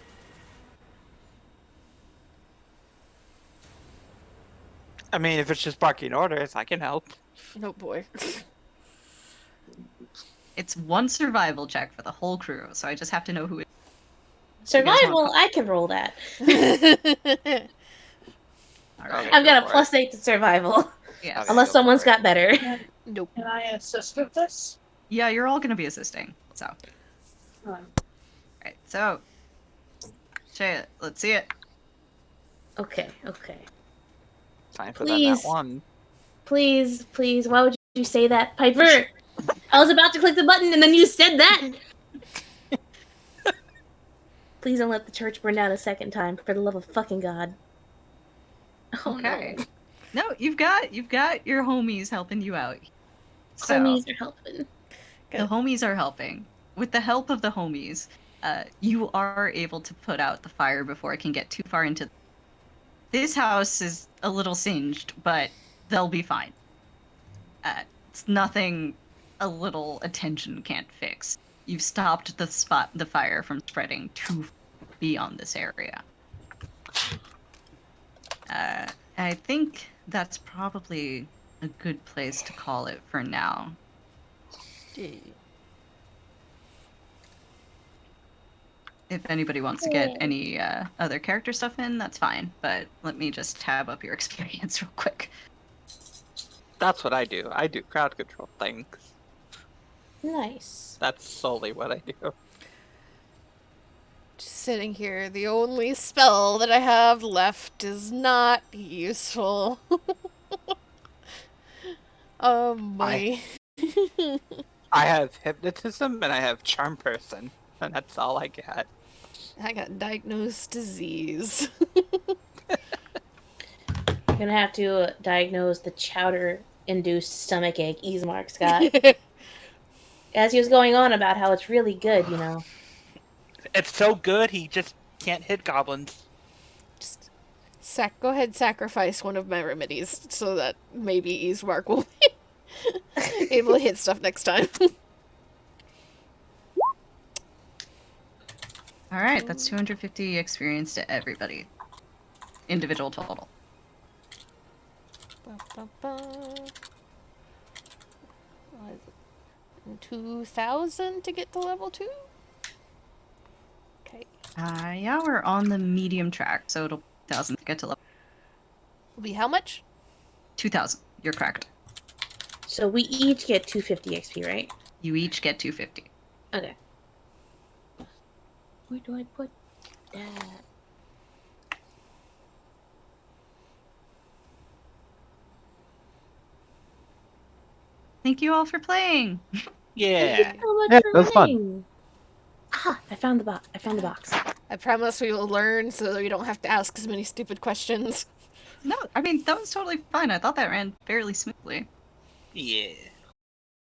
I mean, if it's just barking orders, I can help. Oh boy. It's one survival check for the whole crew, so I just have to know who it is. Survival, I can roll that. All right. I've got a go for +8 to survival, Yeah. Okay. unless go someone's for it. got better. Nope. Can I assist with this? Yeah, you're all gonna be assisting. So, right. So, Shay, let's see it. Okay. Time for Please. that one. Please, why would you say that, Piper? I was about to click the button and then you said that. Please don't let the church burn down a second time, for the love of fucking God. Oh, Okay. No, you've got your homies helping you out. So, Homies are helping. the homies are helping. With the help of the homies, you are able to put out the fire before it can get too far into. This house is a little singed, but they'll be fine. It's nothing a little attention can't fix. You've stopped the fire from spreading too far beyond this area. I think that's probably a good place to call it for now. If anybody wants to get any other character stuff in, that's fine. But let me just tab up your experience real quick. That's what I do. I do crowd control things. Nice. That's solely what I do. Just sitting here, the only spell that I have left is not useful. Oh my. I have hypnotism and I have charm person, and that's all I got. I got diagnosed disease. You're gonna have to diagnose the chowder-induced stomachache Easemark's got. As he was going on about how it's really good, you know. It's so good, he just can't hit goblins. Just go ahead, sacrifice one of my remedies so that maybe Easemark will able to hit stuff next time. All right, that's 250 experience to everybody. Individual total. 2,000 to get to level 2? Okay. Yeah, we're on the medium track, so it'll 2,000 to get to level. Will be how much? 2,000. You're correct. So we each get 250 XP, right? You each get 250. Okay. Where do I put that? Thank you all for playing. Yeah. Thank you so much Yeah, for that was fun. running. Ah, I found the box. I promise we will learn so that we don't have to ask as many stupid questions. No, I mean, that was totally fine. I thought that ran fairly smoothly. Yeah.